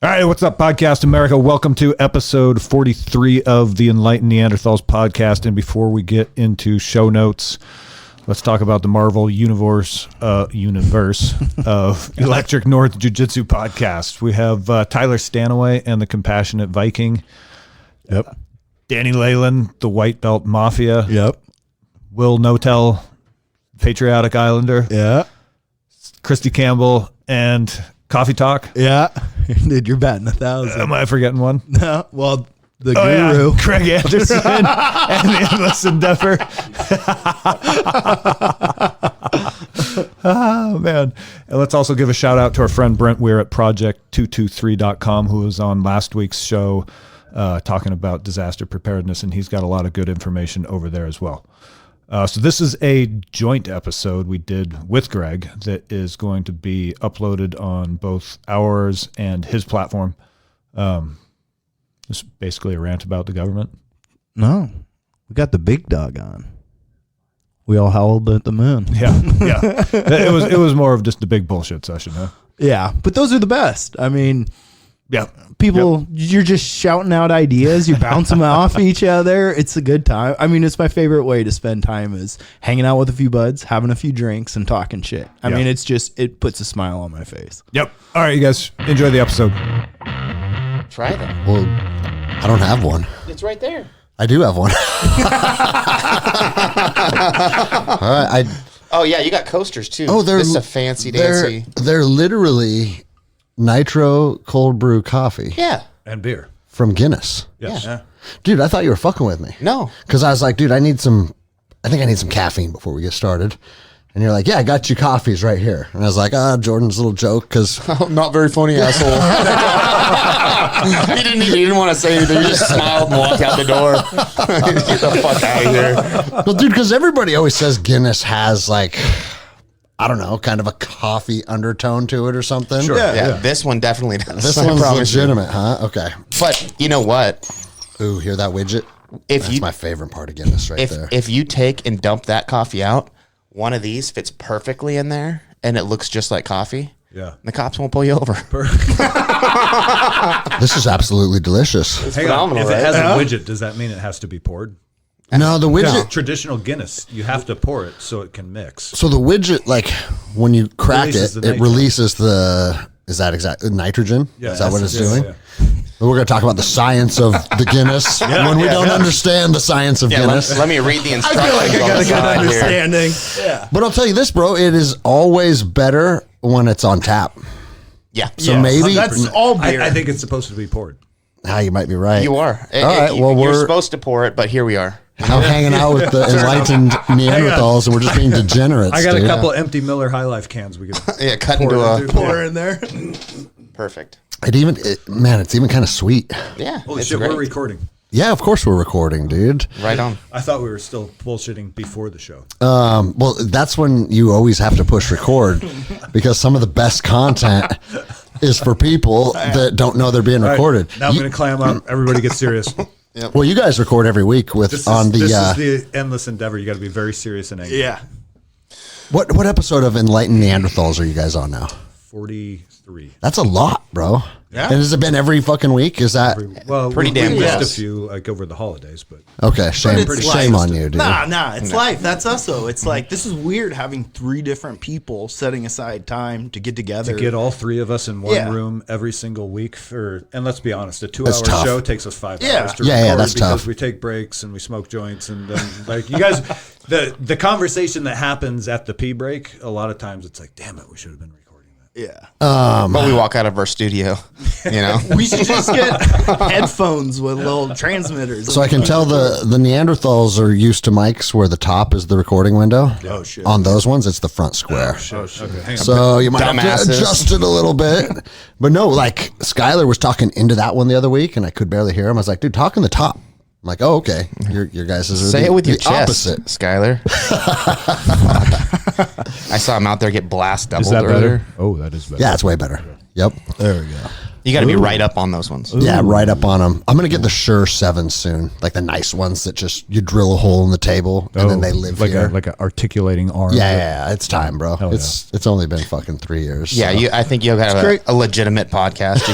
All right, what's up, Podcast America? Welcome to episode 43 of the Enlightened Neanderthals podcast. And before we get into show notes, let's talk about the Marvel universe of Electric North Jiu-Jitsu podcast. We have Tyler Stanaway and the Compassionate Viking. Yep. Danny Leyland, the White Belt Mafia. Yep. Will Notel, Patriotic Islander. Yeah. Christy Campbell and Coffee Talk. Yeah. Dude, you're batting 1,000. Am I forgetting one? No. Well, the guru. Yeah. Craig Anderson and the Endless Endeavor. Oh, man. And let's also give a shout out to our friend Brent Weir at project223.com, who was on last week's show talking about disaster preparedness, and he's got a lot of good information over there as well. So this is a joint episode we did with Greg that is going to be uploaded on both ours and his platform. It's basically a rant about the government. No. We got the big dog on. We all howled at the moon. Yeah. It was more of just a big bullshit session, huh? Yeah. But those are the best. I mean, yeah. People, you're just shouting out ideas. You bounce them off each other. It's a good time. I mean, it's my favorite way to spend time is hanging out with a few buds, having a few drinks, and talking shit. I mean, it's just, it puts a smile on my face. Yep. All right, you guys, enjoy the episode. Try them. Well, I don't have one. It's right there. I do have one. All right. Oh, yeah, you got coasters, too. Oh, this is a fancy dancy. They're literally nitro cold brew coffee. Yeah. And beer. From Guinness. Yes. Yeah. Dude, I thought you were fucking with me. No. Because I was like, dude, I think I need some caffeine before we get started. And you're like, yeah, I got you coffees right here. And I was like, Jordan's little joke because... Not very funny, asshole. He didn't want to say anything. He just smiled and walked out the door. Get the fuck out of here. Well, dude, because everybody always says Guinness has like... I don't know, kind of a coffee undertone to it or something. Sure. Yeah. This one definitely does. This one's legitimate, huh? Okay. But you know what? Ooh, hear that widget? That's my favorite part of Guinness right there. If you take and dump that coffee out, one of these fits perfectly in there, and it looks just like coffee. Yeah. The cops won't pull you over. This is absolutely delicious. It's Hang phenomenal, on. If right? it has a widget, does that mean it has to be poured? No, the widget... Traditional Guinness, you have to pour it so it can mix. So the widget, like, when you crack Releases it, the it nitrogen. releases the... Is that exactly nitrogen? Yeah, is that what it's doing? Yeah. But we're going to talk about the science of the Guinness when we don't understand the science of Guinness. Let me read the instructions. I feel like I got a good understanding. Yeah. But I'll tell you this, bro. It is always better when it's on tap. Yeah. So maybe... That's all beer. I think it's supposed to be poured. You might be right. You are. All right, well, you're we're... supposed to pour it, but here we are. I'm hanging out with the Enlightened Neanderthals, and we're just being degenerates. I got dude. a couple empty Miller High Life cans we could Cut into a... Pour in there. Perfect. It's even kind of sweet. Yeah. Holy it's shit, great. we're recording. Yeah, of course we're recording, dude. Right on. I thought we were still bullshitting before the show. Well, that's when you always have to push record because some of the best content is for people that don't know they're being recorded. Now I'm going to clam up. Everybody get serious. Well, you guys record every week with This is the endless endeavor. You got to be very serious and angry. Yeah. What episode of Enlightened Neanderthals are you guys on now? 43. That's a lot, bro. Yeah. And has it been every fucking week? Is that Well, Pretty we damn missed close. a few like over the holidays, but okay? Shame on you, dude. Nah, it's life. That's us, though. It's like, this is weird having three different people setting aside time to get together. to get all three of us in one Yeah. room every single week and let's be honest, a 2 That's hour tough. show takes us 5 Yeah. hours to Yeah, record that's because tough. we take breaks and we smoke joints and then like you guys the conversation that happens at the pee break, a lot of times it's like, damn it, we should have been recording that. Yeah. But we walk out of our studio, you know? We should just get headphones with little transmitters. So I can tell the Neanderthals are used to mics where the top is the recording window. Oh, shit. On those ones, it's the front square. Okay, hang on. So you might have Dumbasses. to adjust it a little bit. But no, like Skylar was talking into that one the other week and I could barely hear him. I was like, dude, talk in the top. I'm like, oh, okay. Your guys are Say it with your the chest, opposite. Skylar. I saw him out there get blast doubled Is that earlier. better? Oh, that is better. Yeah, it's way better. Yep. There we go. You got to be right up on those ones. Yeah, right up on them. I'm gonna get the Shure 7 soon, like the nice ones that just you drill a hole in the table and then they live like here. like an articulating arm. Yeah, it's time, bro. Hell It's only been fucking 3 years. Yeah, so. I think you have a legitimate podcast.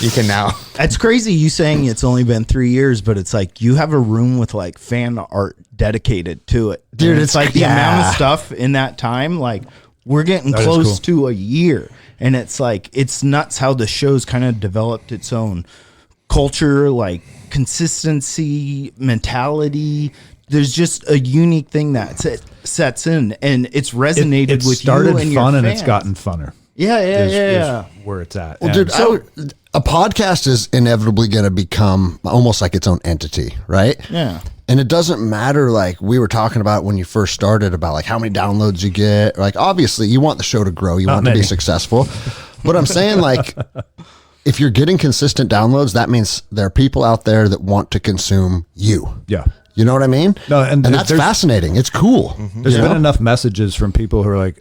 You can now. It's crazy you saying it's only been 3 years, but it's like you have a room with like fan art dedicated to it. Dude, And it's like the yeah. amount of stuff in that time, like we're getting That is close cool. to a year. And it's like, it's nuts how the show's kind of developed its own culture, like consistency, mentality. There's just a unique thing that sets in, and it's resonated It with started you and your fun and fans. it's gotten funner. Yeah, is where it's at. Well, And dude, a podcast is inevitably going to become almost like its own entity, right? Yeah. And it doesn't matter, like we were talking about when you first started, about like how many downloads you get. Like, obviously, you want the show to grow, you want it to be many. successful. But I'm saying, like, if you're getting consistent downloads, that means there are people out there that want to consume you. Yeah. You know what I mean? No, and that's there's- fascinating. It's cool. There's You been know? enough messages from people who are like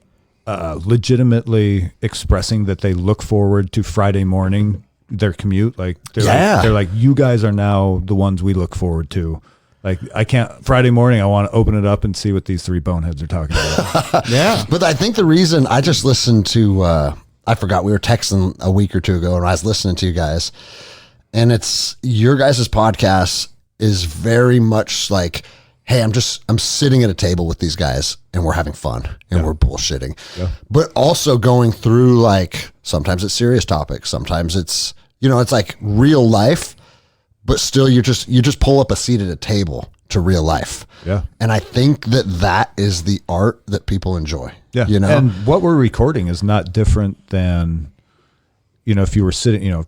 legitimately expressing that they look forward to Friday morning, their commute. Like they're like, you guys are now the ones we look forward to. Like, I can't, Friday morning, I want to open it up and see what these three boneheads are talking about. Yeah. But I think the reason I just listened to, I forgot, we were texting a week or two ago and I was listening to you guys, and it's your guys' podcast is very much like, hey, I'm sitting at a table with these guys and we're having fun and we're bullshitting, but also going through, like, sometimes it's serious topics. Sometimes it's, it's like real life, but still you just pull up a seat at a table to real life. Yeah. And I think that is the art that people enjoy. Yeah. And what we're recording is not different than, if you were sitting,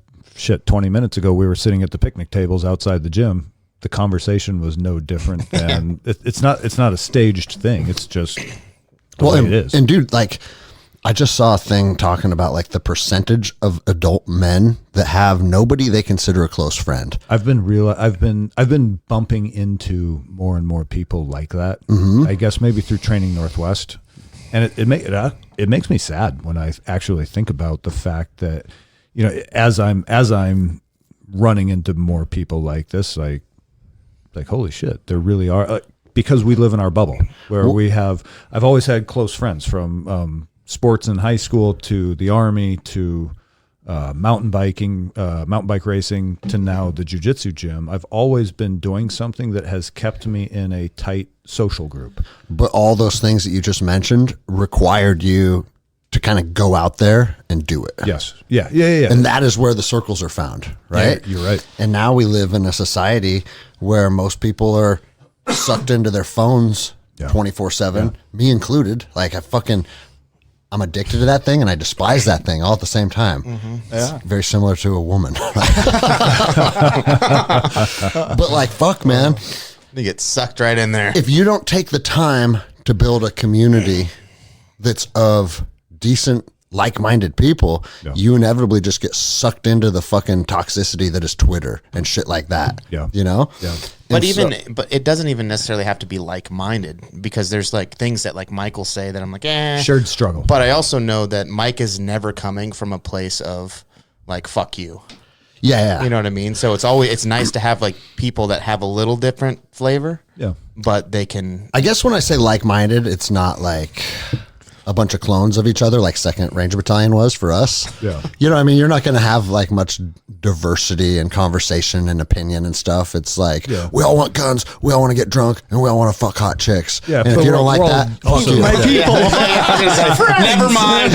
20 minutes ago, we were sitting at the picnic tables outside the gym. The conversation was no different than it's not a staged thing. It's just the way it is. And dude, like, I just saw a thing talking about like the percentage of adult men that have nobody they consider a close friend. I've been bumping into more and more people like that. I guess maybe through Training Northwest, and it makes me sad when I actually think about the fact that, as I'm running into more people like this, like holy shit, there really are, because we live in our bubble where I've always had close friends from sports in high school to the Army to mountain bike racing to now the jiu-jitsu gym. I've always been doing something that has kept me in a tight social group. But all those things that you just mentioned required you to kind of go out there and do it. Yes. Yeah. And that is where the circles are found, right? Yeah, you're right. And now we live in a society where most people are sucked into their phones 24/7, me included. Like, I'm addicted to that thing and I despise that thing all at the same time. It's very similar to a woman. But like, fuck, man. You get sucked right in there. If you don't take the time to build a community that's of decent, like-minded people, you inevitably just get sucked into the fucking toxicity that is Twitter and shit like that. Yeah. Yeah. But but it doesn't even necessarily have to be like-minded, because there's like things that like Mike will say that I'm like, Shared struggle. But I also know that Mike is never coming from a place of like, fuck you. Yeah. You know what I mean? So it's nice to have like people that have a little different flavor. Yeah. But they can. I guess when I say like-minded, it's not like a bunch of clones of each other like 2nd Ranger Battalion was for us. Yeah. You know what I mean? You're not going to have like much diversity and conversation and opinion and stuff. It's like, we all want guns, we all want to get drunk, and we all want to fuck hot chicks. Yeah, and if but you don't we're like all that, fuck also you. my people. Never mind.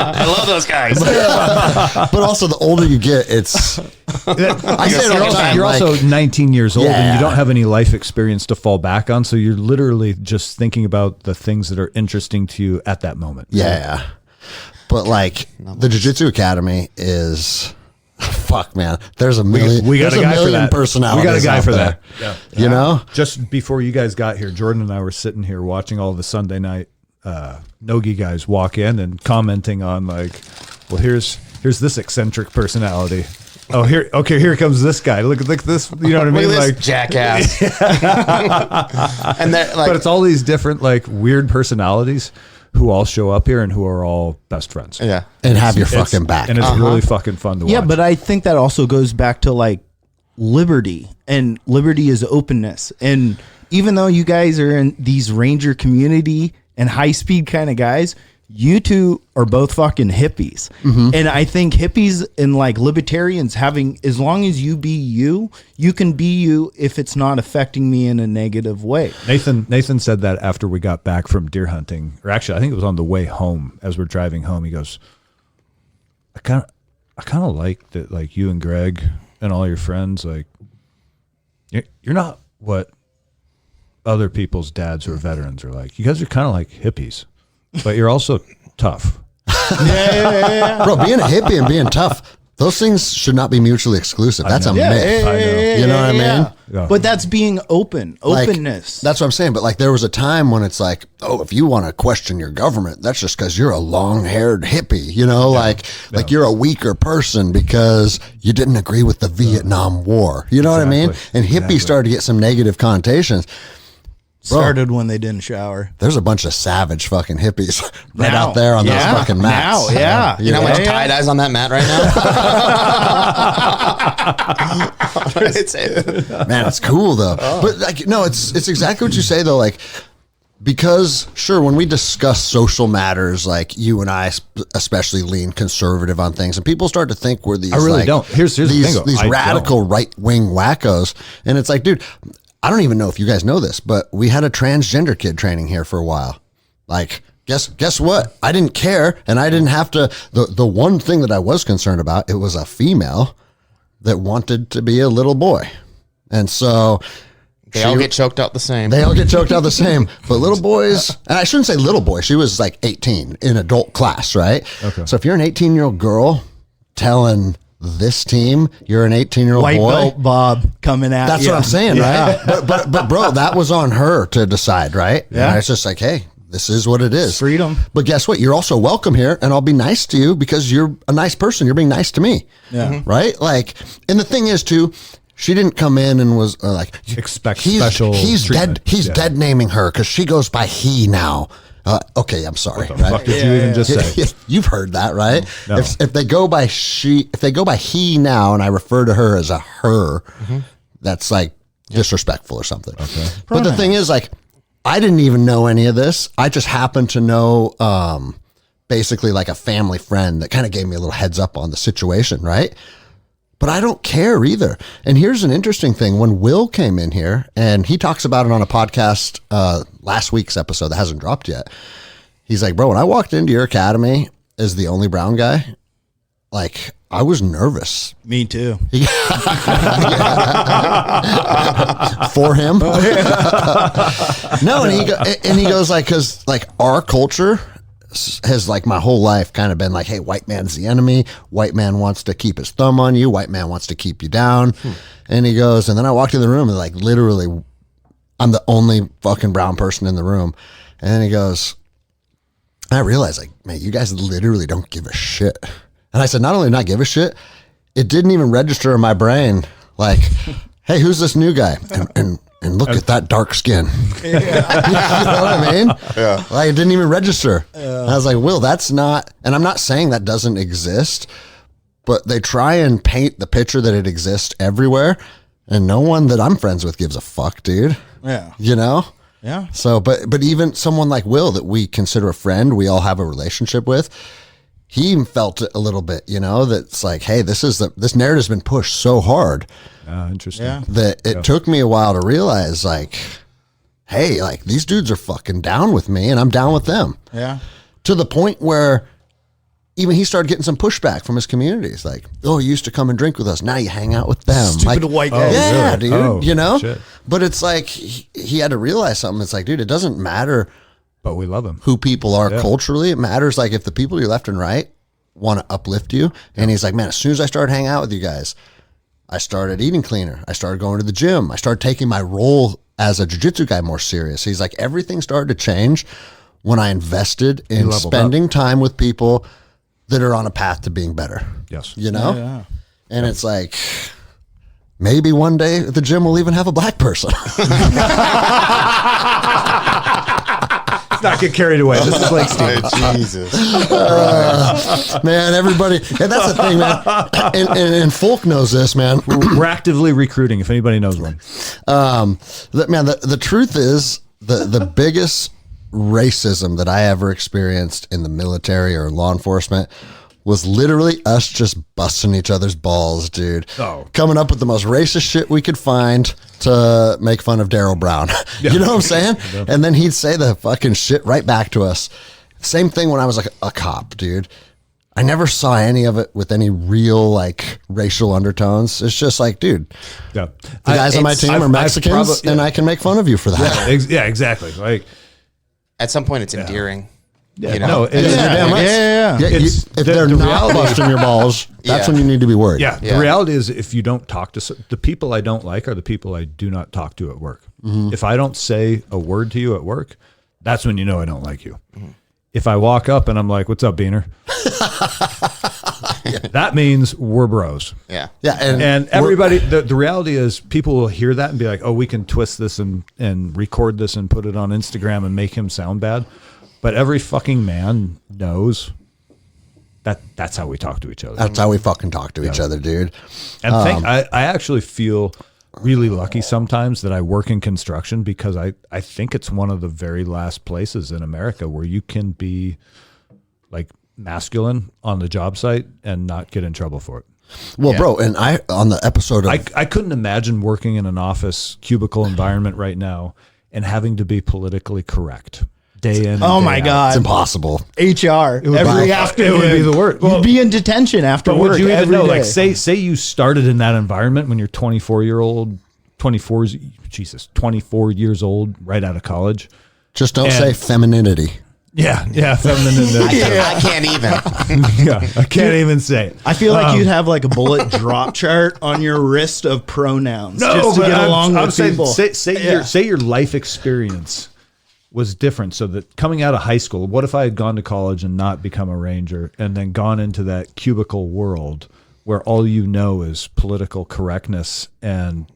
I love those guys. But also, the older you get, it's. I say it all the time. You're like, also 19 years old and Yeah. you don't have any life experience to fall back on. So you're literally just thinking about the things that are interesting to you at that moment. Yeah. But like the Jiu-Jitsu Academy is, fuck, man. There's a million. We got there's a guy for million that. personalities. We got a guy out for there. that. Yeah. You know? Just before you guys got here, Jordan and I were sitting here watching all the Sunday night Nogi guys walk in and commenting on like, well, here's this eccentric personality. Oh, here comes this guy. Look at this. You know what I mean? Look at Like this jackass. And they're like, but it's all these different like weird personalities who all show up here and who are all best friends. Yeah. And have your It's- fucking back. And it's really fucking fun to watch. Yeah, but I think that also goes back to like liberty, and liberty is openness. And even though you guys are in these ranger community and high speed kind of guys, you two are both fucking hippies. And I think hippies and like libertarians having, as long as you be you, you can be you if it's not affecting me in a negative way. Nathan said that after we got back from deer hunting, or actually I think it was on the way home as we're driving home. He goes, I kind of like that, like you and Greg and all your friends, like you're not what other people's dads who are veterans are like. You guys are kind of like hippies, but you're also tough. Bro, being a hippie and being tough, those things should not be mutually exclusive. That's a myth. I know. You know what I mean? Yeah. But that's being open, Like, openness. that's what I'm saying. But like, there was a time when it's like, oh, if you want to question your government, that's just because you're a long-haired hippie. You know, like you're a weaker person because you didn't agree with the Vietnam War. You know what I mean? And hippie started to get some negative connotations. Started when they didn't shower. There's a bunch of savage fucking hippies right Now. out there on those Yeah. fucking mats. Now, yeah. You know how much Yeah. tie-dyes on that mat right now? It's Man, it's cool though. But like, no, it's exactly what you say though. Like, because sure, when we discuss social matters, like you and I especially lean conservative on things, and people start to think we're these. I really like, don't. Here's the these, thing, though. these I radical right wing wackos, and it's like, dude, I don't even know if you guys know this, but we had a transgender kid training here for a while. Like, guess what? I didn't care, and I didn't have to. The one thing that I was concerned about, it was a female that wanted to be a little boy, and so. They all get choked out the same. They all get choked out the same. But little boys, and I shouldn't say little boy, she was like 18 in adult class, right? Okay. So if you're an 18-year-old girl telling this team you're an 18-year-old White boy, belt Bob coming at that's you. what I'm saying, Yeah. right? But bro, that was on her to decide, right? Yeah. And it's just like, hey, this is what it is. Freedom. But guess what? You're also welcome here, and I'll be nice to you because you're a nice person. You're being nice to me. Yeah. Right? Like, and the thing is, too, she didn't come in and was like, Expect he's, special He's treatment. dead. He's Yeah. dead naming her because she goes by he now. Okay, I'm sorry. What the fuck did you even just say? You've heard that, right? No. If they go by if they go by he now, and I refer to her as a her, that's like disrespectful or something. Okay. But the thing is, like, I didn't even know any of this. I just happened to know, basically, like a family friend that kind of gave me a little heads up on the situation, right? But I don't care either. And here's an interesting thing. When Will came in here, and he talks about it on a podcast last week's episode that hasn't dropped yet. He's like, bro, when I walked into your academy as the only brown guy, like, I was nervous Me too. for him. No, and he goes like, because like our culture has like my whole life kind of been like, hey, white man's the enemy. White man wants to keep his thumb on you. White man wants to keep you down. And he goes, and then I walked in the room and like literally I'm the only fucking brown person in the room. And then he goes, I realized like, man, you guys literally don't give a shit. And I said, not only not give a shit, it didn't even register in my brain. Like, hey, who's this new guy? And look at that dark skin. You know what I mean? Yeah. Like, it didn't even register. I was like, Will, that's not, and I'm not saying that doesn't exist, but they try and paint the picture that it exists everywhere, and no one that I'm friends with gives a fuck, dude. Yeah. You know? Yeah. So, but even someone like Will that we consider a friend, we all have a relationship with, he even felt it a little bit, you know, that's like, hey, this narrative's been pushed so hard. Interesting. Yeah. That it took me a while to realize, like, hey, like, these dudes are fucking down with me and I'm down with them. Yeah. To the point where even he started getting some pushback from his communities. Like, oh, you used to come and drink with us. Now you hang out with them. Stupid like, white guys. Yeah, really? dude. Oh, you know? shit. But it's like he had to realize something. It's like, dude, it doesn't matter But we love him. who people are culturally. It matters like if the people to your left and right want to uplift you. And he's like, man, as soon as I started hanging out with you guys, I started eating cleaner. I started going to the gym. I started taking my role as a jiu-jitsu guy more serious. He's like, everything started to change when I invested in leveled spending time with people that are on a path to being better. Yes. You know? Yeah. And it's like, maybe one day the gym will even have a black person. let's not get carried away. This is like Steve. Jesus. Man, everybody, and that's the thing, man. And Folk knows this, man. We're actively recruiting. If anybody knows one, The truth is the biggest racism that I ever experienced in the military or law enforcement was literally us just busting each other's balls, dude. Oh. Coming up with the most racist shit we could find to make fun of Daryl Brown. You know what I'm saying? And then he'd say the fucking shit right back to us. Same thing when I was like a cop, dude. I never saw any of it with any real like racial undertones. It's just like, dude, yeah, the guys on my team are Mexicans, and I can make fun of you for that. yeah, exactly. Like At some point, it's endearing. Yeah, You know? no, it is. Yeah. It's if they're the not reality- busting your balls, that's when you need to be worried. Yeah, Yeah. the reality is if you don't talk to the people I don't like are the people I do not talk to at work. If I don't say a word to you at work, that's when you know I don't like you. If I walk up and I'm like, "What's up, Beaner?" That means we're bros. Yeah. Yeah, And everybody, the reality is people will hear that and be like, "Oh, we can twist this and record this and put it on Instagram and make him sound bad." But every fucking man knows that's how we talk to each other. that's how we fucking talk to each other, dude. And I actually feel really lucky sometimes that I work in construction because I think it's one of the very last places in America where you can be like masculine on the job site and not get in trouble for it. Well, bro, and I on the episode of I couldn't imagine working in an office cubicle environment right now and having to be politically correct day in. Oh and my day out. God. it's impossible. HR every afternoon. It would be the worst. You'd be in detention after But work would you even every know? day. Like, say you started in that environment when you're 24 years old, right out of college. Just don't And- say femininity. Yeah, feminine. I can't even. Yeah, I can't even say it. I feel like you'd have like a bullet drop chart on your wrist of pronouns just to but get I'm- along I'm with saying, people. Say your life experience was different. So that coming out of high school, what if I had gone to college and not become a ranger, and then gone into that cubicle world where all you know is political correctness and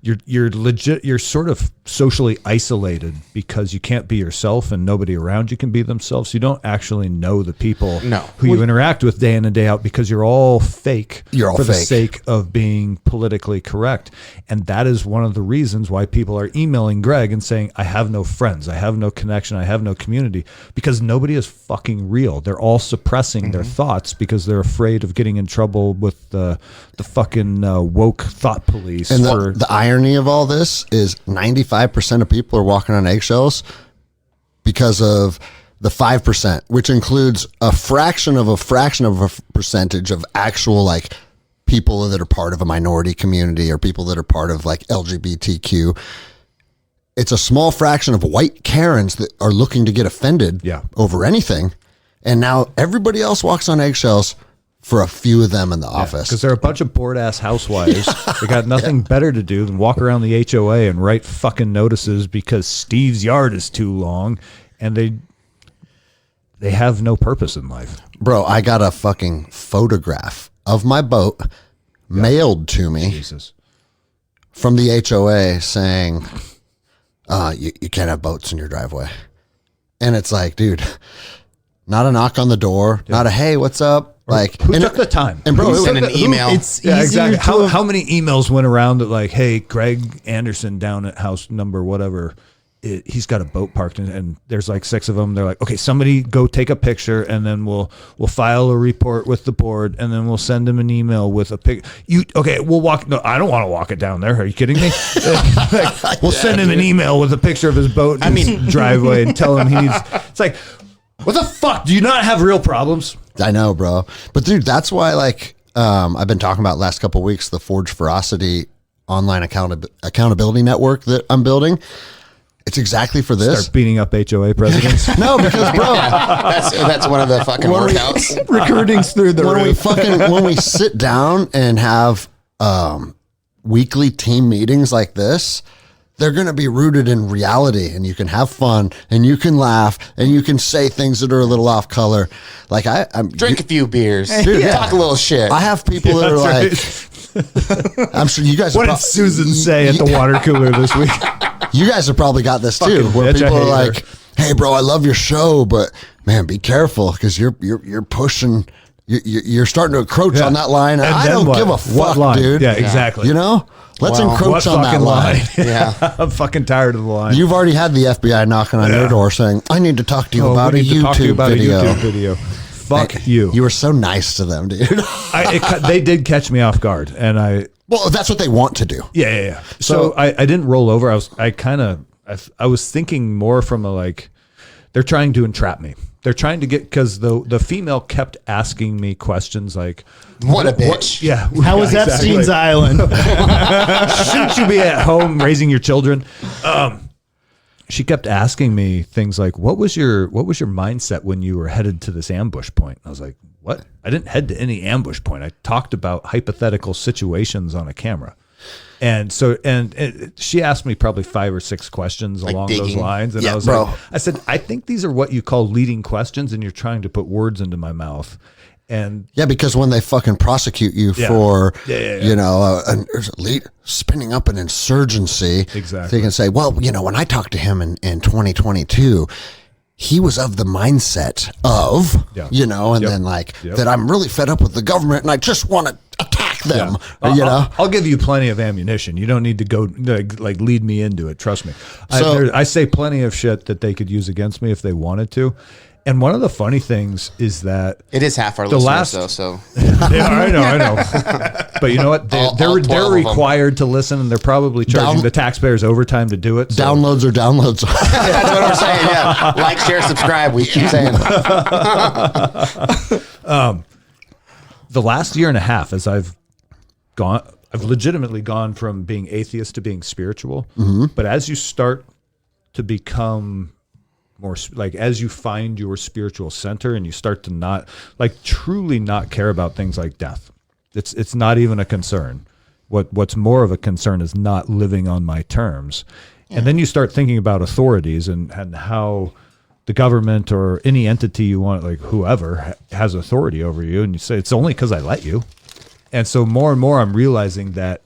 you're sort of socially isolated because you can't be yourself and nobody around you can be themselves. You don't actually know the people who you interact with day in and day out because you're all fake You're all for the fake. sake of being politically correct. And that is one of the reasons why people are emailing Greg and saying, I have no friends, I have no connection, I have no community, because nobody is fucking real. They're all suppressing their thoughts because they're afraid of getting in trouble with the fucking woke thought police. And for the irony of all this is 95% of people are walking on eggshells because of the 5%, which includes a fraction of a percentage of actual like people that are part of a minority community or people that are part of like LGBTQ. It's a small fraction of white Karens that are looking to get offended over anything. And now everybody else walks on eggshells for a few of them in the office. Because they're a bunch of bored ass housewives. They got nothing better to do than walk around the HOA and write fucking notices because Steve's yard is too long, and they have no purpose in life. Bro, I got a fucking photograph of my boat mailed to me Jesus. from the HOA saying, you can't have boats in your driveway. And it's like, dude, not a knock on the door, not a, hey, what's up? Like, Who and took the time? And bro, Send an email. It's Yeah, easier exactly. to How many emails went around that like, hey, Greg Anderson down at house number whatever, he's got a boat parked and there's like 6 of them. They're like, okay, somebody go take a picture and then we'll file a report with the board and then we'll send him an email with a pic. We'll walk. No, I don't want to walk it down there. Are you kidding me? Like, we'll send him an email with a picture of his boat in his driveway and tell him he needs. It's like, what the fuck? Do you not have real problems? I know, bro. But dude, that's why like I've been talking about last couple of weeks, the Forge Ferocity online accountability network that I'm building. It's exactly for this. Start beating up HOA presidents. No, because bro, That's one of the fucking workouts. recruiting's through the roof. when we sit down and have weekly team meetings like this, they're going to be rooted in reality, and you can have fun and you can laugh and you can say things that are a little off color. Like I'm Drink a few beers. Dude, yeah. Talk a little shit. I have people that are like, I'm sure you guys. What did Susan say at the water cooler this week? You guys have probably got this too, Fucking where bitch, I people are hate like, hey, bro, I love your show, but man, be careful because you're pushing. You're starting to encroach on that line. And I then don't what? give a What fuck, line? dude. Yeah, exactly. You know, let's Well, encroach on that fucking line. Yeah. I'm fucking tired of the line. You've already had the FBI knocking on your door saying, "I need to talk to you about a we need to talk to you YouTube about video." a YouTube video. Fuck you. You were so nice to them, dude. They did catch me off guard, and Well, that's what they want to do. yeah. So I didn't roll over. I was thinking more from a like, they're trying to entrap me. They're trying to get, because the female kept asking me questions like, What a bitch. yeah. How was Epstein's Island? Shouldn't you be at home raising your children? She kept asking me things like, what was your mindset when you were headed to this ambush point? I was like, what? I didn't head to any ambush point. I talked about hypothetical situations on a camera. And so, she asked me probably 5 or 6 questions Like along those digging. lines. And Yeah, I was bro. like, I said, I think these are what you call leading questions, and you're trying to put words into my mouth. And Yeah, because when they fucking prosecute you Yeah. for, Yeah. you know, there's a lead spinning up an insurgency. Exactly. They can say, well, you know, when I talked to him in 2022, he was of the mindset of, Yeah. you know, and Yep. then like Yep. that I'm really fed up with the government and I just want to attack them. Yeah. You know? I'll give you plenty of ammunition. You don't need to go like lead me into it. Trust me. So- I say plenty of shit that they could use against me if they wanted to. And one of the funny things is that It is half our The listeners, last- though, so yeah, I know. But you know what? All They're 12 of them. required to listen, and they're probably charging Down- the taxpayers overtime to do it. So. Downloads or downloads. that's what we're saying. Yeah, like, share, subscribe. We keep saying. The last year and a half, as I've legitimately gone from being atheist to being spiritual. But as you start to become more like, as you find your spiritual center and you start to not like truly not care about things like death, it's not even a concern. What's more of a concern is not living on my terms. And then you start thinking about authorities and how the government or any entity you want, like whoever has authority over you, and you say it's only because I let you. And so more and more I'm realizing that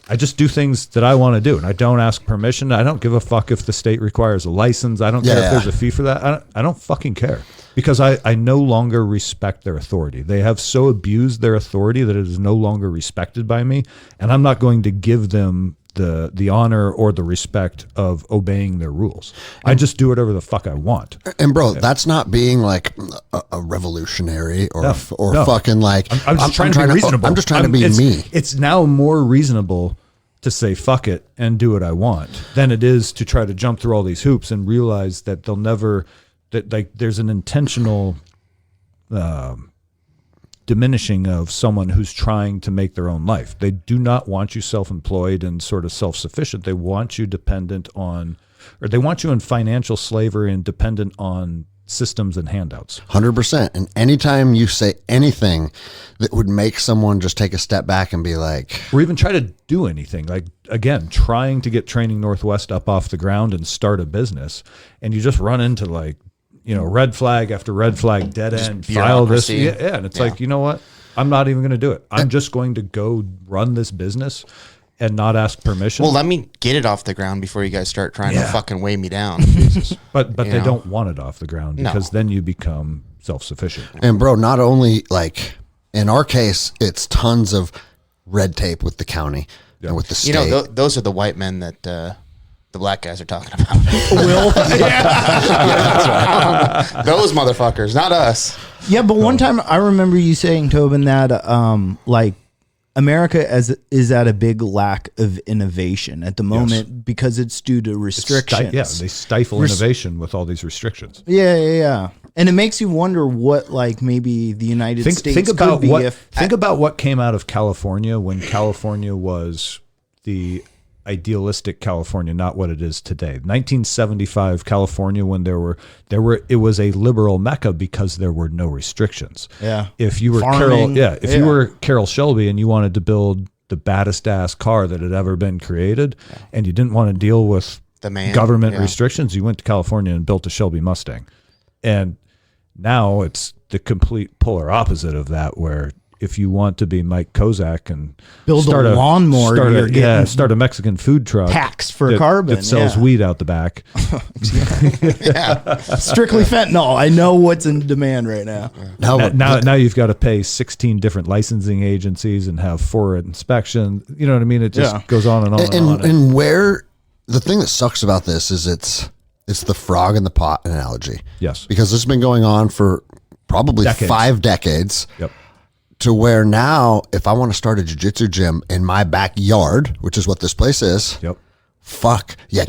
I just do things that I want to do, and I don't ask permission. I don't give a fuck if the state requires a license. I don't care if there's a fee for that. I don't fucking care, because I no longer respect their authority. They have so abused their authority that it is no longer respected by me, and I'm not going to give them the honor or the respect of obeying their rules. I just do whatever the fuck I want. And bro, that's not being like a revolutionary or No. fucking like. I'm just trying to be reasonable. I'm just trying to be me. It's now more reasonable to say fuck it and do what I want than it is to try to jump through all these hoops and realize that they'll never, that like there's an intentional diminishing of someone who's trying to make their own life. They do not want you self-employed and sort of self-sufficient. They want you dependent on, or they want you in financial slavery and dependent on systems and handouts. 100%. And anytime you say anything that would make someone just take a step back and be like, Or even try to do anything, like, again, trying to get Training Northwest up off the ground and start a business, and you just run into like, you know, red flag after red flag, dead end, file this. bureaucracy. Yeah, and it's like, you know what? I'm not even going to do it. I'm just going to go run this business and not ask permission. Well, let me get it off the ground before you guys start trying to Yeah. fucking weigh me down. but they know. don't want it off the ground, No. because then you become self-sufficient. and bro, not only like in our case, it's tons of red tape with the county and with the You state. know, those are the white men that the black guys are talking about. Will. Those motherfuckers, not us. Yeah, but one time I remember you saying, Tobin, that like America is at a big lack of innovation at the moment because it's due to restrictions. Yeah, they stifle innovation with all these restrictions. Yeah. And it makes you wonder what, like, maybe the United States Think about could be what if. think about what came out of California when California was the idealistic California, not what it is today. 1975 California, when it was a liberal mecca because there were no restrictions. Yeah. If you were Farming, you were Carol Shelby and you wanted to build the baddest ass car that had ever been created, and you didn't want to deal with The man, government yeah. restrictions, you went to California and built a Shelby Mustang. And now it's the complete polar opposite of that, where if you want to be Mike Kozak and Build a lawnmower, you're getting start a Mexican food truck tax for carbon that sells weed out the back. Strictly fentanyl. I know what's in demand right now. Now you've got to pay 16 different licensing agencies and have 4 inspections. You know what I mean? It just goes on and on and on. And where the thing that sucks about this is it's the frog in the pot analogy. Yes. Because this has been going on for probably Decades. 5 decades. Yep. To where now, if I want to start a jiu-jitsu gym in my backyard, which is what this place is, Yep. fuck, you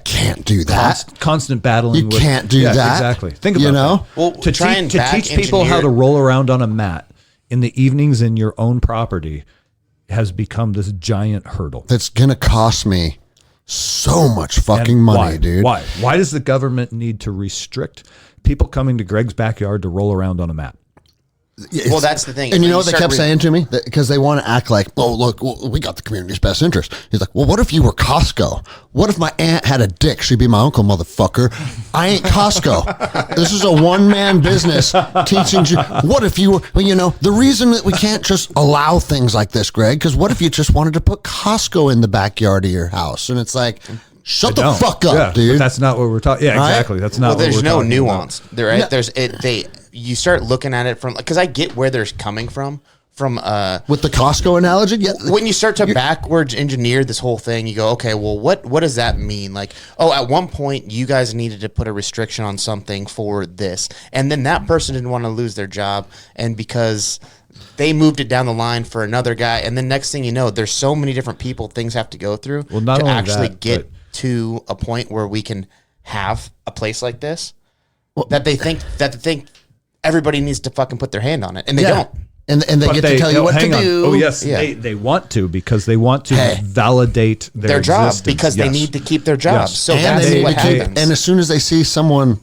can't do that. Constant battling. You can't do that. Exactly. Think about that. Well, to teach people how to roll around on a mat in the evenings in your own property has become this giant hurdle. That's going to cost me so much fucking money, dude. Why? Why does the government need to restrict people coming to Greg's backyard to roll around on a mat? Well, that's the thing. And you know what they kept saying to me? Because they want to act like, oh, look, we got the community's best interest. He's like, well, what if you were Costco? What if my aunt had a dick? She'd be my uncle, motherfucker. I ain't Costco. This is a one-man business teaching you. What if you were, the reason that we can't just allow things like this, Greg, because what if you just wanted to put Costco in the backyard of your house? And it's like, shut the fuck up, dude. That's not what we're talking. Yeah, exactly. That's not. Well, there's no nuance. There, right? Yeah. You start looking at it from, because I get where they're coming from with the Costco analogy. Yeah. When you start to backwards engineer this whole thing, you go, okay, well, what does that mean? Like, at one point you guys needed to put a restriction on something for this, and then that person didn't want to lose their job, and because they moved it down the line for another guy, and then next thing you know, there's so many different people things have to go through to actually get to a point where we can have a place like this that they think everybody needs to fucking put their hand on it, and they don't. And they get to tell you what to do. Oh yes, they want to, because they want to validate their job existence. because they need to keep their jobs. Yes. So And that's what happens. And as soon as they see someone,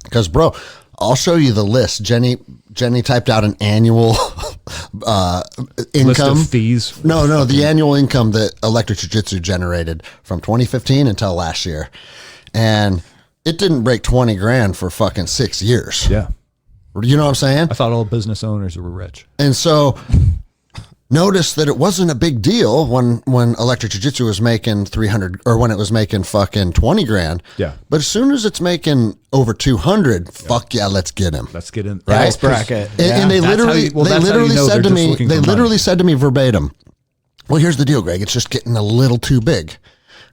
because bro, I'll show you the list. Jenny typed out an annual income. List of fees. No, the annual income that Electric Jiu-Jitsu generated from 2015 until last year, and it didn't break 20 grand for fucking 6 years. Yeah. You know what I'm saying? I thought all business owners were rich. And so notice that it wasn't a big deal when Electric Jiu-Jitsu was making 300, or when it was making fucking 20 grand. Yeah. But as soon as it's making over 200, fuck yeah, let's get him. Let's get in. Right? Price bracket. And they literally said to me, said to me verbatim, well, here's the deal, Greg. It's just getting a little too big.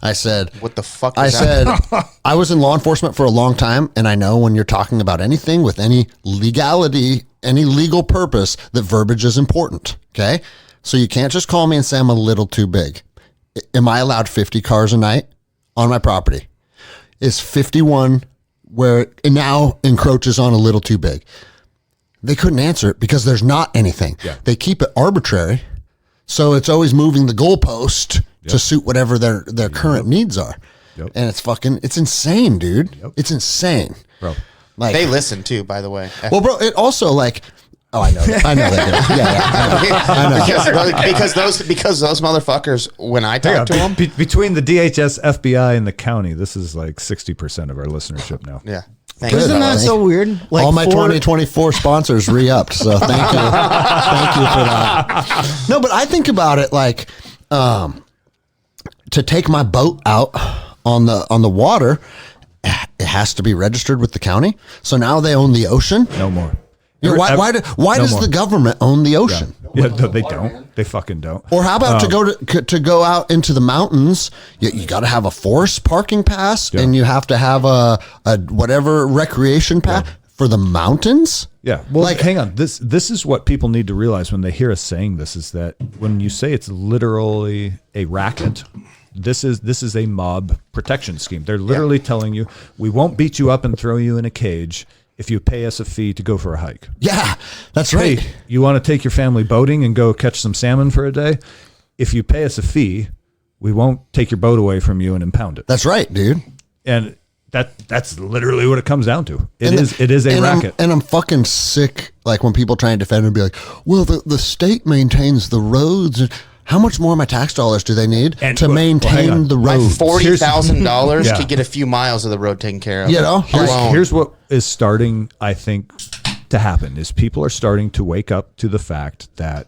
I said, what the fuck I is said, that? I was in law enforcement for a long time, and I know when you're talking about anything with any legality, any legal purpose, that verbiage is important. Okay. So you can't just call me and say I'm a little too big. Am I allowed 50 cars a night on my property? Is 51 where it now encroaches on a little too big? They couldn't answer it because there's not anything. Yeah. They keep it arbitrary. So it's always moving the goalpost to suit whatever their current needs are. Yep. And it's insane, dude. Yep. It's insane. Bro. Like, They listen too, by the way. well, bro, it also like, oh, I know they do. I know. because those motherfuckers, when I talk to them, Between the DHS, FBI, and the county, this is like 60% of our listenership now. yeah. Isn't that so weird? Like all my 2024 sponsors re-upped, so thank you. Thank you for that. No, but I think about it like, to take my boat out on the water, it has to be registered with the county. So now they own the ocean. No more. Why does the government own the ocean? Yeah, no, they don't. They fucking don't. Or how about to go out into the mountains? You got to have a forest parking pass, and you have to have a whatever recreation pass for the mountains. Yeah. Well, hang on. This is what people need to realize when they hear us saying this, is that when you say it's literally a racket, this is a mob protection scheme. They're literally telling you, we won't beat you up and throw you in a cage if you pay us a fee to go for a hike. Yeah, that's right. Hey, you want to take your family boating and go catch some salmon for a day? If you pay us a fee, we won't take your boat away from you and impound it. That's right, dude. And that's literally what it comes down to. It is a racket. I'm fucking sick. Like when people try and defend and be like, well, the state maintains the roads. How much more of my tax dollars do they need to maintain the roads? $40,000 Yeah. to get a few miles of the road taken care of. You know, Here's what is starting, I think, to happen is people are starting to wake up to the fact that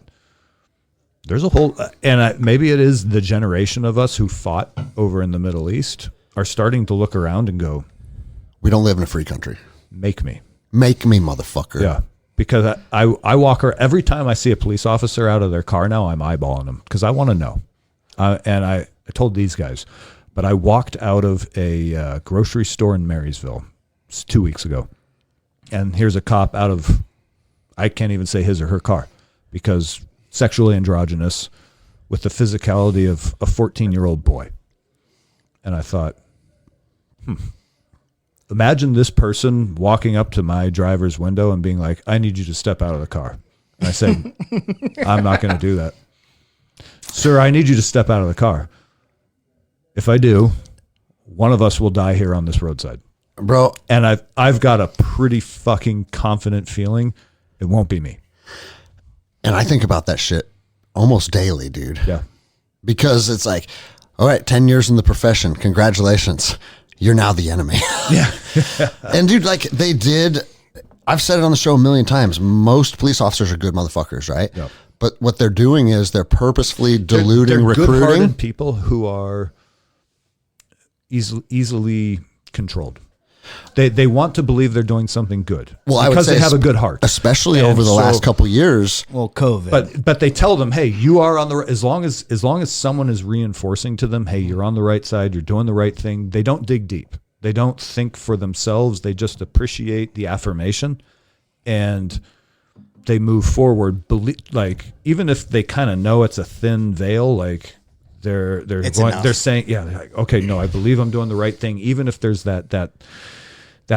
there's a whole, and maybe it is the generation of us who fought over in the Middle East are starting to look around and go, We don't live in a free country. make me. Make me, motherfucker. Yeah. Because I walk her every time I see a police officer out of their car now, I'm eyeballing them because I want to know. And I told these guys, but I walked out of a grocery store in Marysville 2 weeks ago. And here's a cop out of, I can't even say his or her car because sexually androgynous with the physicality of a 14-year-old boy. And I thought, imagine this person walking up to my driver's window and being like, I need you to step out of the car. And I said, I'm not going to do that. Sir, I need you to step out of the car. If I do, one of us will die here on this roadside. Bro. And I've got a pretty fucking confident feeling it won't be me. And I think about that shit almost daily, dude. Yeah. Because it's like, all right, 10 years in the profession. Congratulations. You're now the enemy. Yeah. And dude, like they did, I've said it on the show a million times. Most police officers are good motherfuckers, right? Yep. But what they're doing is they're purposefully diluting they're recruiting. good-hearted people who are easily controlled. They want to believe they're doing something good because they have a good heart. Especially And over the last couple years. Well, COVID. But they tell them, hey, you are on the as long as someone is reinforcing to them, hey, you're on the right side, you're doing the right thing. They don't dig deep. They don't think for themselves. They just appreciate the affirmation, and they move forward. Like even if they kind of know it's a thin veil, like they're saying, yeah, they're like, okay, no, I believe I'm doing the right thing, even if there's that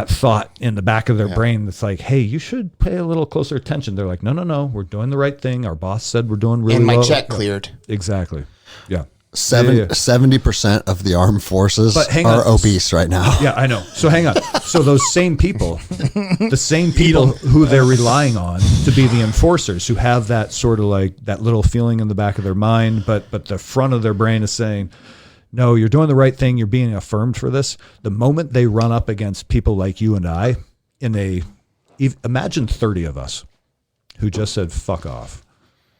thought in the back of their brain that's like, hey, you should pay a little closer attention. They're like, no, we're doing the right thing. Our boss said we're doing really well. And my check cleared. Exactly. Yeah. 70% of the armed forces are obese right now. Yeah, I know. So hang on. So those same people, the same people who they're relying on to be the enforcers, who have that sort of like that little feeling in the back of their mind, but the front of their brain is saying, no, you're doing the right thing. You're being affirmed for this. The moment they run up against people like you and I imagine 30 of us who just said, fuck off.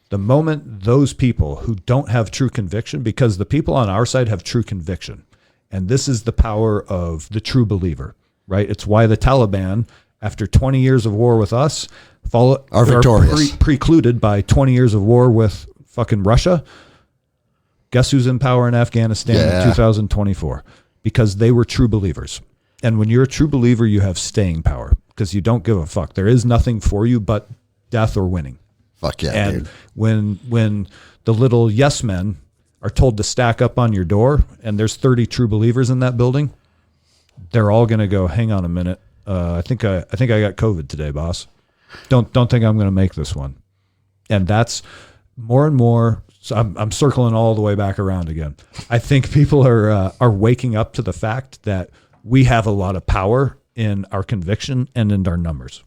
The moment those people who don't have true conviction, because the people on our side have true conviction, and this is the power of the true believer, right? It's why the Taliban, after 20 years of war with us, are victorious. Precluded by 20 years of war with fucking Russia. Guess who's in power in Afghanistan in 2024? Because they were true believers. And when you're a true believer, you have staying power because you don't give a fuck. There is nothing for you but death or winning. Fuck yeah, and dude. when the little yes men are told to stack up on your door and there's 30 true believers in that building, they're all going to go, hang on a minute. I think I got COVID today, boss. Don't think I'm going to make this one. And that's more and more. So I'm circling all the way back around again. I think people are waking up to the fact that we have a lot of power in our conviction and in our numbers.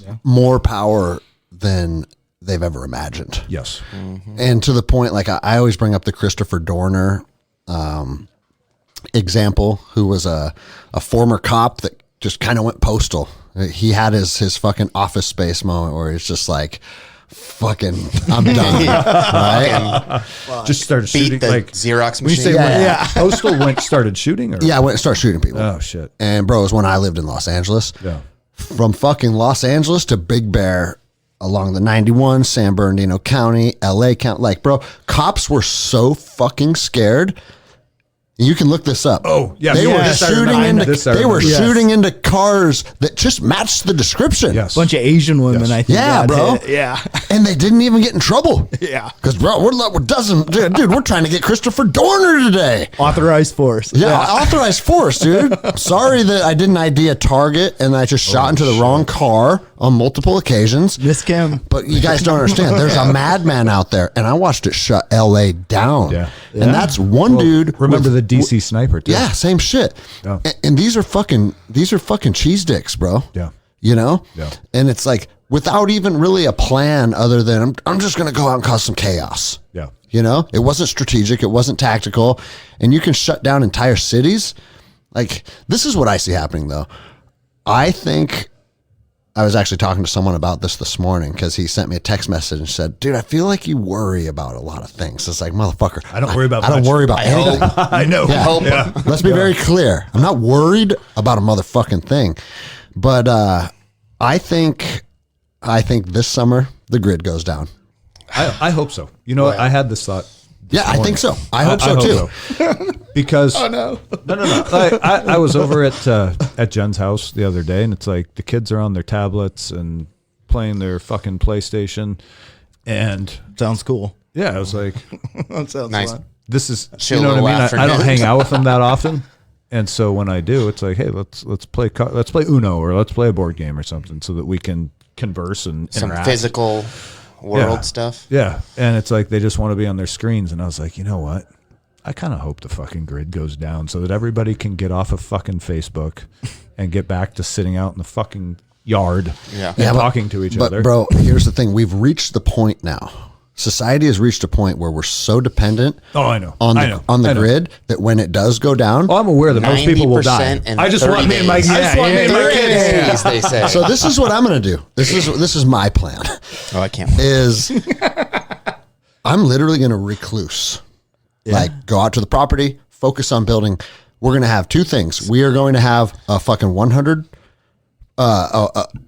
Yeah. More power than they've ever imagined. Yes. Mm-hmm. And to the point, like I always bring up the Christopher Dorner example, who was a former cop that just kind of went postal. He had his fucking Office Space moment where he's just like, fucking, I'm done. Right? Just started shooting the like Xerox when you machine. say Postal started shooting? Or? Yeah, I went and started shooting people. Oh, shit. And bro, it was when I lived in Los Angeles. Yeah. From fucking Los Angeles to Big Bear along the 91, San Bernardino County, LA County. Like, bro, cops were so fucking scared. You can look this up. Oh, yeah. They were shooting into cars that just matched the description. Yes. Bunch of Asian women, I think. Yeah, bro. Yeah. And they didn't even get in trouble. Yeah. Because, bro, we're trying to get Christopher Dorner today. Authorized force. Yeah, authorized force, dude. Sorry that I didn't ID a target and I just shot into the wrong car on multiple occasions. Miss Kim. But you guys don't understand. There's a madman out there, and I watched it shut LA down. Yeah. And that's one dude. Remember the DC sniper, too. Yeah, same shit. Yeah. And these are fucking cheese dicks, bro. Yeah. You know? Yeah. And it's like without even really a plan other than I'm just going to go out and cause some chaos. Yeah. You know, it wasn't strategic. It wasn't tactical. And you can shut down entire cities. Like, this is what I see happening, though. I think I was actually talking to someone about this morning because he sent me a text message and said, dude, I feel like you worry about a lot of things. It's like, motherfucker, I don't worry about I don't much. worry about anything. I know. Yeah. Let's be very clear. I'm not worried about a motherfucking thing. But I think this summer the grid goes down. I hope so. You know what? I had this thought. Yeah, I think so. I hope so too. Because no. No. I was over at Jen's house the other day, and it's like the kids are on their tablets and playing their fucking PlayStation, and Sounds cool. yeah, I was like, That sounds Nice. fun. this is Chill you know what I little mean. I don't afternoon. hang out with them that often, and so when I do, it's like, hey, let's play Uno or let's play a board game or something, so that we can converse and Some interact. physical world Yeah. stuff. Yeah, and it's like they just want to be on their screens, and I was like, you know what? I kind of hope the fucking grid goes down so that everybody can get off of fucking Facebook and get back to sitting out in the fucking yard Yeah. and talking to each But other. bro, here's the thing: we've reached the point now. Society has reached a point where we're so dependent Oh, I know. on the I know. on the I know. grid that when it does go down, Oh, I'm aware that most people will 90% die. in I just 30 want me and my days. I just want me and my 30 kids. days, they say. so this is what I'm going to do. This is my plan. Oh, I can't wait. Is I'm literally going to recluse. Like go out to the property, focus on building. We're going to have two things. We are going to have a fucking 100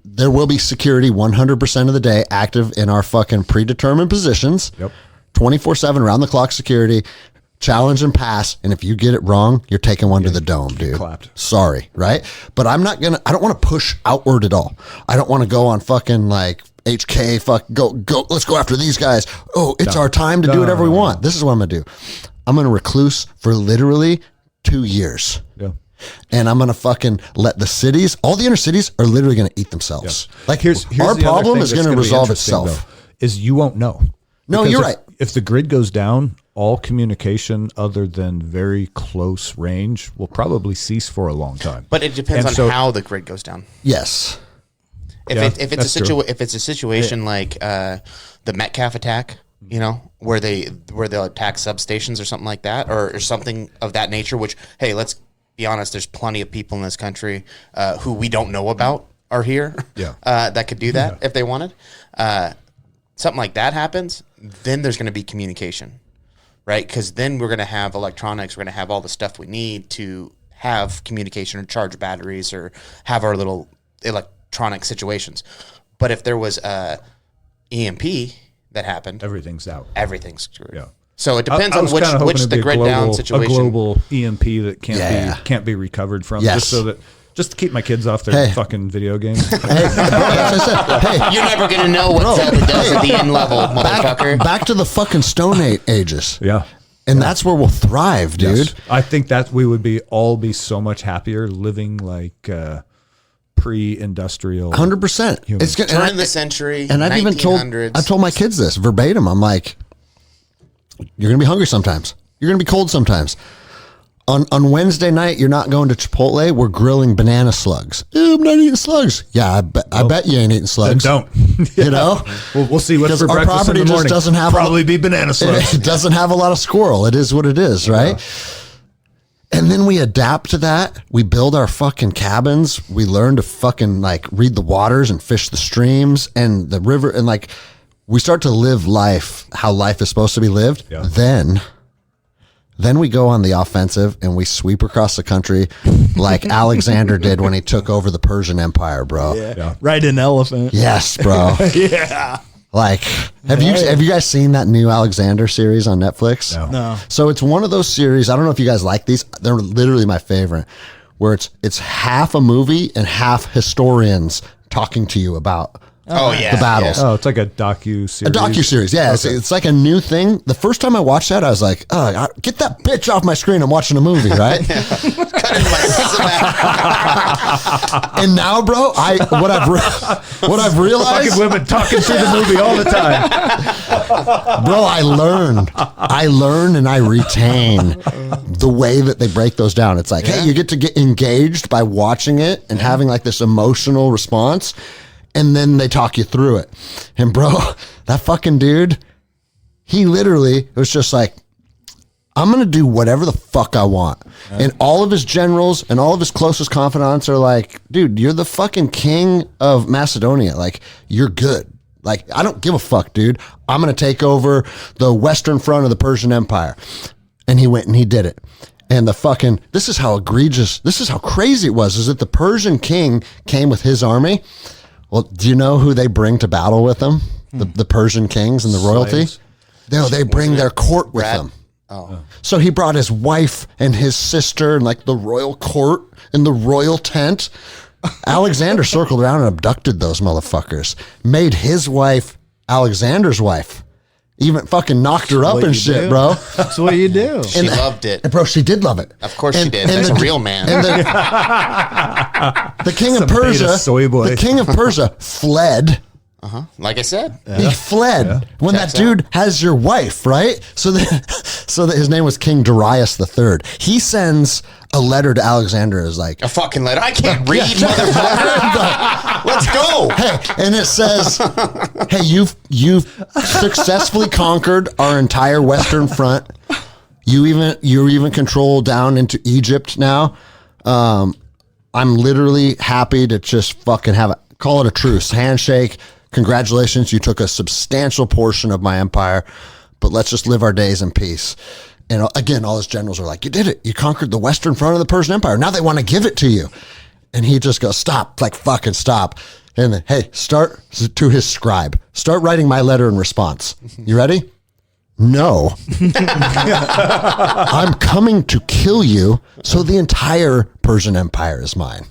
there will be security 100% of the day active in our fucking predetermined positions. Yep. 24/7 round the clock security, challenge and pass. And if you get it wrong, you're taking one to the dome, dude. clapped. Sorry. Right. But I don't want to push outward at all. I don't want to go on fucking like HK, go. Let's go after these guys. Oh, it's our time to do whatever we want. This is what I'm going to do. I'm going to recluse for literally 2 years. Yeah. And I'm going to fucking let the cities, all the inner cities are literally going to eat themselves. Like Here's our the other problem thing is that's going to gonna be resolve interesting, itself. though, is you won't know. No, Because you're if- right. If the grid goes down, all communication other than very close range will probably cease for a long time. But it depends And on so- how the grid goes down. Yes. If Yeah, it's that's true. if it's a situation like the Metcalf attack, you know, where they'll attack substations or something like that, or something of that nature. Which, hey, let's be honest, there's plenty of people in this country who we don't know about are here. Yeah. That could do that if they wanted. Something like that happens, then there's going to be communication, right? Because then we're going to have electronics, we're going to have all the stuff we need to have communication or charge batteries or have our little electronic situations. But if there was a EMP that happened, Everything's out. everything's screwed. Yeah. So it depends I on was kinda hoping which it'd the be grid down situation. A global EMP that Yeah. can't be recovered from. Yes. Just to keep my kids off their Hey. fucking video games. Hey, bro, as I said, hey, You're never gonna know what Zelda does at the end level, motherfucker. back to the fucking Stone Ages. Yeah. And that's where we'll thrive, dude. Yes. I think that we would all be so much happier living like pre-industrial. 100%. It's gonna, Turn the century, and I've even told 1900s. my kids this verbatim. I'm like, you're gonna be hungry sometimes. You're gonna be cold sometimes. On Wednesday night, you're not going to Chipotle. We're grilling banana slugs. Ew, I'm not eating slugs. Yeah, I bet you ain't eating Then slugs. don't. You know, We'll see what's Because for our breakfast property in the just morning. doesn't have probably be banana slugs. it doesn't have a lot of squirrel. It is what it is, right? And then we adapt to that. We build our fucking cabins. We learn to fucking like read the waters and fish the streams and the river. And like we start to live life how life is supposed to be lived. Yeah. Then we go on the offensive and we sweep across the country like Alexander did when he took over the Persian Empire, bro. Yeah. Ride an elephant. Yes, bro. Yeah. Like, have you guys seen that new Alexander series on Netflix? No. So it's one of those series. I don't know if you guys like these. They're literally my favorite, where it's half a movie and half historians talking to you about Oh yeah, the battles. Oh, it's like a docu-series. A docu-series, yeah. It's like a new thing. The first time I watched that, I was like, oh, get that bitch off my screen. I'm watching a movie, right? And now, bro, what I've realized, Fucking women talking through the movie all the time. bro, I learn and I retain the way that they break those down. It's like, hey, you get to get engaged by watching it and having like this emotional response. And then they talk you through it. And bro, that fucking dude, he literally was just like, I'm going to do whatever the fuck I want. And all of his generals and all of his closest confidants are like, dude, you're the fucking king of Macedonia. Like, you're good. Like, I don't give a fuck, dude. I'm going to take over the western front of the Persian Empire. And he went and he did it. And this is how crazy it was, is that the Persian king came with his army. Well, do you know who they bring to battle with them? The Persian kings and the royalty? Slaves. No, they bring their court with them. Oh. So he brought his wife and his sister and like the royal court in the royal tent. Alexander circled around and abducted those motherfuckers. Made his wife Alexander's wife. Even fucking knocked her up and shit, bro. That's what you do. She loved it. And bro, she did love it. Of course she did. That's a real man. And the king of Persia, soy boy. the king of Persia fled. Like I said. He fled when Checks that dude has your wife, right? So that his name was King Darius III. He sends a letter to Alexander as like A fucking letter. I can't read, motherfucker. Let's go. hey, and it says, hey, you've successfully conquered our entire western front. You even control down into Egypt now. I'm literally happy to just fucking call it a truce, handshake. Congratulations, you took a substantial portion of my empire, but let's just live our days in peace. And again, all his generals are like, you did it. You conquered the western front of the Persian Empire. Now they want to give it to you. And he just goes, stop, like fucking stop. And then, hey, start to his scribe. Start writing my letter in response. You ready? No. I'm coming to kill you, so the entire Persian Empire is mine.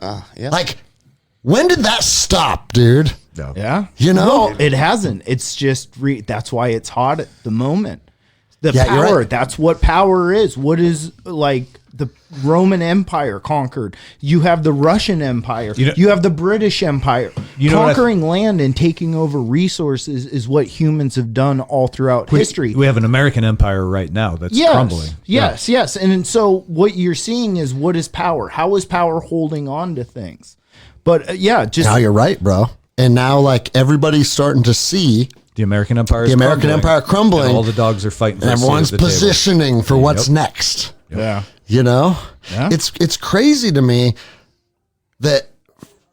Yeah. Like, when did that stop, dude? No. Yeah. You know? Well, it hasn't. It's just, that's why it's hot at the moment. The Yeah, you're power, right. that's what power is. What is, like, the Roman Empire conquered? You have the Russian Empire. You have the British Empire. Conquering land and taking over resources is what humans have done all throughout history. We have an American empire right now that's crumbling. Yes. And so what you're seeing is, what is power? How is power holding on to things? But just Now you're right, bro. And now, like, everybody's starting to see The American empire is crumbling. And all the dogs are fighting for and a seat everyone's at the table. positioning for what's next. yeah. You know? Yeah. It's crazy to me that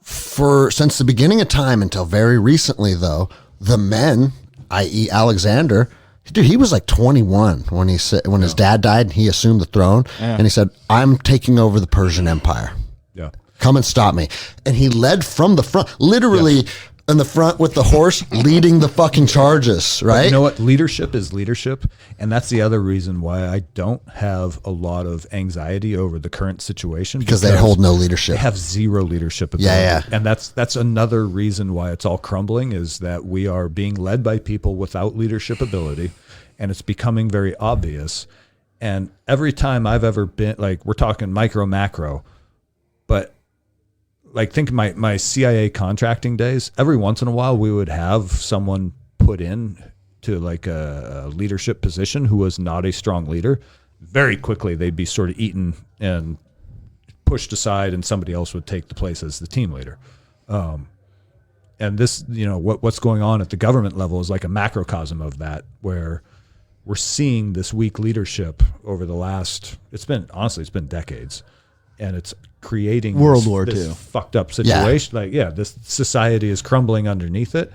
since the beginning of time until very recently, though, the men, i.e. Alexander, dude, he was like 21 when his dad died and he assumed the throne. And he said, I'm taking over the Persian Empire. Yeah. Come and stop me. And he led from the front, literally in the front with the horse, leading the fucking charges, right? But you know what? Leadership is leadership. And that's the other reason why I don't have a lot of anxiety over the current situation. Because they hold no leadership. They have zero leadership ability. Yeah. And that's another reason why it's all crumbling, is that we are being led by people without leadership ability. And it's becoming very obvious. And every time I've ever been, like, we're talking micro, macro, but like, think of my CIA contracting days. Every once in a while, we would have someone put in to like a leadership position who was not a strong leader. Very quickly, they'd be sort of eaten and pushed aside, and somebody else would take the place as the team leader. And this, what's going on at the government level is like a macrocosm of that, where we're seeing this weak leadership over the last, it's been decades. And it's creating World War this II. fucked up situation. This society is crumbling underneath it.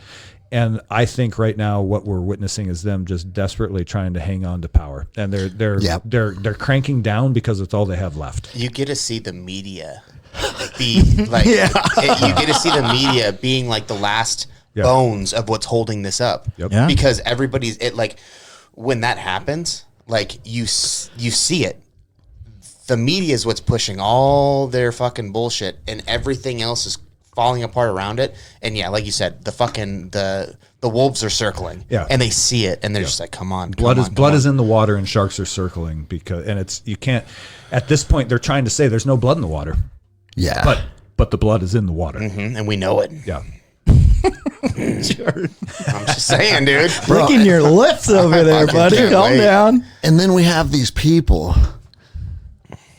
And I think right now what we're witnessing is them just desperately trying to hang on to power. And they're cranking down because it's all they have left. You get to see the media be like, you get to see the media being like the last bones of what's holding this up. Yep. Yeah. Because everybody's when that happens, like you see it. The media is what's pushing all their fucking bullshit, and everything else is falling apart around it. And like you said, the wolves are circling, and they see it, and they're just like, "Come on, blood is in the water, and sharks are circling you can't. At this point, they're trying to say there's no blood in the water, but the blood is in the water, and we know it. Yeah. Sure. I'm just saying, dude. Licking your lips over there, buddy. Calm down. And then we have these people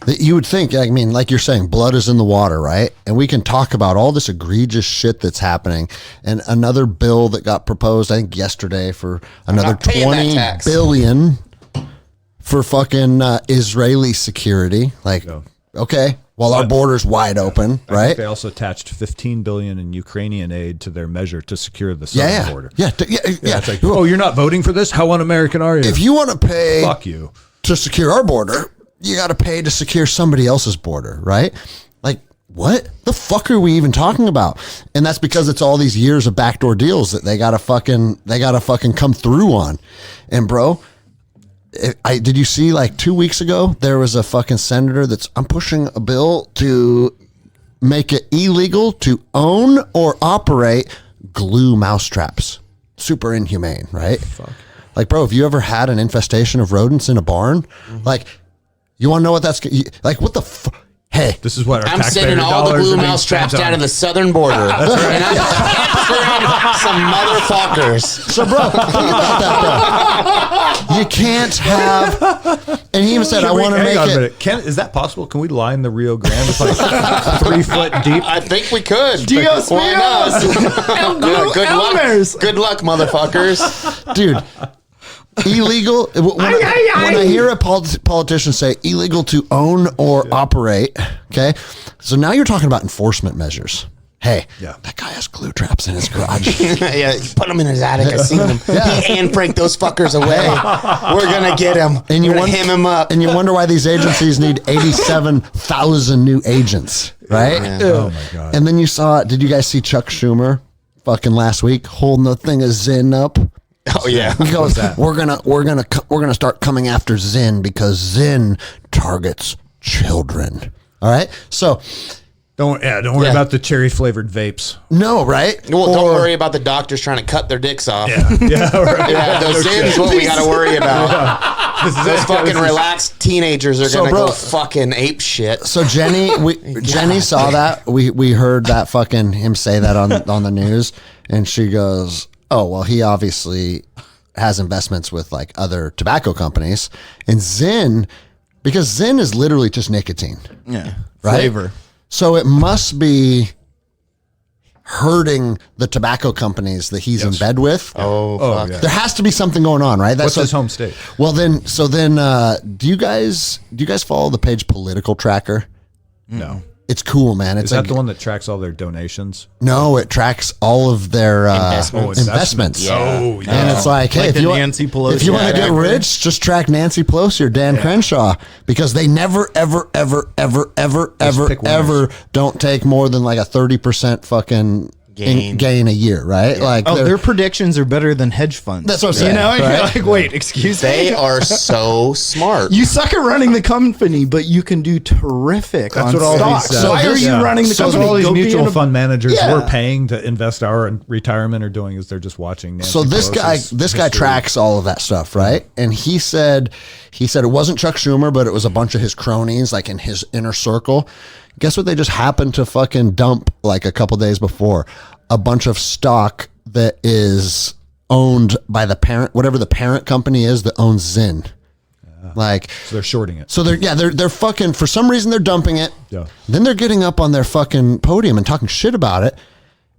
that you would think, I mean, like you're saying, blood is in the water, right? And we can talk about all this egregious shit that's happening. And another bill that got proposed, I think yesterday, for another not paying that $20 tax. billion for fucking Israeli security. Like, okay, well, our border's wide open, I right? think they also attached $15 billion in Ukrainian aid to their measure to secure the southern border. Yeah. It's like, oh, you're not voting for this? How un-American are you? If you want to pay fuck you to secure our border, you got to pay to secure somebody else's border, right? Like, what the fuck are we even talking about? And that's because it's all these years of backdoor deals that they gotta fucking come through on. And bro, did you see like 2 weeks ago there was a fucking senator I'm pushing a bill to make it illegal to own or operate glue mousetraps. Super inhumane, right? Fuck. Like, bro, have you ever had an infestation of rodents in a barn? Like, you want to know what that's like? What the fuck? Hey, this is what I'm sending all the glue mousetraps down to the southern border, and I'm capturing some motherfuckers. So, bro, think about that, bro. You can't have. And he even said, "I want to make it." Is that possible? Can we line the Rio Grande? It's like 3 foot deep. I think we could. Dios Why not? míos. Good luck. Good luck, motherfuckers. Dude. Illegal. When I hear a politician say illegal to own or operate, okay, so now you're talking about enforcement measures. Hey, that guy has glue traps in his garage. Yeah, put them in his attic. I seen them. He handbraked those fuckers away. We're gonna get him. And you want him up. And you wonder why these agencies need 87,000 new agents, right? Yeah. Oh my god! And then did you guys see Chuck Schumer fucking last week holding the thing of Zinn up? Oh yeah. He goes, we're gonna start coming after Zinn because Zinn targets children. All right, so don't worry about the cherry flavored vapes. no, right? Well, don't worry about the doctors trying to cut their dicks off. Yeah, right. Yeah, those Zins what we got to worry about. Those fucking relaxed teenagers are gonna go fucking ape shit. So Jenny saw that. We heard that fucking him say that on the news, and she goes, oh, well, he obviously has investments with like other tobacco companies. And Zinn, because Zinn is literally just nicotine. Yeah. Right? Flavor. So it must be hurting the tobacco companies that he's in bed with. Oh fuck. Yeah. There has to be something going on, right? What's his home state? Well, then, do you guys follow the page Political Tracker? No. It's cool, man. It's Is that the one that tracks all their donations? No, it tracks all of their investments. Yeah. Oh, yeah. And it's like, hey, Like if the you Nancy Pelosi if you want to get tracker. rich, just track Nancy Pelosi or Dan Crenshaw, because they never, ever, ever, ever, ever, ever, pick winners. ever don't take more than like a 30% fucking gain a year, right? Like, their predictions are better than hedge funds. That's what I'm saying, You know, right? you're like, wait, excuse They me. are so smart. You suck at running the company, but you can do terrific on what all stocks. these, So why are you running the So company? all these Go be mutual in a- fund managers Yeah. we're paying to invest our retirement are doing is they're just watching Nancy So this Pelosi's guy history. tracks all of that stuff, right? And he said it wasn't Chuck Schumer, but it was a bunch of his cronies, like in his inner circle. Guess what? They just happened to fucking dump like a couple days before a bunch of stock that is owned by the parent, whatever the parent company is that owns Zinn. Like, So they're shorting it. so they're fucking, for some reason they're dumping it. Yeah. Then they're getting up on their fucking podium and talking shit about it.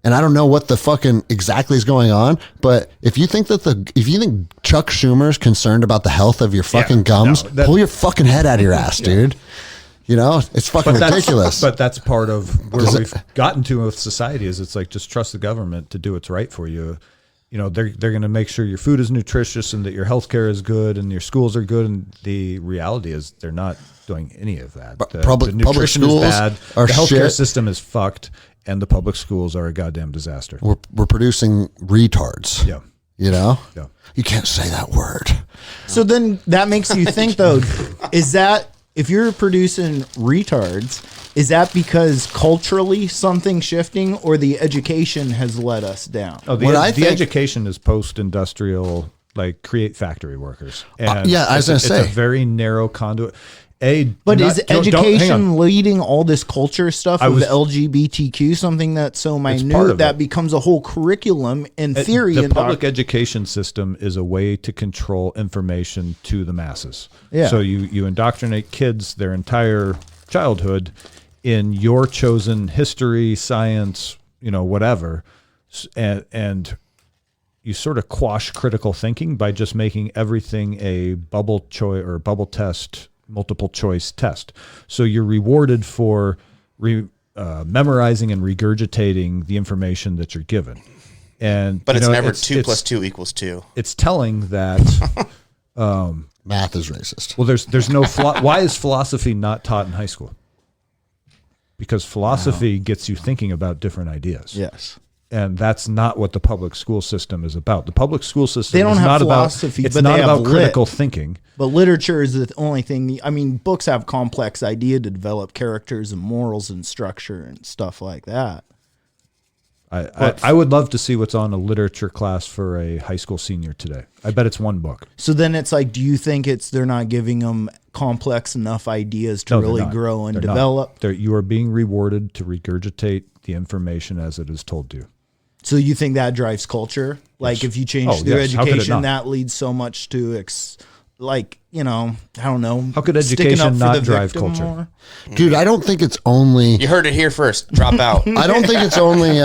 And I don't know what the fucking exactly is going on, but if you think Chuck Schumer's concerned about the health of your fucking gums, pull your fucking head out of your ass, dude. You know, it's fucking ridiculous. But that's part of where we've gotten to with society is it's like just trust the government to do what's right for you. You know, they're going to make sure your food is nutritious and that your healthcare is good and your schools are good. And the reality is they're not doing any of that. The public nutrition schools is bad. are The healthcare shit. system is fucked, and the public schools are a goddamn disaster. we're producing retards. Yeah. You know? Yeah. You can't say that word. So then that makes you think, though, is that if you're producing retards, is that because culturally something's shifting or the education has let us down? Oh, What I the think- education is post-industrial, like create factory workers. And yeah, I was gonna say. it's a very narrow conduit. But is hang on. education leading all this culture stuff of was- LGBTQ, something that's so part minute of that it. becomes a whole curriculum in theory? The and public education system is a way to control information to the masses. Yeah. So you indoctrinate kids their entire childhood in your chosen history, science, whatever, and you sort of quash critical thinking by just making everything a bubble choice or bubble test, multiple choice test. So you're rewarded for memorizing and regurgitating the information that you're given. But it's never 2 + 2 = 2. It's telling that Math is racist. well, there's no why is philosophy not taught in high school? Because philosophy gets you thinking about different ideas. Yes. And that's not what the public school system is about. The public school system They don't is have not philosophy, about it's but not they have about critical lit. thinking. But literature is the only thing. I mean, books have complex idea to develop characters and morals and structure and stuff like that. I would love to see what's on a literature class for a high school senior today. I bet it's one book. So then it's like, do you think they're not giving them complex enough ideas to No, they're really not. grow and They're not. develop? You are being rewarded to regurgitate the information as it is told to you. So you think that drives culture? Like if you change their yes. How could it education, not? that leads so much to I don't know. How could sticking education up for not the drive victim culture? more? Dude, I don't think it's only. You heard it here first. Drop out. I don't think it's only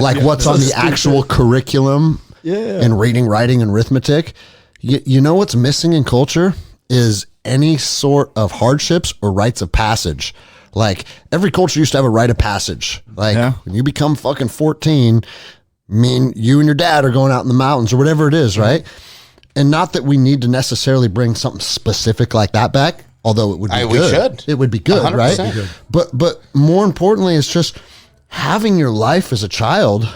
like what's on the actual curriculum in reading, writing, and arithmetic. You know what's missing in culture is any sort of hardships or rites of passage. Like every culture used to have a rite of passage. Like when you become fucking 14, you and your dad are going out in the mountains or whatever it is, right? And not that we need to necessarily bring something specific like that back, although it would be good. We should. It would be good, 100%. right? But more importantly, it's just having your life as a child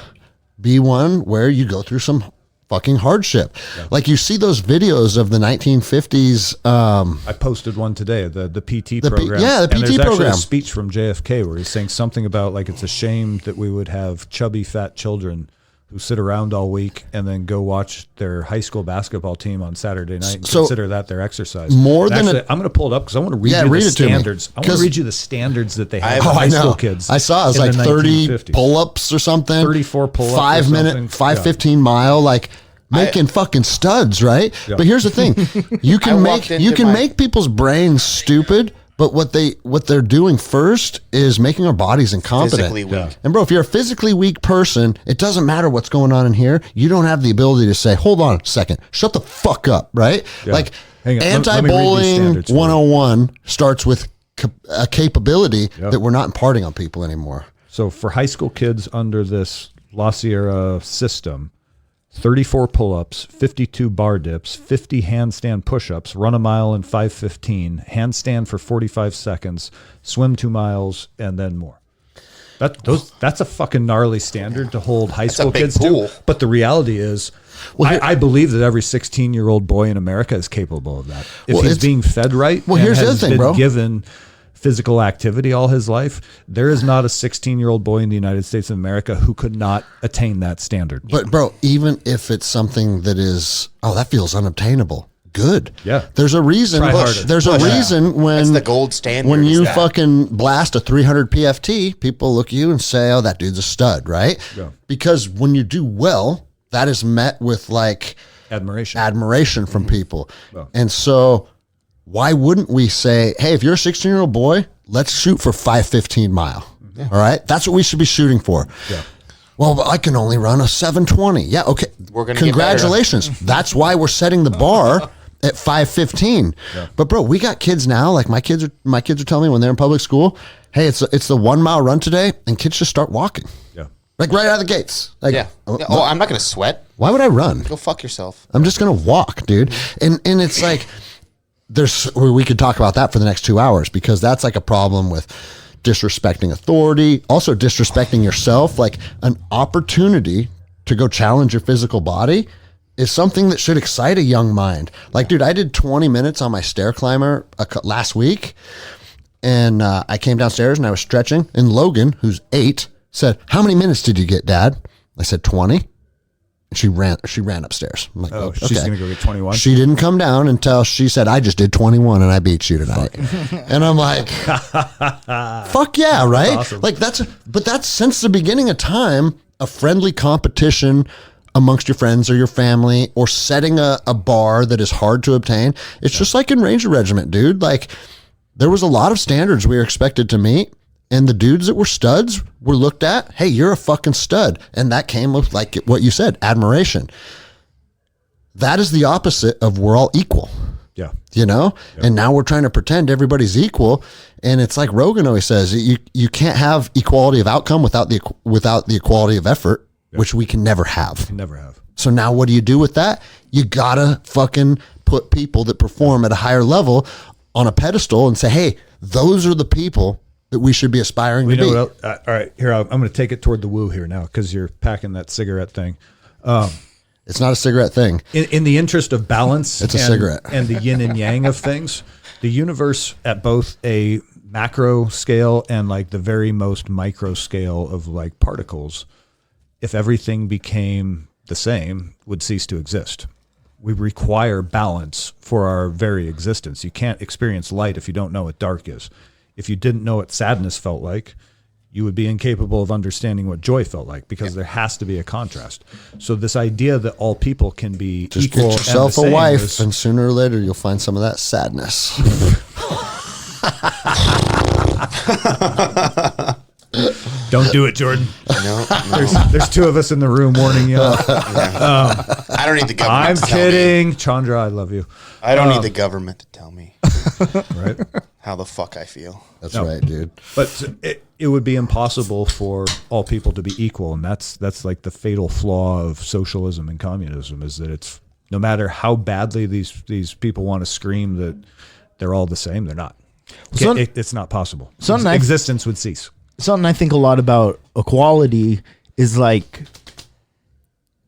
be one where you go through some fucking hardship. Yeah. Like you see those videos of the 1950s. I posted one today, the PT program. The PT and there's program. Actually a speech from JFK where he's saying something about like it's a shame that we would have chubby, fat children who sit around all week and then go watch their high school basketball team on Saturday night and consider that their exercise. I'm going to pull it up because I want to read you the standards. I want to read you the standards that they have for high school kids. I saw it was like 30 pull-ups or something. 34 pull-ups. 5 minute, 5:15 mile, like making fucking studs, right? Yeah. But here's the thing: you can make people's brains stupid. But what they're doing first is making our bodies incompetent. Physically weak. Yeah. And bro, if you're a physically weak person, it doesn't matter what's going on in here. You don't have the ability to say, hold on a second, shut the fuck up, right? Yeah. Like anti-bullying 101 starts with a capability that we're not imparting on people anymore. So for high school kids under this La Sierra system, 34 pull-ups, 52 bar dips, 50 handstand push-ups, run a mile in 5:15, handstand for 45 seconds, swim 2 miles, and then more. That's a fucking gnarly standard to hold high school kids to. But the reality is, I believe that every 16-year-old boy in America is capable of that. If he's being fed right, here's the other thing, bro. Given physical activity all his life, there is not a 16-year-old boy in the United States of America who could not attain that standard. But bro, even if it's something that is, that feels unobtainable. Good. Yeah. There's a reason. There's a reason when that's the gold standard. When you fucking blast a 300 PFT, people look at you and say, "Oh, that dude's a stud," right? Yeah. Because when you do well, that is met with like admiration from people, and so. Why wouldn't we say, hey, if you're a 16-year-old boy, let's shoot for 5:15 mile. Yeah. All right? That's what we should be shooting for. Yeah. Well, I can only run a 7:20. Yeah, okay. We're gonna Congratulations. That's why we're setting the bar at 5:15. Yeah. But bro, we got kids now, like my kids are telling me when they're in public school, hey, it's the 1 mile run today, and kids just start walking. Yeah. Like right out of the gates. Like, I'm not gonna sweat. Why would I run? Go fuck yourself. I'm just gonna walk, dude. And it's like we could talk about that for the next 2 hours because that's like a problem with disrespecting authority, also disrespecting yourself. Like an opportunity to go challenge your physical body is something that should excite a young mind. Like, dude, I did 20 minutes on my stair climber last week, and I came downstairs and I was stretching, and Logan, who's 8, said, "How many minutes did you get, Dad?" I said 20. She ran upstairs. I'm like, she's going to go get 21. She didn't come down until she said, "I just did 21 and I beat you tonight." And I'm like, fuck yeah, right? That's awesome. Like that's since the beginning of time, a friendly competition amongst your friends or your family, or setting a bar that is hard to obtain. It's just like in Ranger Regiment, dude. Like there was a lot of standards we were expected to meet, And the dudes that were studs were looked at, hey, you're a fucking stud. And that came with, like what you said, admiration. That is the opposite of we're all equal. Yeah. You know? Yeah. And now we're trying to pretend everybody's equal. And it's like Rogan always says, you can't have equality of outcome without the equality of effort, which we can never have. Never have. So now what do you do with that? You gotta fucking put people that perform at a higher level on a pedestal and say, hey, those are the people that we should be aspiring to be. All right, here, I'm going to take it toward the woo here now because you're packing that cigarette thing. It's not a cigarette thing. In the interest of balance, it's a cigarette. And the yin and yang of things, the universe at both a macro scale and like the very most micro scale of like particles, if everything became the same, would cease to exist. We require balance for our very existence. You can't experience light if you don't know what dark is. If you didn't know what sadness felt like, you would be incapable of understanding what joy felt like because there has to be a contrast. So this idea that all people can be just equal get yourself and the a same wife, is, and sooner or later you'll find some of that sadness. Don't do it, Jordan. No. There's two of us in the room warning you. I don't need the government. I'm to tell me. kidding, Chandra. I love you. I don't need the government to tell me Right. how the fuck I feel. That's right, dude. But it would be impossible for all people to be equal, and that's like the fatal flaw of socialism and communism is that it's no matter how badly these people want to scream that they're all the same, they're not. It's not possible. Existence would cease. Something I think a lot about equality is like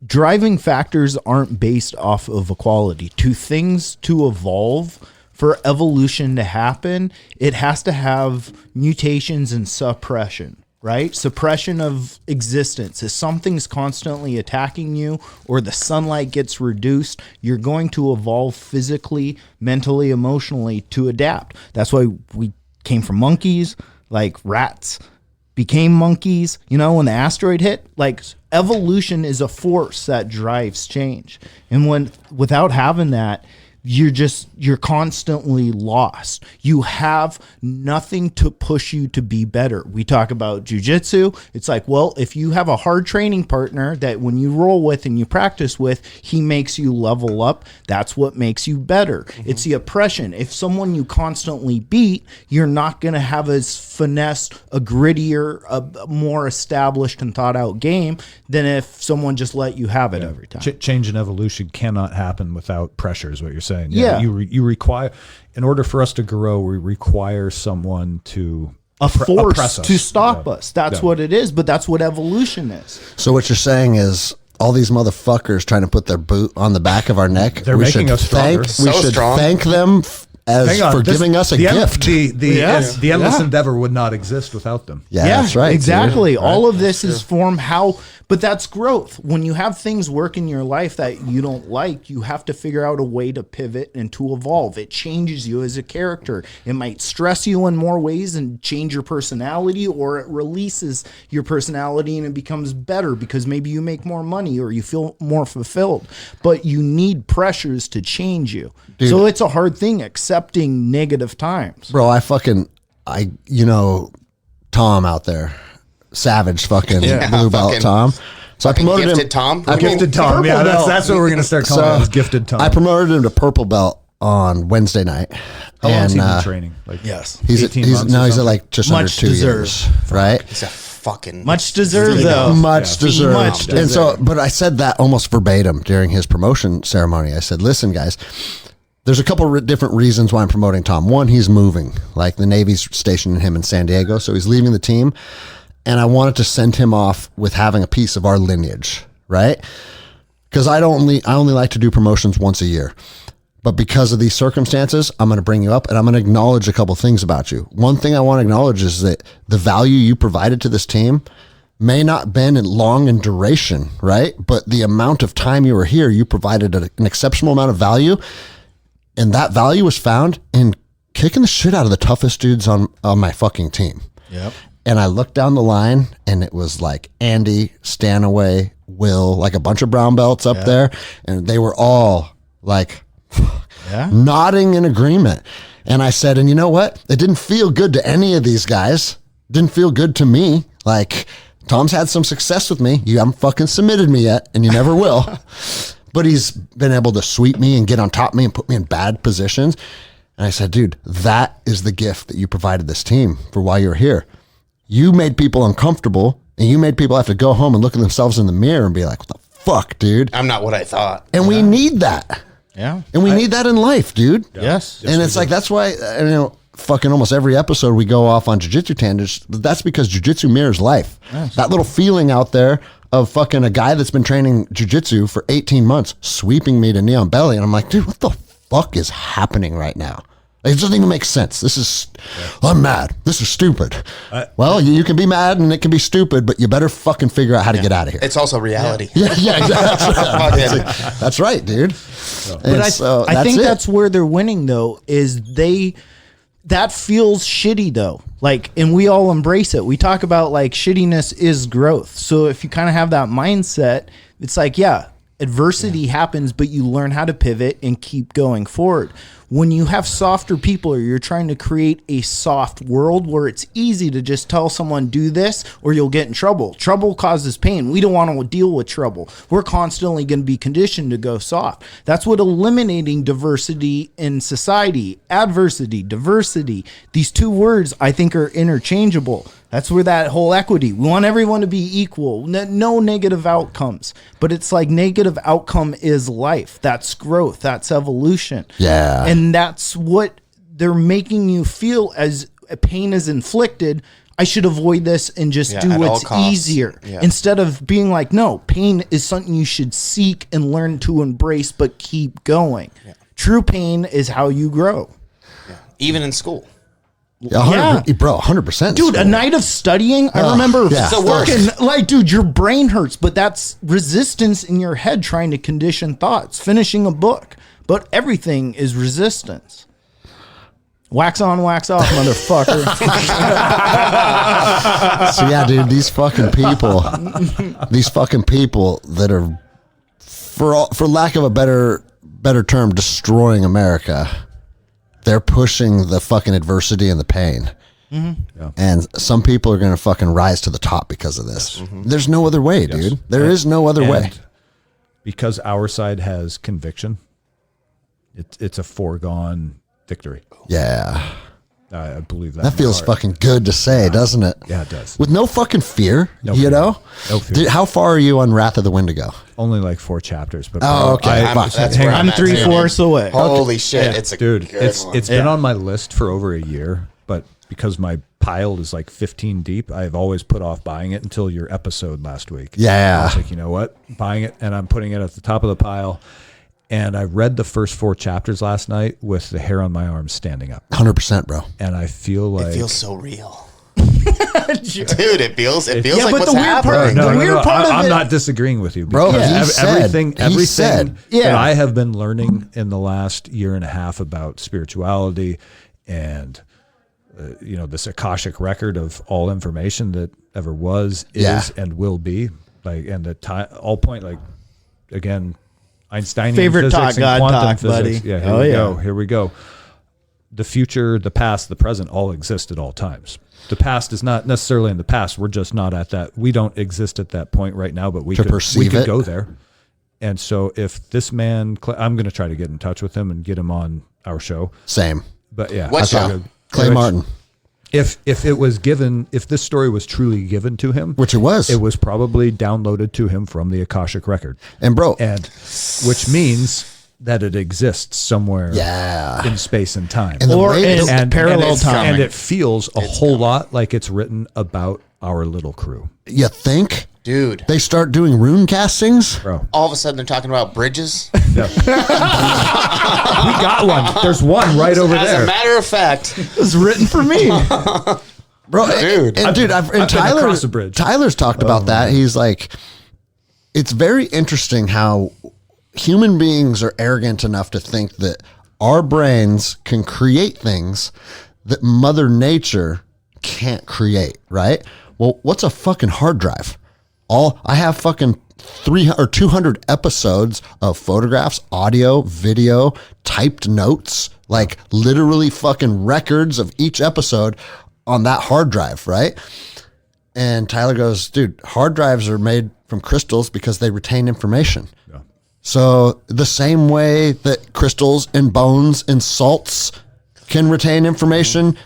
driving factors aren't based off of equality. To things to evolve, for evolution to happen, it has to have mutations and suppression, right? Suppression of existence. If something's constantly attacking you or the sunlight gets reduced, you're going to evolve physically, mentally, emotionally to adapt. That's why we came from monkeys, like rats became monkeys, you know, when the asteroid hit. Like, evolution is a force that drives change. And without having that, you're constantly lost. You have nothing to push you to be better. We talk about jujitsu. It's like, well, if you have a hard training partner that when you roll with and you practice with, he makes you level up. That's what makes you better. Mm-hmm. It's the oppression. If someone you constantly beat, you're not going to have as finesse, a grittier, a more established and thought out game than if someone just let you have it every time. Change and evolution cannot happen without pressure, is what you're saying. Yeah. You require, in order for us to grow, we require someone to force to stop us. That's what it is, but that's what evolution is. So what you're saying is all these motherfuckers trying to put their boot on the back of our neck. They're making us stronger. We should thank them for giving us a gift. The endless endeavor would not exist without them. Yeah, that's right. Exactly. Dude. All of this is form but that's growth. When you have things work in your life that you don't like, you have to figure out a way to pivot and to evolve. It changes you as a character. It might stress you in more ways and change your personality, or it releases your personality and it becomes better because maybe you make more money or you feel more fulfilled. But you need pressures to change you. Dude. So it's a hard thing accepting negative times. Bro, Tom out there. Savage fucking blue belt Tom. So I promoted gifted him. Tom. Gifted Tom. Yeah, that's what we're gonna start calling him. Gifted Tom. I promoted him to purple belt on Wednesday night. How long has he been training? Like, yes, he's at like just under 2 years, right? He's a fucking much deserved though. Much deserved. Much deserved. And so, but I said that almost verbatim during his promotion ceremony. I said, "Listen, guys." There's a couple of different reasons why I'm promoting Tom. One, he's moving. Like the Navy's stationing him in San Diego, so he's leaving the team. And I wanted to send him off with having a piece of our lineage, right? Because I only like to do promotions once a year. But because of these circumstances, I'm going to bring you up and I'm going to acknowledge a couple things about you. One thing I want to acknowledge is that the value you provided to this team may not have been long in duration, right? But the amount of time you were here, you provided an exceptional amount of value. And that value was found in kicking the shit out of the toughest dudes on my fucking team. Yep. And I looked down the line and it was like Andy, Stanaway, Will, like a bunch of brown belts up there. And they were all like nodding in agreement. And I said, and you know what? It didn't feel good to any of these guys Didn't feel good to me. Like, Tom's had some success with me. You haven't fucking submitted me yet, and you never will. But he's been able to sweep me and get on top of me and put me in bad positions. And I said, dude, that is the gift that you provided this team for while you're here. You made people uncomfortable, and you made people have to go home and look at themselves in the mirror and be like, what the fuck, dude? I'm not what I thought. And we need that. Yeah. And we need that in life, dude. Yes. And it's like, that's why, fucking almost every episode we go off on jiu-jitsu tangents. That's because jiu-jitsu mirrors life. Yes. That little feeling out there of fucking a guy that's been training jiu-jitsu for 18 months, sweeping me to knee on belly. And I'm like, dude, what the fuck is happening right now? It doesn't even make sense. This is, I'm mad. This is stupid. Well, you can be mad and it can be stupid, but you better fucking figure out how to get out of here. It's also reality. Yeah, exactly. That's right, dude. But I think that's where they're winning, though, is that feels shitty, though. Like, and we all embrace it. We talk about, like, shittiness is growth. So if you kind of have that mindset, it's like, yeah, adversity happens, but you learn how to pivot and keep going forward. When you have softer people, or you're trying to create a soft world where it's easy to just tell someone, do this or you'll get in trouble. Trouble causes pain. We don't want to deal with trouble. We're constantly going to be conditioned to go soft. That's what eliminating diversity in society, adversity, diversity, these two words I think are interchangeable. That's where that whole equity, we want everyone to be equal, no negative outcomes, but it's like negative outcome is life. That's growth. That's evolution. Yeah. And that's what they're making you feel as pain is inflicted. I should avoid this and just do what's easier instead of being like, no, pain is something you should seek and learn to embrace, but keep going. Yeah. True pain is how you grow. Yeah. Even in school. Yeah, bro, 100%. Dude, a night of studying, I remember fucking, like, dude, your brain hurts, but that's resistance in your head trying to condition thoughts, finishing a book. But everything is resistance. Wax on, wax off, motherfucker. So yeah, dude, these fucking people that are, for lack of a better term, destroying America. They're pushing the fucking adversity and the pain. Mm-hmm. Yeah. And some people are going to fucking rise to the top because of this. Mm-hmm. There's no other way, dude. There is no other way. Because our side has conviction, it's a foregone victory. Yeah. I believe that. That feels fucking good to say, doesn't it? Yeah, it does. With no fucking fear, No fear. Dude, how far are you on Wrath of the Wendigo? Only like 4 chapters. But okay. I'm 3/4 away. Holy shit. Yeah. It's a dude, good it's one. It's been on my list for over a year, but because my pile is like 15 deep, I've always put off buying it until your episode last week. Yeah. I was like, you know what? Buying it, and I'm putting it at the top of the pile. And I read the first 4 chapters last night with the hair on my arms standing up. 100%, bro. And I feel like... It feels so real. Dude, it feels like what's happening. The weird part I'm not disagreeing with you. Bro, everything said that I have been learning in the last year and a half about spirituality and this Akashic record of all information that ever was, is, and will be, like, and the time, all point, like, again, Einsteinian favorite physics talk, and God quantum talk, physics. buddy. Yeah, here we go. The future, the past, the present all exist at all times. The past is not necessarily in the past. We're just not at that. We don't exist at that point right now, but we could go there. And so if this man, I'm going to try to get in touch with him and get him on our show. Same. But yeah. What show? Clay Martin. If it was given, if this story was truly given to him, which it was probably downloaded to him from the Akashic record. And which means that it exists somewhere in space and time. And parallel time. And it feels a whole lot like it's written about our little crew. You think? Dude. They start doing rune castings? Bro. All of a sudden they're talking about bridges. Yeah. We got one. There's one right over there. As a matter of fact. It was written for me. Bro, Tyler's talked about that. He's like, it's very interesting how human beings are arrogant enough to think that our brains can create things that Mother Nature can't create, right? Well, what's a fucking hard drive? I have fucking 300 or 200 episodes of photographs, audio, video, typed notes, like literally fucking records of each episode on that hard drive, right? And Tyler goes, dude, hard drives are made from crystals because they retain information. Yeah. So the same way that crystals and bones and salts can retain information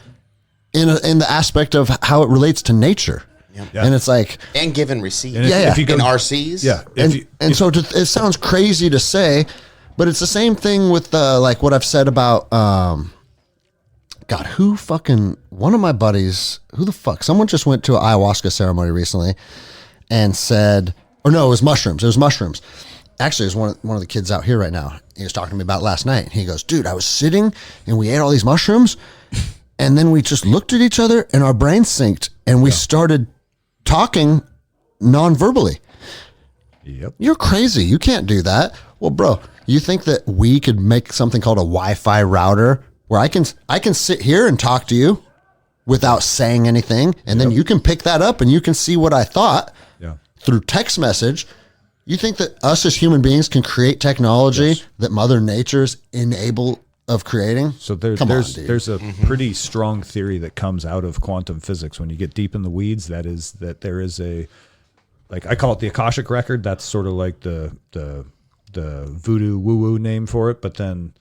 in the aspect of how it relates to nature. Yep. Yeah. And it's like, And give and receive. And Yeah, if you go, In RCs. yeah. it sounds crazy to say, but it's the same thing with like what I've said about, God, one of my buddies, someone just went to an ayahuasca ceremony recently and said, or no, it was mushrooms. It was mushrooms. Actually, it was one of the kids out here right now. He was talking to me about it last night. He goes, dude, I was sitting and we ate all these mushrooms and then we just looked at each other and our brains synced and we started talking non-verbally. Yep. You're crazy. You can't do that. Well, bro, you think that we could make something called a Wi-Fi router where I can sit here and talk to you without saying anything, and then you can pick that up and you can see what I thought through text message. You think that us as human beings can create technology that Mother Nature's incapable of creating? So there's a pretty strong theory that comes out of quantum physics. When you get deep in the weeds, that there is a, like, I call it the Akashic record. That's sort of like the voodoo woo-woo name for it. But then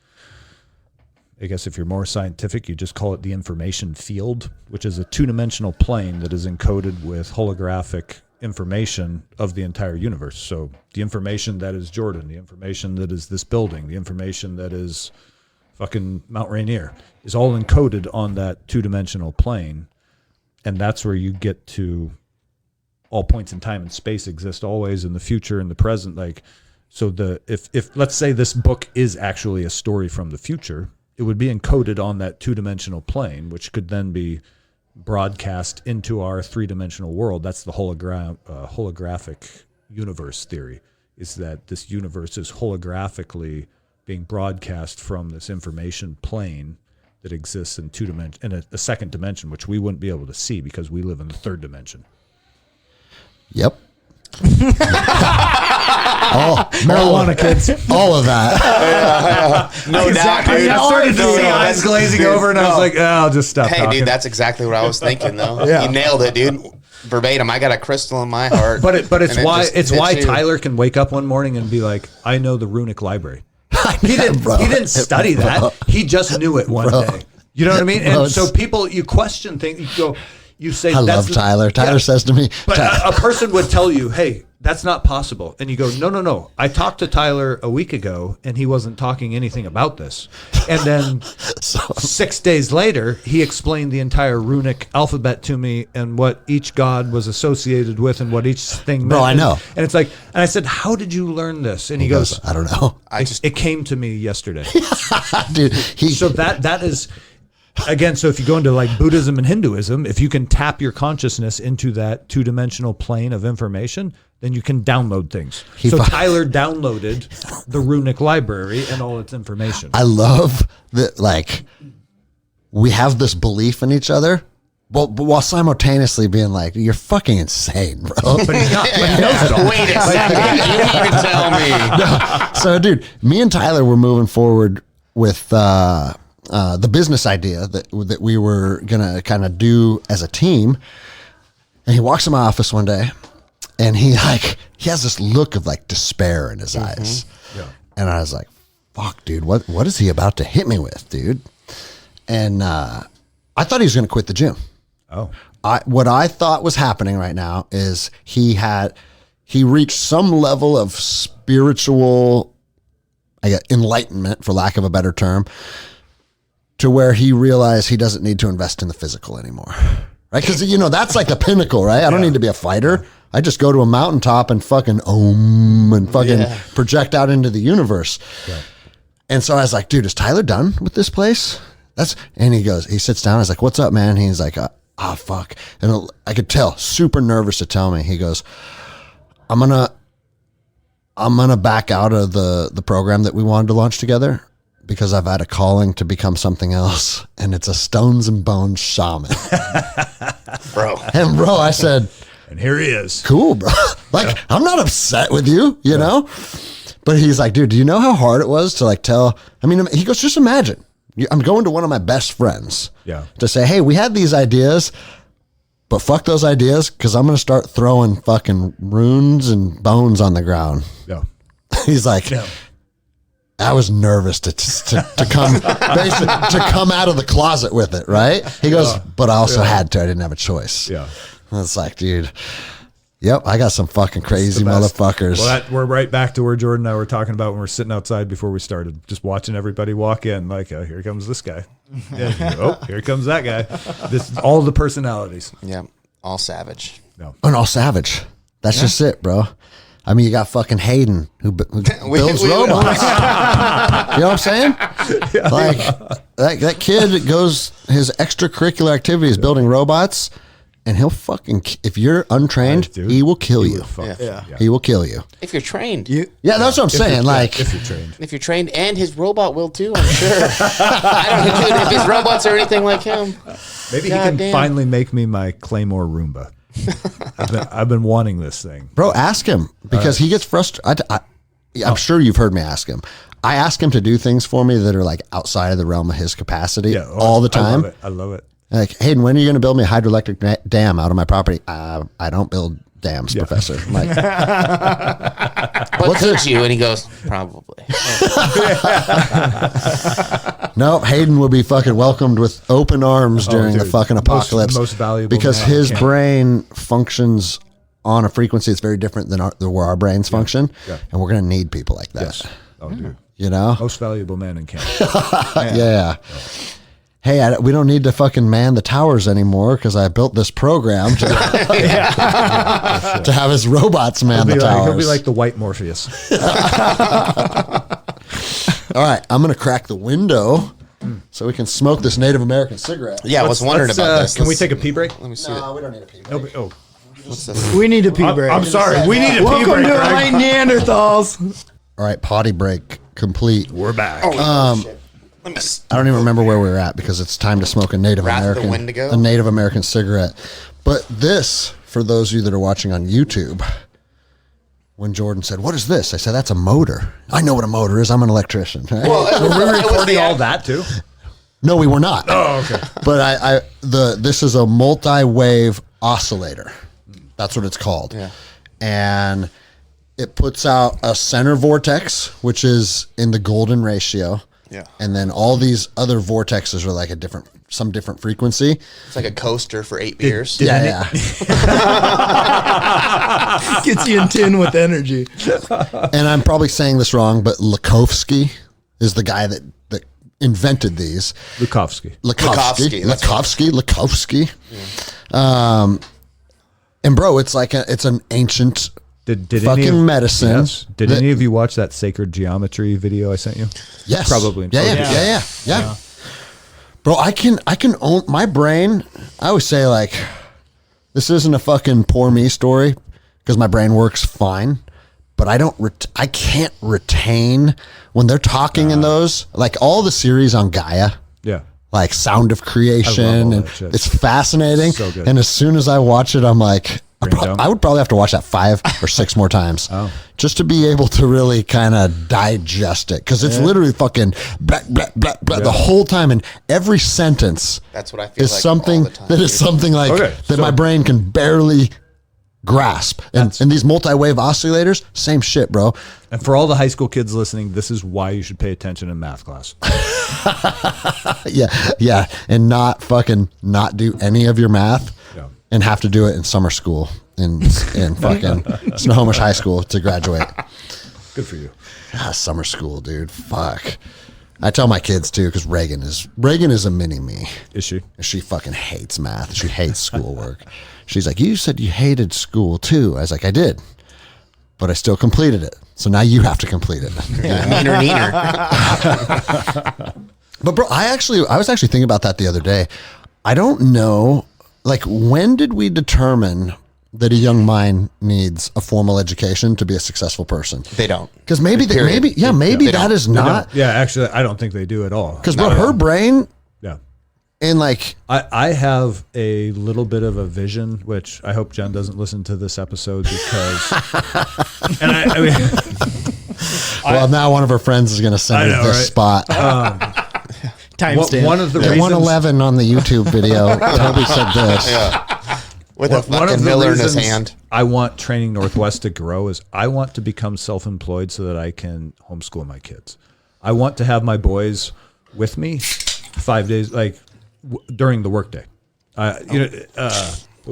I guess if you're more scientific, you just call it the information field, which is a two-dimensional plane that is encoded with holographic information of the entire universe. So the information that is Jordan, the information that is this building, the information that is fucking Mount Rainier is all encoded on that two-dimensional plane. And that's where you get to all points in time and space exist always, in the future and the present. Like, so if let's say this book is actually a story from the future, it would be encoded on that two-dimensional plane, which could then be broadcast into our three-dimensional world. That's the holographic universe theory, is that this universe is holographically being broadcast from this information plane that exists in two dimensions, in a second dimension, which we wouldn't be able to see because we live in the third dimension. Yep. Marijuana kids. All of that. No doubt, dude. I started to see eyes glazing over, and I was like, I'll just stop Hey, talking. dude, that's exactly what I was thinking, though. Yeah. You nailed it, dude. Verbatim. I got a crystal in my heart. But it's and why it just hits you. Tyler can wake up one morning and be like, I know the runic library. He Bro. didn't study that. He just knew it one day. You know what I mean? Bro, And so people, you question things. You say, I that's love Tyler. Tyler says to me, but a person would tell you, hey, that's not possible. And you go, no. I talked to Tyler a week ago and he wasn't talking anything about this. And then 6 days later, he explained the entire runic alphabet to me and what each god was associated with and what each thing meant. Bro, I know. And it's like, and I said, how did you learn this? And he goes, I don't know. it came to me yesterday. Dude, So that is, again, so if you go into like Buddhism and Hinduism, if you can tap your consciousness into that two-dimensional plane of information, then you can download things. So Tyler downloaded the runic library and all its information. I love that, like, we have this belief in each other, but while simultaneously being like, you're fucking insane, bro. But he's not. But he knows it all. Wait a second. You didn't even tell me. So, dude, me and Tyler were moving forward with the business idea that we were gonna kind of do as a team. And he walks in my office one day, and he has this look of like despair in his eyes. Yeah. And I was like, "Fuck, dude, what is he about to hit me with, dude?" And I thought he was gonna quit the gym. Oh. What I thought was happening right now is he reached some level of spiritual enlightenment, for lack of a better term, to where he realized he doesn't need to invest in the physical anymore. Right? Because, that's like the pinnacle, right? I don't need to be a fighter. I just go to a mountaintop and fucking and fucking project out into the universe. Yeah. And so I was like, dude, is Tyler done with this place? And he sits down. I was like, what's up, man? He's like, fuck. And I could tell, super nervous to tell me. He goes, I'm gonna back out of the program that we wanted to launch together because I've had a calling to become something else, and it's a stones and bones shaman. Bro. And bro, I said, And here he is. cool, bro. I'm not upset with you, you know? But he's like, dude, do you know how hard it was to like tell? I mean, he goes, just imagine I'm going to one of my best friends Yeah. to say, hey, we had these ideas, but fuck those ideas because I'm going to start throwing fucking runes and bones on the ground. Yeah. He's like, I was nervous to come basically, to come out of the closet with it, right? He goes, but I also had to. I didn't have a choice. Yeah. And it's like, dude, yep, I got some fucking crazy the best. motherfuckers. Well, we're right back to where Jordan and I were talking about when we were sitting outside before we started, just watching everybody walk in. Like, oh, here comes this guy. Yeah, oh, here comes that guy. This all the personalities. Yeah, all savage. No. And all savage. That's just it, bro. I mean, you got fucking Hayden who builds robots. You know what I'm saying? Like that kid goes, his extracurricular activity is building robots, and he'll fucking, if you're untrained, Dude, he will kill you. Yeah. He will kill you. If you're trained. Yeah, that's what I'm saying. Like, If you're trained. If you're trained, and his robot will too, I'm sure. I don't know if his robots are anything like him. Maybe God he can damn. finally make me my Claymore Roomba. I've been wanting this thing. bro, ask him because he gets frustrated. I'm sure you've heard me ask him. I ask him to do things for me that are like outside of the realm of his capacity all the time. I love it. Like, Hayden, when are you going to build me a hydroelectric dam out of my property? I don't build dams, Professor. I'm like, What could you? And he goes, probably. no, Hayden will be fucking welcomed with open arms during the dude. fucking apocalypse. Most valuable because man his can. brain functions on a frequency that's very different than where our brains function, and we're going to need people like that. Yes. Oh, dude. You know? Most valuable man in Canada. Yeah. Hey, we don't need to fucking man the towers anymore because I built this program to have his robots man the towers. He'll be like the white Morpheus. All right, I'm going to crack the window so we can smoke this Native American cigarette. Yeah, I was wondering about this. Can we take a pee break? Let me see No, we don't need a pee break. No, oh, What's this? We need a pee break. I'm sorry. We need a pee Welcome break. to Greg. Enlightened Neanderthals. All right, potty break complete. We're back. Shit. Let me I don't even remember where we were at because it's time to smoke a Native Wrath of the American Wendigo? a Native American cigarette. But this, for those of you that are watching on YouTube, when Jordan said, "What is this?" I said, "That's a motor." I know what a motor is. I'm an electrician. Right? Were we recording all that too? No, we were not. Oh, okay. But this is a multi-wave oscillator. That's what it's called. Yeah. And it puts out a center vortex, which is in the golden ratio. Yeah. And then all these other vortexes are like some different frequency. It's like a coaster for 8 beers. Yeah. Gets you in tune with energy. And I'm probably saying this wrong, but Lakovsky is the guy that invented these. Lukovsky. Lakovsky, that's Lakovsky. And bro, it's like it's an ancient Did fucking any of, medicine. Yes. Did any of you watch that sacred geometry video I sent you? Yes. Probably. Yeah. Bro, I can own my brain. I always say like, this isn't a fucking poor me story because my brain works fine, but I can't retain when they're talking in those, like all the series on Gaia, Yeah. like Sound of I Creation, love all and that shit. it's fascinating. So good. And as soon as I watch it, I'm like, dumb? I would probably have to watch that 5 or 6 more times just to be able to really kind of digest it. Cause it's literally fucking blah, blah, blah, blah, the whole time. And every sentence That's what I feel is like something all the time, that is dude. something like Okay, that so- my brain can barely grasp. And these multi-wave oscillators, same shit, bro. And for all the high school kids listening, this is why you should pay attention in math class. Yeah. And not do any of your math Yeah. and have to do it in summer school in fucking Snohomish High School to graduate. Good for you. Summer school, dude. Fuck. I tell my kids too, because Reagan is a mini me. Is she? She fucking hates math. She hates schoolwork. She's like, you said you hated school too. I was like, I did, but I still completed it. So now you have to complete it. Neener. But bro, I was actually thinking about that the other day. I don't know, like, when did we determine that a young mind needs a formal education to be a successful person? They don't. Because maybe Period. maybe They that don't. is not. Yeah, actually, I don't think they do at all. Because bro, her brain Yeah. and like, I have a little bit of a vision, which I hope Jen doesn't listen to this episode because, and I mean, well, now one of her friends is going to send I her know, this right? spot. Timestamp. One of the At reasons 111 on the YouTube video, Toby said this. With a one of fucking the Miller in his reasons hand. I want Training Northwest to grow is I want to become self-employed so that I can homeschool my kids. I want to have my boys with me 5 days, like during the workday.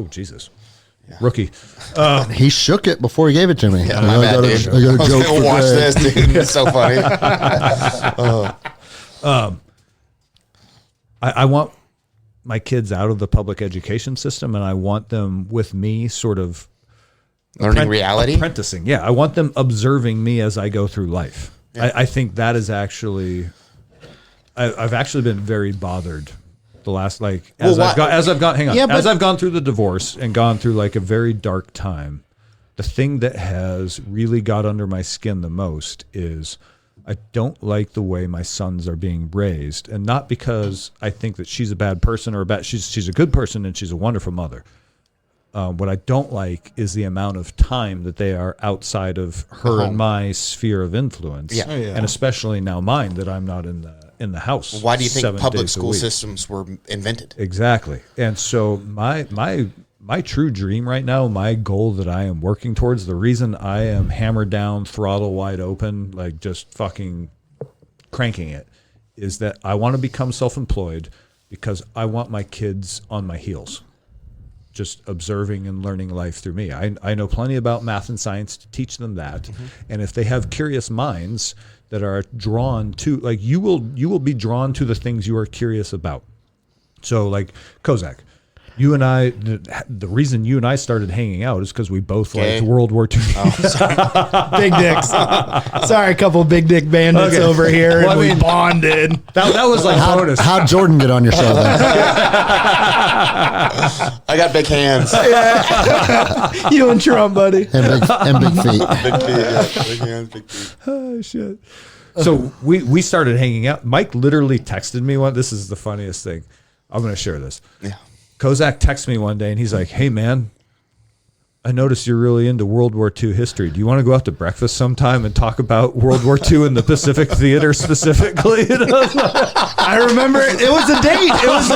Jesus, rookie. He shook it before he gave it to me. Yeah, my bad, dude. I got a joke for Watch Greg. this, dude. It's so funny. I want my kids out of the public education system, and I want them with me, sort of Learning reality. apprenticing. Yeah, I want them observing me as I go through life. Yeah. I think that is actually. I've actually been very bothered the last as I've gone through the divorce and gone through like a very dark time. The thing that has really got under my skin the most is I don't like the way my sons are being raised, and not because I think that she's a bad person or she's a good person and she's a wonderful mother. What I don't like is the amount of time that they are outside of her and my sphere of influence, and especially now mine that I'm not in the house. Why do you think 7 public days a school week. systems were invented? Exactly. And so my true dream right now, my goal that I am working towards, the reason I am hammered down, throttle wide open, like just fucking cranking it, is that I want to become self-employed because I want my kids on my heels, just observing and learning life through me. I know plenty about math and science to teach them that. Mm-hmm. And if they have curious minds that are drawn to, like, you will be drawn to the things you are curious about. So like Kozak, you and I, the reason you and I started hanging out is because we both liked World War II. Big dicks. Sorry, a couple of big dick bandits over here. Well, and we bonded. That was like bonus. How'd Jordan get on your show then? I got big hands. You and Trump, buddy. And big feet. Big feet, yeah. Big hands, big feet. Oh, shit. So we started hanging out. Mike literally texted me one. This is the funniest thing. I'm going to share this. Yeah. Kozak texted me one day and he's like, "Hey man, I noticed you're really into World War II history. Do you want to go out to breakfast sometime and talk about World War II in the Pacific Theater specifically?" And I was like, I remember it. It was a date. It was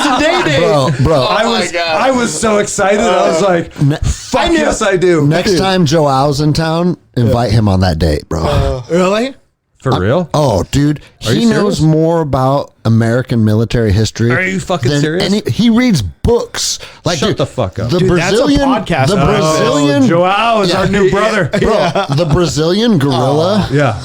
a date. Bro. I was so excited. I was like, "Fuck yes, I do." Next time Joel's in town, invite him on that date, bro. Really? For real? Oh, dude, he you knows serious? more about American military history. Are you fucking than serious? He reads books. Like, Shut dude, the fuck up. The Dude, that's a Brazilian, podcast. the Brazilian, Joao is our new brother. bro, the Brazilian gorilla Yeah.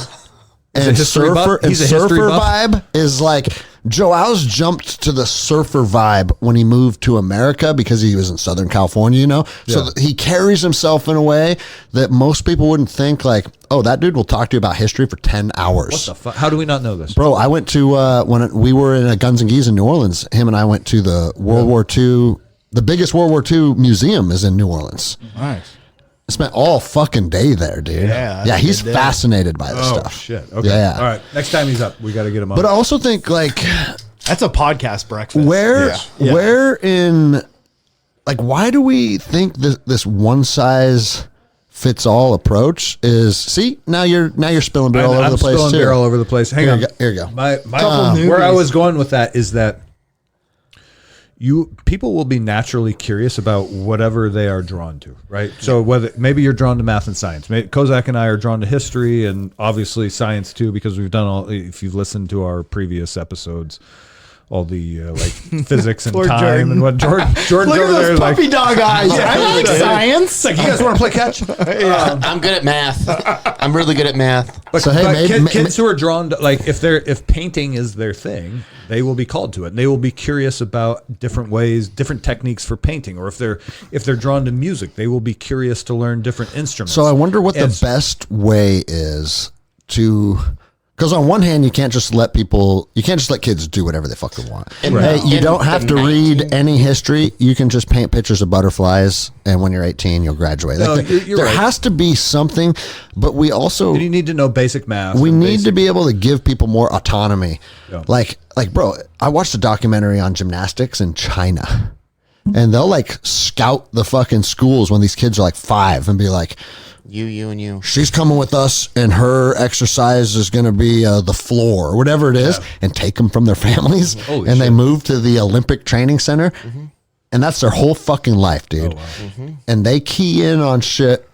and history buff? surfer and He's a history surfer buff? vibe is like Joao's jumped to the surfer vibe when he moved to America because he was in Southern California, you know? So Yeah. he carries himself in a way that most people wouldn't think, like, oh, that dude will talk to you about history for 10 hours. What the fuck? How do we not know this? Bro, I went to, when we were in a Guns and Geese in New Orleans, him and I went to the World War II, the biggest World War II museum is in New Orleans. Nice. I spent all fucking day there, dude. Yeah, that's Yeah, a he's good day. fascinated by this Oh, stuff. shit. Okay. Yeah. All right. Next time he's up, we got to get him on. But I also think, like, That's a podcast breakfast. where in, like, why do we think this one size fits all approach is? See, now you're spilling beer all over the place spilling too. beer all over the place. Hang on. Here you go. My Couple where I newbies. was going with that is that people will be naturally curious about whatever they are drawn to, right? So whether maybe you're drawn to math and science, maybe Kozak and I are drawn to history and obviously science too, because we've done all. If you've listened to our previous episodes, all the like physics and Poor time Jordan. and what Jordan's Look over at there those like. puppy dog eyes. I like science. Like, you guys want to play catch? I'm good at math. I'm really good at math. But, So, hey, but kids who are drawn to, like, if painting is their thing, they will be called to it. And they will be curious about different ways, different techniques for painting. Or if they're drawn to music, they will be curious to learn different instruments. So I wonder what And the best way is to, because on one hand, you can't just let kids do whatever they fucking want. Hey, you don't have to read any history. You can just paint pictures of butterflies, and when you're 18, you'll graduate. No, Like, you're there right. has to be something, but we also you need to know basic math. we and need basic- to be able to give people more autonomy. Yeah. Like, bro, I watched a documentary on gymnastics in China, and they'll like scout the fucking schools when these kids are like 5 and be like, You, and you. She's coming with us, and her exercise is going to be the floor or whatever it is, and take them from their families. Holy and they shit. move to the Olympic Training Center, and that's their whole fucking life, dude. And they key in on shit.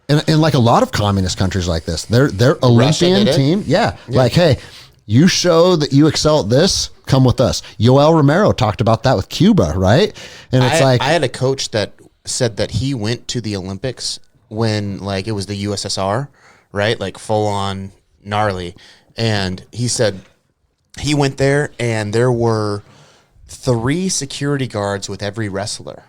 In like a lot of communist countries like this, their Olympian did it. team, like, hey, you show that you excel at this, come with us. Yoel Romero talked about that with Cuba, right? And it's I like, had a coach that said that he went to the Olympics when like it was the USSR, right? Like full on gnarly. And he said he went there and there were 3 security guards with every wrestler.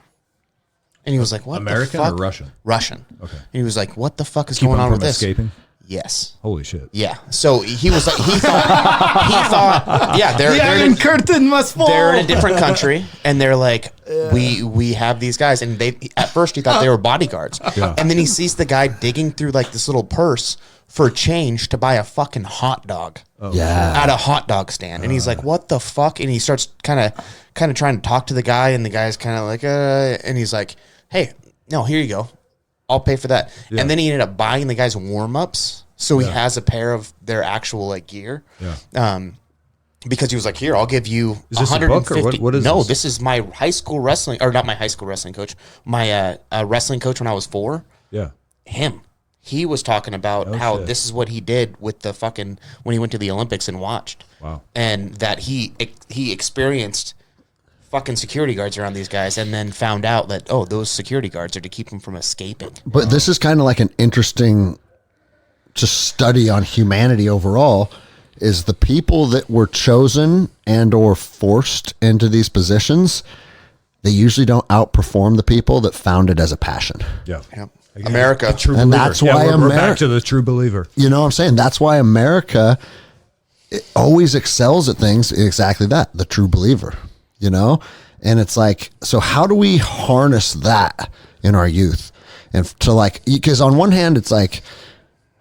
And he was like, what American the fuck? or Russian? Russian. Okay. And he was like, what the fuck is Keep going them on from with this? escaping? Yes. Holy shit. Yeah. So he was like, he thought, yeah, The Iron Curtain must fall. they're in a different country, and they're like, we have these guys, and they at first he thought they were bodyguards, and then he sees the guy digging through like this little purse for change to buy a fucking hot dog at a hot dog stand, and he's like, what the fuck? And he starts kind of trying to talk to the guy, and the guy's kind of like, and he's like, hey, no, here you go, I'll pay for that, and then he ended up buying the guy's warm ups. So he has a pair of their actual like gear. Because he was like, here, I'll give you Is this a book or 150. what is no, this? this is my high school wrestling, or not my high school wrestling coach, my wrestling coach when I was 4. Yeah. Him. He was talking about how shit. this is what he did with the fucking, when he went to the Olympics and watched. Wow. And that he experienced fucking security guards around these guys and then found out that, oh, those security guards are to keep them from escaping. but this is kind of like an interesting just study on humanity overall. Is the people that were chosen and or forced into these positions, they usually don't outperform the people that found it as a passion. Yeah. Yep. America. And that's why we're back America, to the true believer. you know what I'm saying? That's why America always excels at things exactly that, the true believer, you know? And it's like, so how do we harness that in our youth? And to like, because on one hand, it's like,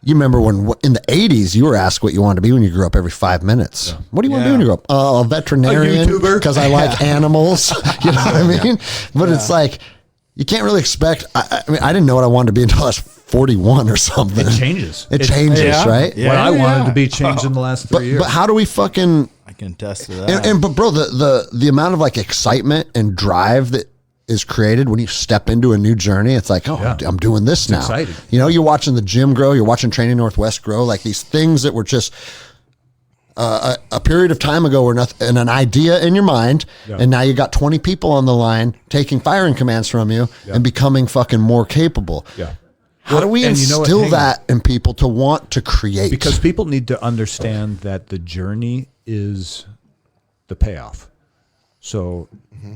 you remember when in the 80s, you were asked what you wanted to be when you grew up every 5 minutes. What do you want to do when you grow up? A veterinarian. A YouTuber. Because I like animals. You know what I mean? But it's like, you can't really expect. I mean, I didn't know what I wanted to be until I was 41 or something. It changes. It changes, right? What I wanted to be changed in the last 3 years. But how do we fucking I can attest to that. but bro, the amount of like excitement and drive that is created when you step into a new journey, it's like, oh, I'm doing this now. exciting. You know, you're watching the gym grow, you're watching Training Northwest grow, like these things that were just a period of time ago were nothing, and an idea in your mind, and now you got 20 people on the line taking firing commands from you and becoming fucking more capable. Yeah. How do we And you know what? instill Hang on. that in people to want to create? Because people need to understand that the journey is the payoff. So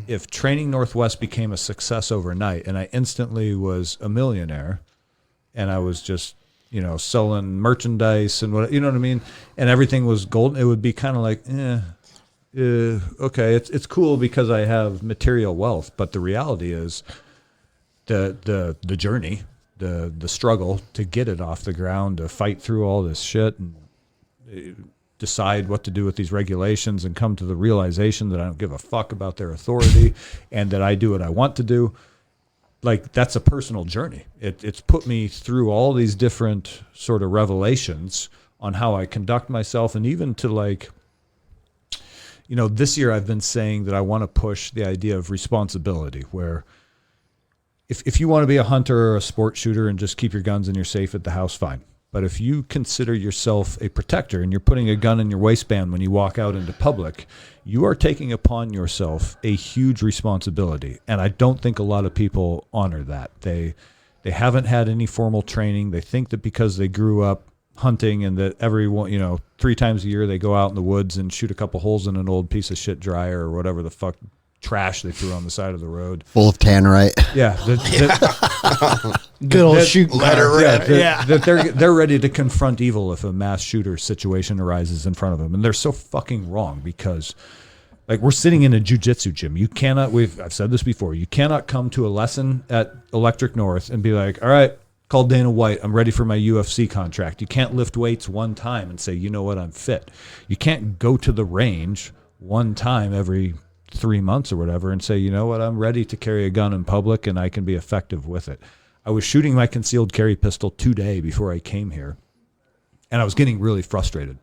if Training Northwest became a success overnight and I instantly was a millionaire and I was just, you know, selling merchandise and what, you know what I mean? And everything was golden, it would be kind of like, okay, it's cool because I have material wealth. But the reality is the journey, the struggle to get it off the ground, to fight through all this shit and decide what to do with these regulations and come to the realization that I don't give a fuck about their authority and that I do what I want to do. Like, that's a personal journey. It's put me through all these different sort of revelations on how I conduct myself. And even to like, you know, this year I've been saying that I want to push the idea of responsibility, where if you want to be a hunter or a sport shooter and just keep your guns in your safe at the house, fine. But if you consider yourself a protector and you're putting a gun in your waistband when you walk out into public, you are taking upon yourself a huge responsibility. And I don't think a lot of people honor that. They haven't had any formal training. They think that because they grew up hunting and that everyone, you know, 3 times a year they go out in the woods and shoot a couple holes in an old piece of shit dryer or whatever the fuck trash they threw on the side of the road. Full of tannerite. Yeah. Good old shoot. That they're ready to confront evil if a mass shooter situation arises in front of them. And they're so fucking wrong because, like, we're sitting in a jiu-jitsu gym. You cannot, I've said this before, you cannot come to a lesson at Electric North and be like, all right, call Dana White, I'm ready for my UFC contract. You can't lift weights one time and say, you know what, I'm fit. You can't go to the range one time every 3 months or whatever and say, you know what, I'm ready to carry a gun in public and I can be effective with it. I was shooting my concealed carry pistol today before I came here, and I was getting really frustrated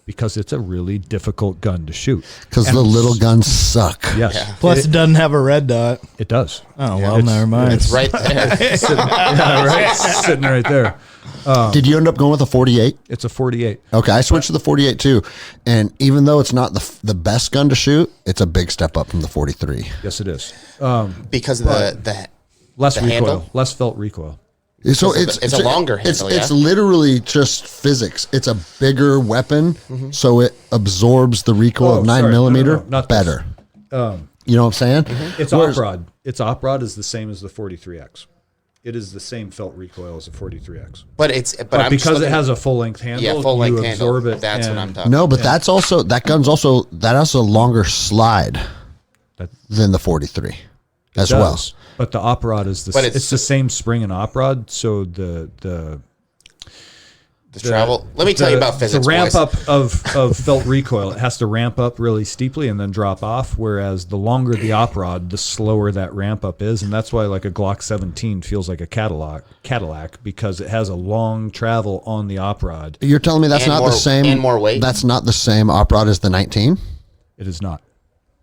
because it's a really difficult gun to shoot. Because the little guns suck. Yes. Yeah. Plus, it doesn't have a red dot. It does. Oh, well, never mind. It's right there. Yeah, right. Sitting right there. Did you end up going with a 48? It's a 48. Okay, I switched to the 48 too. And even though it's not the best gun to shoot, it's a big step up from the 43. Yes, it is. Because of the Less the recoil, handle? less felt recoil. So It's a longer handle, It's yeah? literally just physics. It's a bigger weapon, so it absorbs the recoil of 9 sorry. millimeter No, not this. better. You know what I'm saying? It's Whereas- op-rod. Its op-rod is the same as the 43X. It is the same felt recoil as a 43X. but But I'm because just it looking- has a full-length handle, yeah, full length you handle. absorb it. That's what and I'm talking. No, but that has a longer slide that than the 43 as does. well. But the op-rod is But it's the same spring and op-rod, so the travel. Let me tell you about physics. The ramp boys. up of felt recoil, it has to ramp up really steeply and then drop off. Whereas the longer the op rod, the slower that ramp up is, and that's why like a Glock 17 feels like a Cadillac because it has a long travel on the op rod. You're telling me that's And not more- the same and more weight? That's not the same op rod as the 19? It is not,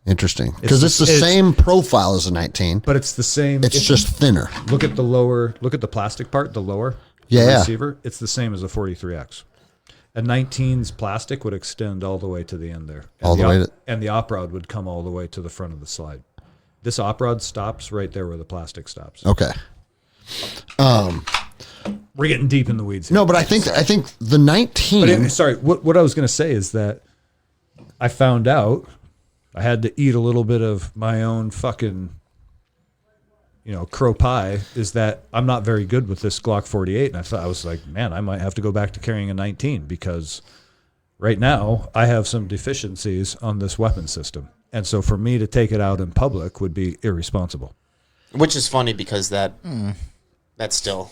Interesting. Because it's the it's- same profile as a 19. but it's the same. It's just thinner. look at the lower. Look at the plastic part. The lower. Yeah, the yeah. receiver. It's the same as a 43X. A 19's plastic would extend all the way to the end there. And All the way to- and the op rod would come all the way to the front of the slide. This op rod stops right there where the plastic stops. Okay. We're getting deep in the weeds here. No, but I think the 19. But sorry, what I was going to say is that I found out I had to eat a little bit of my own fucking, crow pie. Is that I'm not very good with this Glock 48, and I was like, man, I might have to go back to carrying a 19 because right now I have some deficiencies on this weapon system, and so for me to take it out in public would be irresponsible. Which is funny because that's still.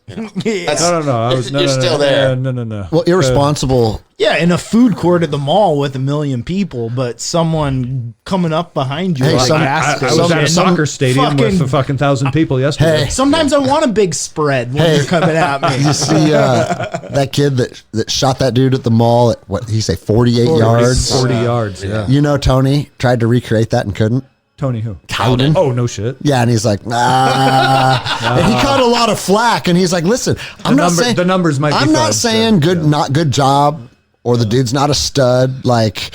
That's, No. I was You're still there. No. Well, irresponsible. Yeah, in a food court at the mall with 1 million people, but someone coming up behind you. Hey, like some- gas I was at a station. soccer stadium with a fucking 1,000 people yesterday. Hey. Sometimes I want a big spread when you're coming at me. You see that kid that shot that dude at the mall at what he say 48 yards. 40 yards. Yeah. You know, Tony tried to recreate that and couldn't. Tony who? Cowden. Oh no shit. Yeah, and he's like, and he caught a lot of flack, and he's like, listen, I'm not saying the numbers might be I'm not fudged, saying good, yeah. not good job, or the dude's not a stud. Like,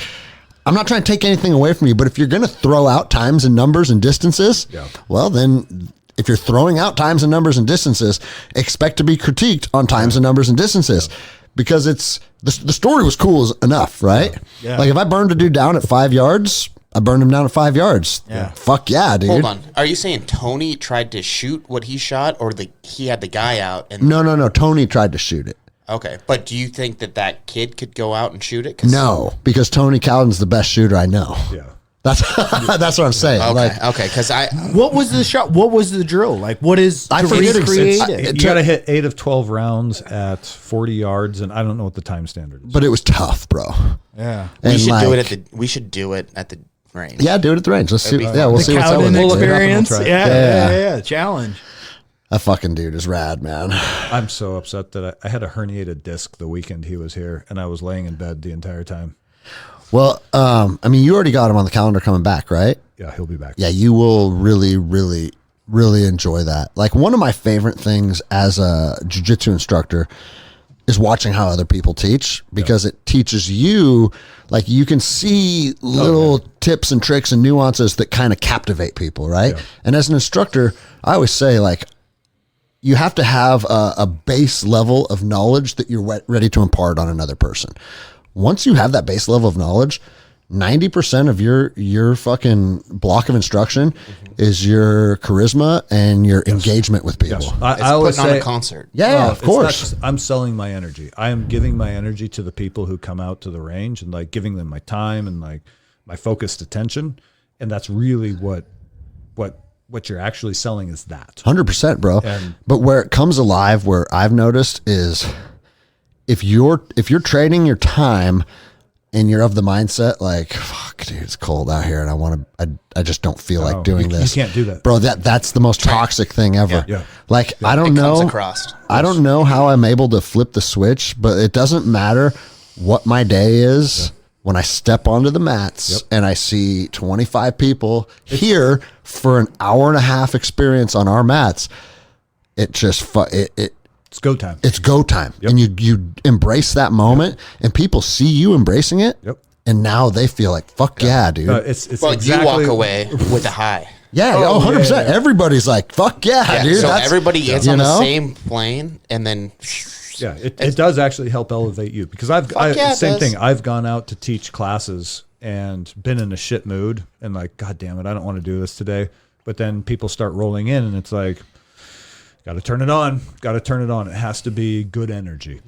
I'm not trying to take anything away from you, but if you're gonna throw out times and numbers and distances, Yeah. well then. If you're throwing out times and numbers and distances, expect to be critiqued on times and numbers and distances, because it's the story was cool enough, right? Yeah. Like if I burned a dude down at 5 yards, I burned him down at 5 yards. Yeah. Fuck yeah, dude. Hold on. Are you saying Tony tried to shoot what he shot, or he had the guy out? And No. Tony tried to shoot it. okay, but do you think that kid could go out and shoot it? 'Cause- No, because Tony Cowden's the best shooter I know. Yeah. That's that's what I'm saying. Okay. Like, Okay. Because What was the shot? What was the drill? Like, what is I to forget recreate exactly. it? You got to hit 8 of 12 rounds at 40 yards, and I don't know what the time standard is. but it was tough, bro. Yeah. we And should do like- it we should do it at the range. Yeah, do it at the range. Let's see. be Yeah, fun. we'll The see what's up Cowden with it. We'll look it up and we'll experience. try it. Yeah. Challenge. That fucking dude is rad, man. I'm so upset that I had a herniated disc the weekend he was here, and I was laying in bed the entire time. Well, I mean, you already got him on the calendar coming back, right? Yeah, he'll be back. Yeah, you will really, really, really enjoy that. Like one of my favorite things as a jiu-jitsu instructor is watching how other people teach, because it teaches you, like you can see little tips and tricks and nuances that kind of captivate people, right? Yeah. And as an instructor, I always say like, you have to have a base level of knowledge that you're ready to impart on another person. Once you have that base level of knowledge, 90% of your fucking block of instruction is your charisma and your engagement with people. Yes. It's I always putting on say, a concert. Yeah, Well, of it's not course. just- I'm selling my energy. I am giving my energy to the people who come out to the range, and like giving them my time and like my focused attention. And that's really what you're actually selling is that. 100%, bro. And- But where it comes alive, where I've noticed is if you're trading your time and you're of the mindset like, fuck, dude, it's cold out here, and I just don't feel like doing this. You can't do that, bro. That's the most toxic thing ever. Yeah. Like I don't It comes know. across. I don't know how I'm able to flip the switch, but it doesn't matter what my day is. When I step onto the mats and I see 25 people here for an hour and a half experience on our mats, it just It's go time. it's go time. And you embrace that moment, and people see you embracing it. Yep. And now they feel like, fuck yeah, dude. It's Well, exactly, you walk away with a high. yeah, 100%. Everybody's like, fuck yeah, dude. So That's- everybody is you on know? the same plane, and then Yeah, it does actually help elevate you, because yeah, it same does. thing. I've gone out to teach classes and been in a shit mood and like, God damn it, I don't want to do this today. But then people start rolling in, and it's like, got to turn it on. Got to turn it on. It has to be good energy.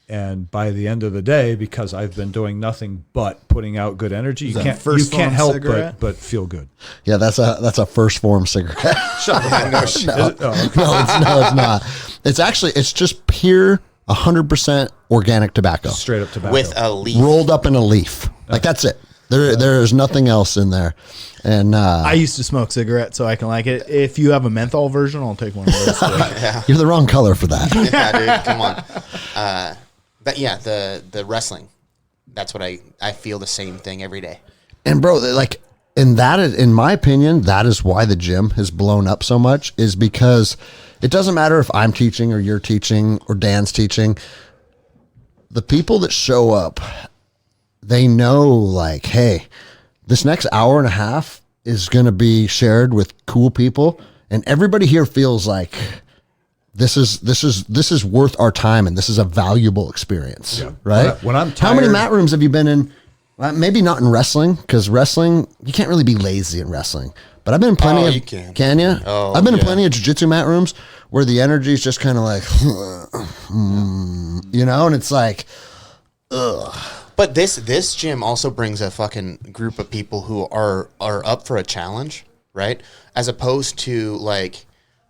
And by the end of the day, because I've been doing nothing but putting out good energy, you can't help cigarette? but feel good. Yeah, that's a first form cigarette. no shit. No, it's not. It's just pure 100% organic tobacco Straight up tobacco. With a leaf. rolled up in a leaf. Like that's it. There is nothing else in there. And I used to smoke cigarettes, so I can like it. If you have a menthol version, I'll take one of those. you're the wrong color for that. Yeah, dude, come on. But yeah, the wrestling. That's what I feel the same thing every day. And bro, like, and that is, in my opinion, that is why the gym has blown up so much, is because it doesn't matter if I'm teaching or you're teaching or Dan's teaching. The people that show up, they know like, hey, this next hour and a half is going to be shared with cool people, and everybody here feels like this is worth our time, and this is a valuable experience, right? When I'm how many tired- mat rooms have you been in? Maybe not in wrestling, because wrestling, you can't really be lazy in wrestling. But I've been in plenty of. You can. Can you? Oh, I've been in yeah. plenty of jiu-jitsu mat rooms where the energy is just kind of like, you know, and it's like, But this gym also brings a fucking group of people who are up for a challenge, right? As opposed to like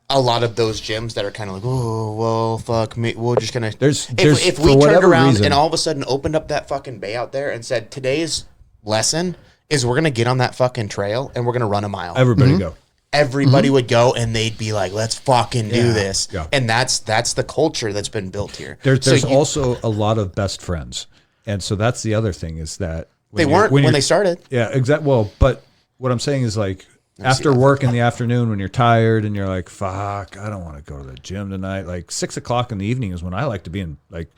a lot of those gyms that are kind of like, oh well, fuck me, we're just gonna. There's if for we turned whatever around reason- and all of a sudden opened up that fucking bay out there and said today's lesson is we're gonna get on that fucking trail and we're gonna run a mile. Everybody go. Everybody would go and they'd be like, let's fucking do this. Yeah. And that's the culture that's been built here. There's So you- also a lot of best friends. And so that's the other thing, is that they weren't when they started. Yeah, exactly. Well, but what I'm saying is like after work in the afternoon when you're tired and you're like, fuck, I don't want to go to the gym tonight. Like 6 o'clock in the evening is when I like to be in, like,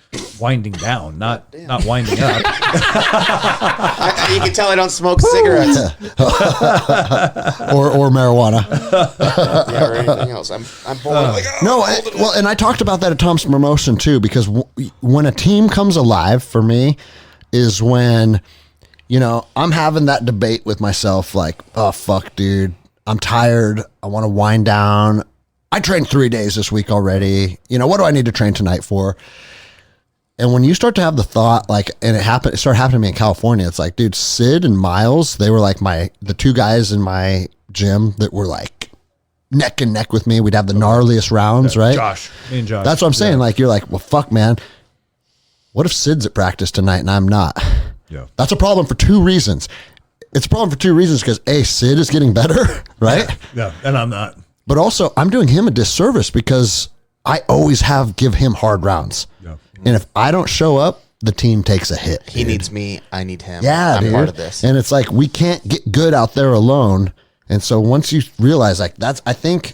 winding down, not winding up. You can tell I don't smoke cigarettes. or marijuana. Yeah, or anything else. I'm bored. Like, oh, No, well, and I talked about that at Tom's promotion too, because when a team comes alive for me is when, you know, I'm having that debate with myself, like, oh, fuck, dude, I'm tired. I want to wind down. I trained 3 days this week already. You know, what do I need to train tonight for? And when you start to have the thought, like, and it started happening to me in California. It's like, dude, Sid and Miles, they were like the two guys in my gym that were like neck and neck with me. We'd have the gnarliest rounds, right? Me and Josh. That's what I'm saying. Like, you're like, well, fuck, man. What if Sid's at practice tonight and I'm not? Yeah. That's a problem for two reasons. It's a problem for two reasons, because A, Sid is getting better, right? Yeah, and I'm not. But also, I'm doing him a disservice because I always give him hard rounds. Yeah. And if I don't show up, the team takes a hit. he needs me. I need him. Yeah, I'm dude. part of this. And it's like, we can't get good out there alone. And so once you realize, like, I think,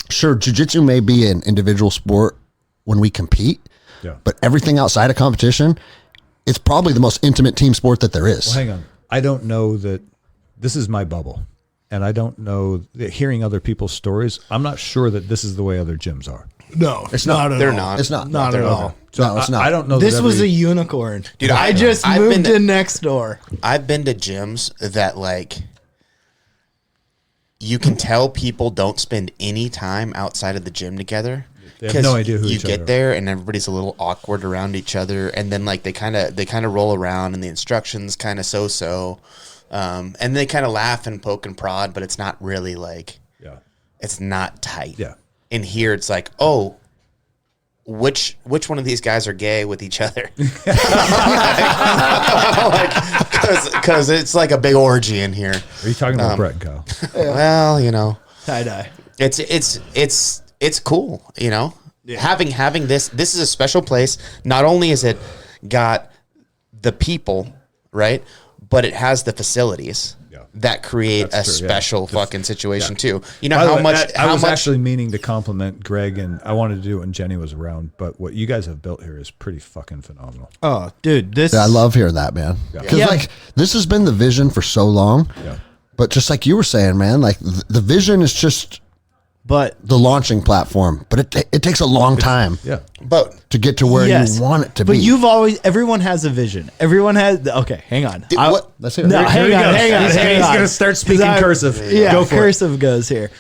sure, jiu-jitsu may be an individual sport when we compete, Yeah. but everything outside of competition, it's probably the most intimate team sport that there is. Well, hang on. I don't know that this is my bubble. And I don't know that hearing other people's stories, I'm not sure that this is the way other gyms are. No, It's not. They're not. It's not. Not at all. So No, it's not. I don't know. This that was a every- unicorn. Dude, I just I've moved been- in next door. I've been to gyms that like you can tell people don't spend any time outside of the gym together. They have no idea who you each get other are. there and everybody's a little awkward around each other, and then like they kind of roll around and the instructions kind of so, and they kind of laugh and poke and prod, but it's not really like Yeah. it's not tight. Yeah. In here, it's like, oh, which one of these guys are gay with each other? like, because it's like a big orgy in here. Are you talking about Brett and Kyle? Well, you know, Tie-dye. it's cool, you know. Having this is a special place. Not only is it got the people, right, but it has the facilities that create That's a true, special fucking situation too. You know By the how way, much I was much actually meaning to compliment Greg, and I wanted to do it when Jenny was around, but what you guys have built here is pretty fucking phenomenal. Oh, dude, this. I love hearing that, man. Because Yeah. like this has been the vision for so long. Yeah. But just like you were saying, man, like the vision is just But the launching platform, but it takes a long time but to get to where yes, you want it to but be. everyone has a vision. Everyone has. Okay, hang on. what- Let's hear it. No, hang on. He's going to start speaking cursive. Yeah, Go for cursive goes here.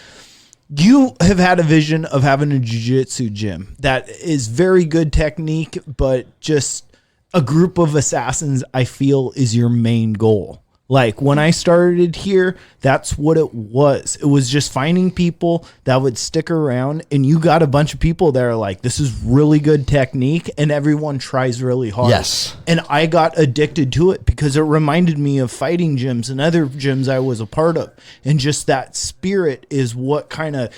You have had a vision of having a jiu-jitsu gym that is very good technique, but just a group of assassins, I feel, is your main goal. Like when I started here, that's what it was. It was just finding people that would stick around, and you got a bunch of people that are like, this is really good technique, and everyone tries really hard. Yes. And I got addicted to it because it reminded me of fighting gyms and other gyms I was a part of. And just that spirit is what kind of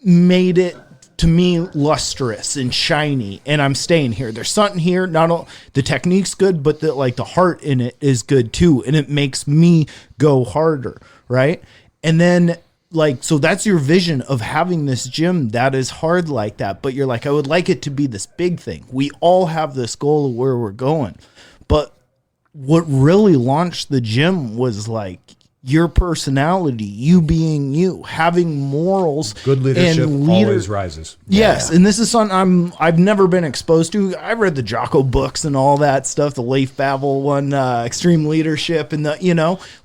made it to me lustrous and shiny, and I'm staying here. There's something here. Not all the technique's good, but the heart in it is good too, and it makes me go harder, right? And then so that's your vision of having this gym that is hard like that, but you're like, I would like it to be this big thing. We all have this goal of where we're going, but what really launched the gym was like your personality, you being you, having morals. Good leadership always rises. Yes, and this is something I've never been exposed to. I read the Jocko books and all that stuff, the Leif Babel one, Extreme Leadership, and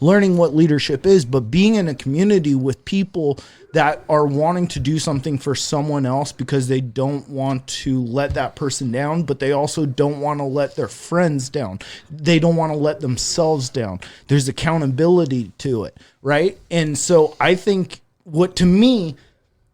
learning what leadership is. But being in a community with people that are wanting to do something for someone else because they don't want to let that person down, but they also don't want to let their friends down. They don't want to let themselves down. There's accountability to it, right? And so I think what to me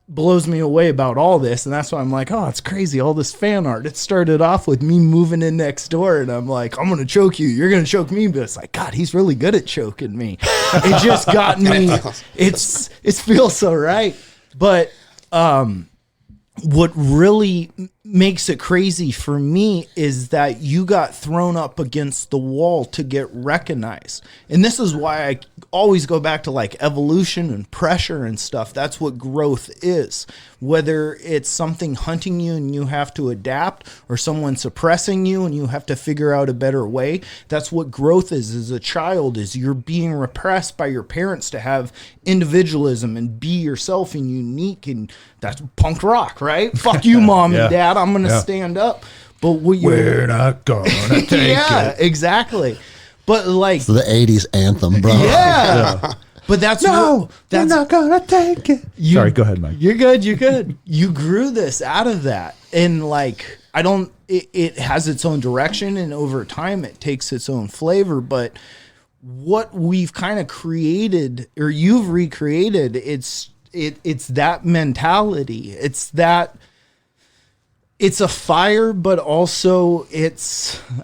blows me away about all this, and that's why I'm like, oh, it's crazy, all this fan art. It started off with me moving in next door, and I'm like, I'm gonna choke you, you're gonna choke me, but it's like, God, he's really good at choking me. It just got me. It feels so right. But what really makes it crazy for me is that you got thrown up against the wall to get recognized. And this is why I always go back to like evolution and pressure and stuff. That's what growth is. Whether it's something hunting you and you have to adapt, or someone suppressing you and you have to figure out a better way. That's what growth is as a child, is you're being repressed by your parents to have individualism and be yourself and unique. And that's punk rock, right? Fuck you, mom and dad. I'm going to stand up. But We're not going to take it. Exactly. But like the 80s anthem, bro. Yeah. But that's we're not gonna take it. Sorry, go ahead, Mike. You're good. You grew this out of that. And like, it has its own direction, and over time it takes its own flavor. But what we've kind of created, or you've recreated, it's that mentality. It's a fire, but also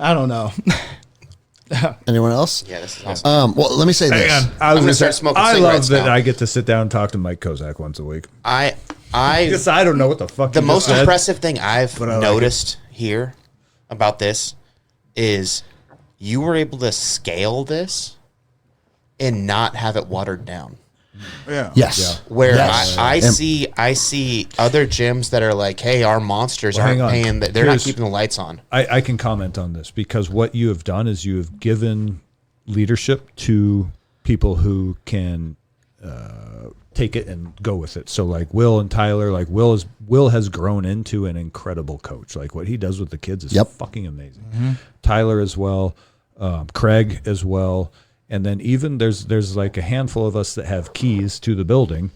I don't know. Anyone else? Yeah, this is awesome. Well, let me say this. I was gonna start smoking I love cigarettes that now. I get to sit down and talk to Mike Kozak once a week. I Because I don't know what the fuck. the you most just said. impressive thing I've I like noticed here about this is you were able to scale this and not have it watered down. Yeah. Yes. Where Yes. I see other gyms that are like, hey, our monsters Well, hang aren't on. paying. They're not Here's- keeping the lights on. I can comment on this because what you have done is you have given leadership to people who can take it and go with it. So like Will and Tyler, like Will has grown into an incredible coach. Like what he does with the kids is fucking amazing. Mm-hmm. Tyler as well, Craig as well. And then even there's like a handful of us that have keys to the building,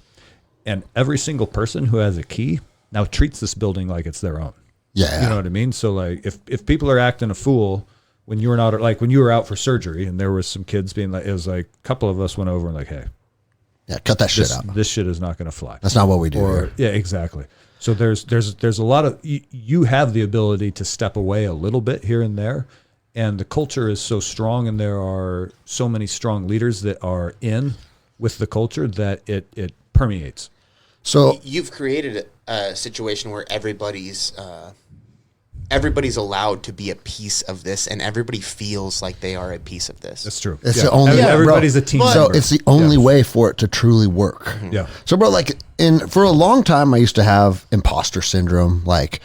and every single person who has a key now treats this building like it's their own. Yeah. You know what I mean? So like if people are acting a fool when you were not, like when you were out for surgery and there was some kids being like, it was like a couple of us went over and like, hey, Yeah, cut that shit out. this shit is not going to fly. That's not what we do here. Yeah, exactly. So there's a lot of, you have the ability to step away a little bit here and there and the culture is so strong, and there are so many strong leaders that are in with the culture that it permeates. So You've created a situation where everybody's allowed to be a piece of this, and everybody feels like they are a piece of this. That's true. it's the only Everybody's a team So member. it's the only way for it to truly work. Yeah. So, bro, like for a long time, I used to have imposter syndrome. Like,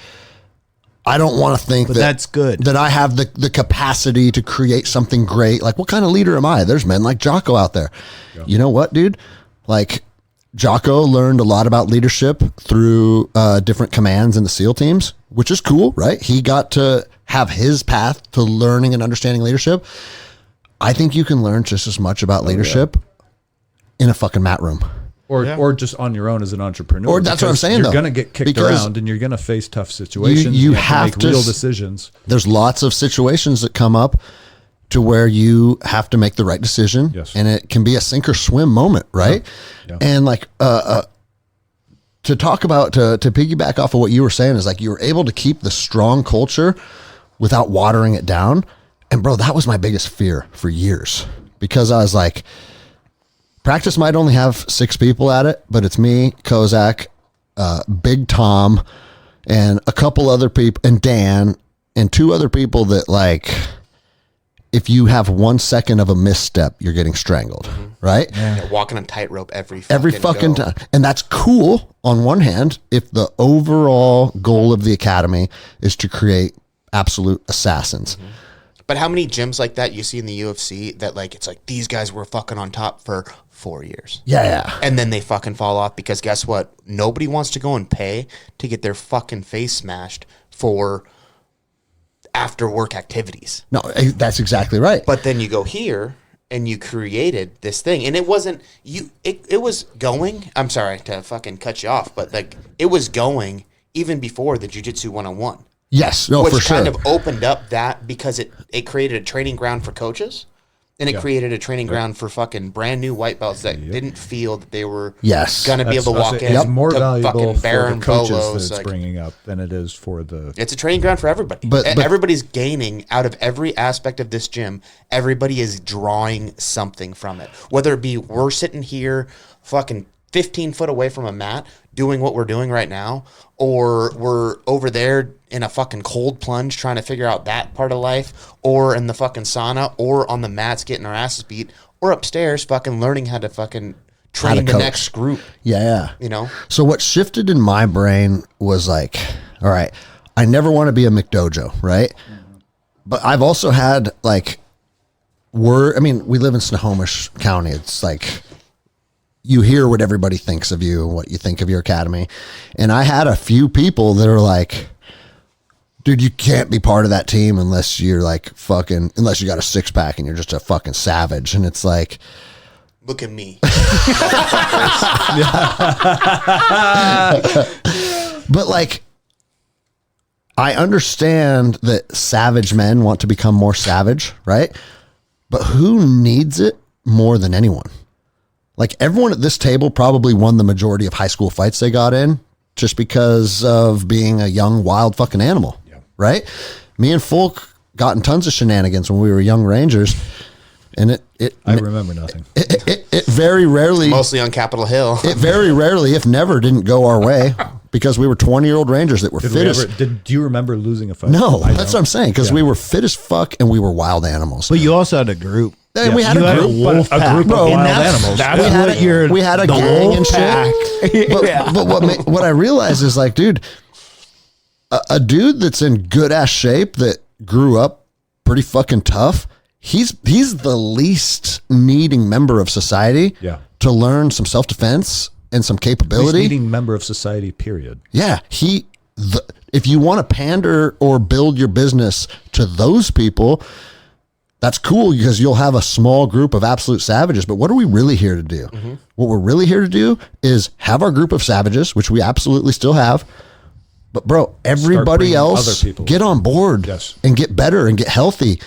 I don't want to think that that's good. that I have the capacity to create something great. Like, what kind of leader am I? There's men like Jocko out there. Yeah. You know what, dude? Like, Jocko learned a lot about leadership through different commands in the SEAL teams, which is cool, right? He got to have his path to learning and understanding leadership. I think you can learn just as much about leadership in a fucking mat room. Or just on your own as an entrepreneur. Or that's what I'm because saying, You're though. going to get kicked Because around, and you're going to face tough situations. You have have to make to real decisions. There's lots of situations that come up to where you have to make the right decision. Yes. And it can be a sink or swim moment, right? Yeah. And like to talk about to piggyback off of what you were saying is like you were able to keep the strong culture without watering it down. And bro, that was my biggest fear for years, because I was like, practice might only have 6 people at it, but it's me, Kozak, Big Tom, and a couple other people, and Dan, and 2 other people that, like, if you have 1 second of a misstep, you're getting strangled, right? They're walking a tightrope every Fucking go. time. And that's cool on one hand, if the overall goal of the academy is to create absolute assassins. But how many gyms like that you see in the UFC that, like, it's like these guys were fucking on top for 4 years. Yeah. And then they fucking fall off because guess what? Nobody wants to go and pay to get their fucking face smashed for after work activities. No, that's exactly right. But then you go here and you created this thing, and it wasn't you. It was going. I'm sorry to fucking cut you off, but like it was going even before the Jiu-Jitsu 101. Yes, no, Which for sure. kind of opened up that because it created a training ground for coaches, and it created a training ground for fucking brand new white belts that didn't feel that they were going to be able to walk in. It's more to valuable fucking for Baron the coaches Bolos, that it's like, bringing up than it is for the... it's a training ground for everybody. But everybody's gaining out of every aspect of this gym. Everybody is drawing something from it. Whether it be we're sitting here fucking 15 foot away from a mat doing what we're doing right now, or we're over there in a fucking cold plunge trying to figure out that part of life, or in the fucking sauna, or on the mats getting our asses beat, or upstairs fucking learning how to fucking train the coach. next group. Yeah. You know? So what shifted in my brain was like, all right, I never want to be a McDojo, right? But I've also had like we live in Snohomish County. It's like you hear what everybody thinks of you and what you think of your academy. And I had a few people that are like, dude, you can't be part of that team unless you're like unless you got a 6-pack and you're just a fucking savage. And it's like, Look at me. but like, I understand that savage men want to become more savage, right? But who needs it more than anyone? Like, everyone at this table probably won the majority of high school fights they got in just because of being a young, wild fucking animal, right? Me and Folk got in tons of shenanigans when we were young Rangers, and I remember nothing. It very rarely, Mostly on Capitol Hill. it very rarely, if never, didn't go our way because we were 20-year-old Rangers that were Do you remember losing a fight? No, I that's don't. what I'm saying, because we were fit as fuck and we were wild animals. But you also had a group. And we had You a had a group. wolf a pack. group of Bro, and wild that's- animals. That's We had what a- you're we had a the gang wolf and shit. pack. But, Yeah. but what I realized is like, dude, a dude that's in good ass shape that grew up pretty fucking tough, he's the least needing member of society to learn some self-defense and some Least capability. needing member of society, period. Yeah, if you want to pander or build your business to those people, that's cool because you'll have a small group of absolute savages. But what are we really here to do? What we're really here to do is have our group of savages, which we absolutely still have. But bro, everybody bringing else other people. get on board and get better and get healthy.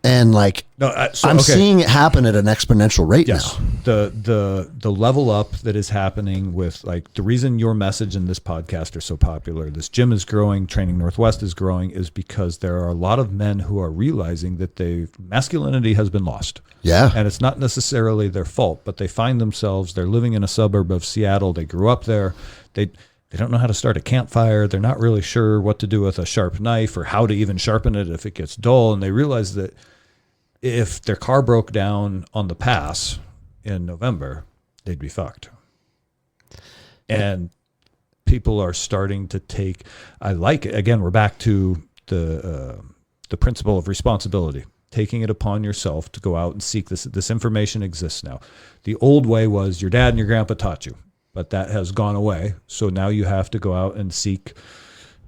And like, No, I'm seeing it happen at an exponential rate Yes. now. the level up that is happening with, like, the reason your message and this podcast are so popular, this gym is growing, Training Northwest is growing, is because there are a lot of men who are realizing that masculinity has been lost. Yeah. And it's not necessarily their fault, but they find themselves, they're living in a suburb of Seattle, they grew up there, they don't know how to start a campfire, they're not really sure what to do with a sharp knife or how to even sharpen it if it gets dull, and they realize that if their car broke down on the pass in November, they'd be fucked. And people are starting to take, I like it. Again, we're back to the principle of responsibility, taking it upon yourself to go out and seek this. This information exists now. The old way was your dad and your grandpa taught you, but that has gone away. So now you have to go out and seek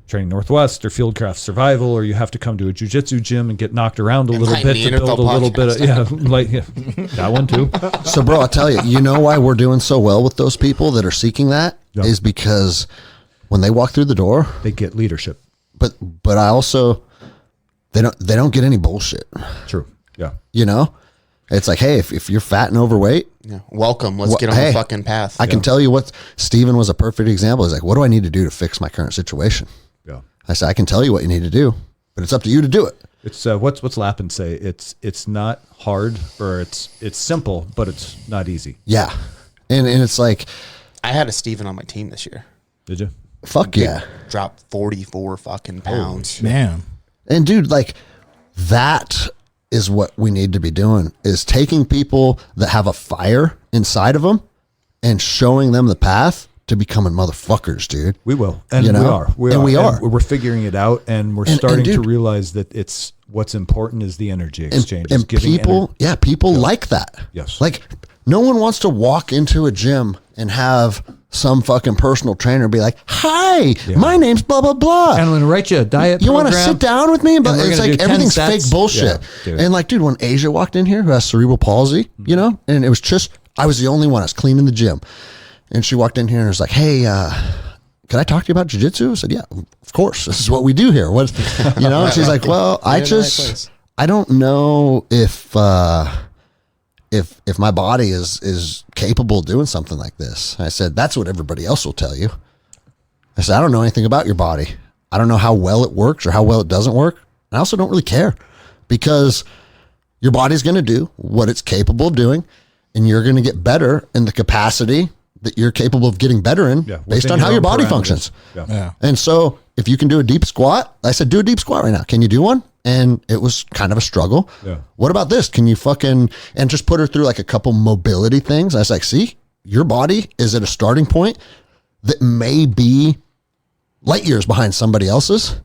Training Northwest or Fieldcraft Survival, or you have to come to a jiu-jitsu gym and get knocked around a little bit to build a little bit of, that one too. So, bro, I'll tell you, you know why we're doing so well with those people that are seeking that is because when they walk through the door, they get leadership. But I also, they don't get any bullshit. True. Yeah. You know, it's like, hey, if you're fat and overweight, welcome. Let's get on the fucking path. I can tell you what. Steven was a perfect example. He's like, what do I need to do to fix my current situation? Yeah. I said, I can tell you what you need to do, but it's up to you to do it. It's what's Lappin say? It's not hard, or it's simple, but it's not easy. Yeah. And it's like, I had a Steven on my team this year. Did you? Fuck yeah. Dropped 44 fucking pounds. Man. And dude, like, that is what we need to be doing, is taking people that have a fire inside of them and showing them the path to becoming motherfuckers, dude. We will. And you know? we are. And we're figuring it out, and we're starting to realize that it's what's important is the energy exchange. And people, people like that. Yes. Like, no one wants to walk into a gym and have some fucking personal trainer be like, hi, my name's blah, blah, blah. And I'm going to write you a diet You want to program. sit down with me? But it's like everything's fake bullshit. Yeah, and like, dude, when Asia walked in here, who has cerebral palsy, you know, and it was just, I was the only one. I was cleaning the gym. And she walked in here and was like, hey, can I talk to you about jiu-jitsu? I said, yeah, of course. This is what we do here. What, you know? And she's like, well, I don't know if my body is capable of doing something like this. I said, that's what everybody else will tell you. I said, I don't know anything about your body. I don't know how well it works or how well it doesn't work. And I also don't really care, because your body's going to do what it's capable of doing, and you're going to get better in the capacity that you're capable of getting better in based on how your body functions. Yeah. And so if you can do a deep squat, I said, do a deep squat right now. Can you do one? And it was kind of a struggle. Yeah. What about this? Can you and just put her through like a couple mobility things. I was like, see, your body is at a starting point that may be light years behind somebody else's.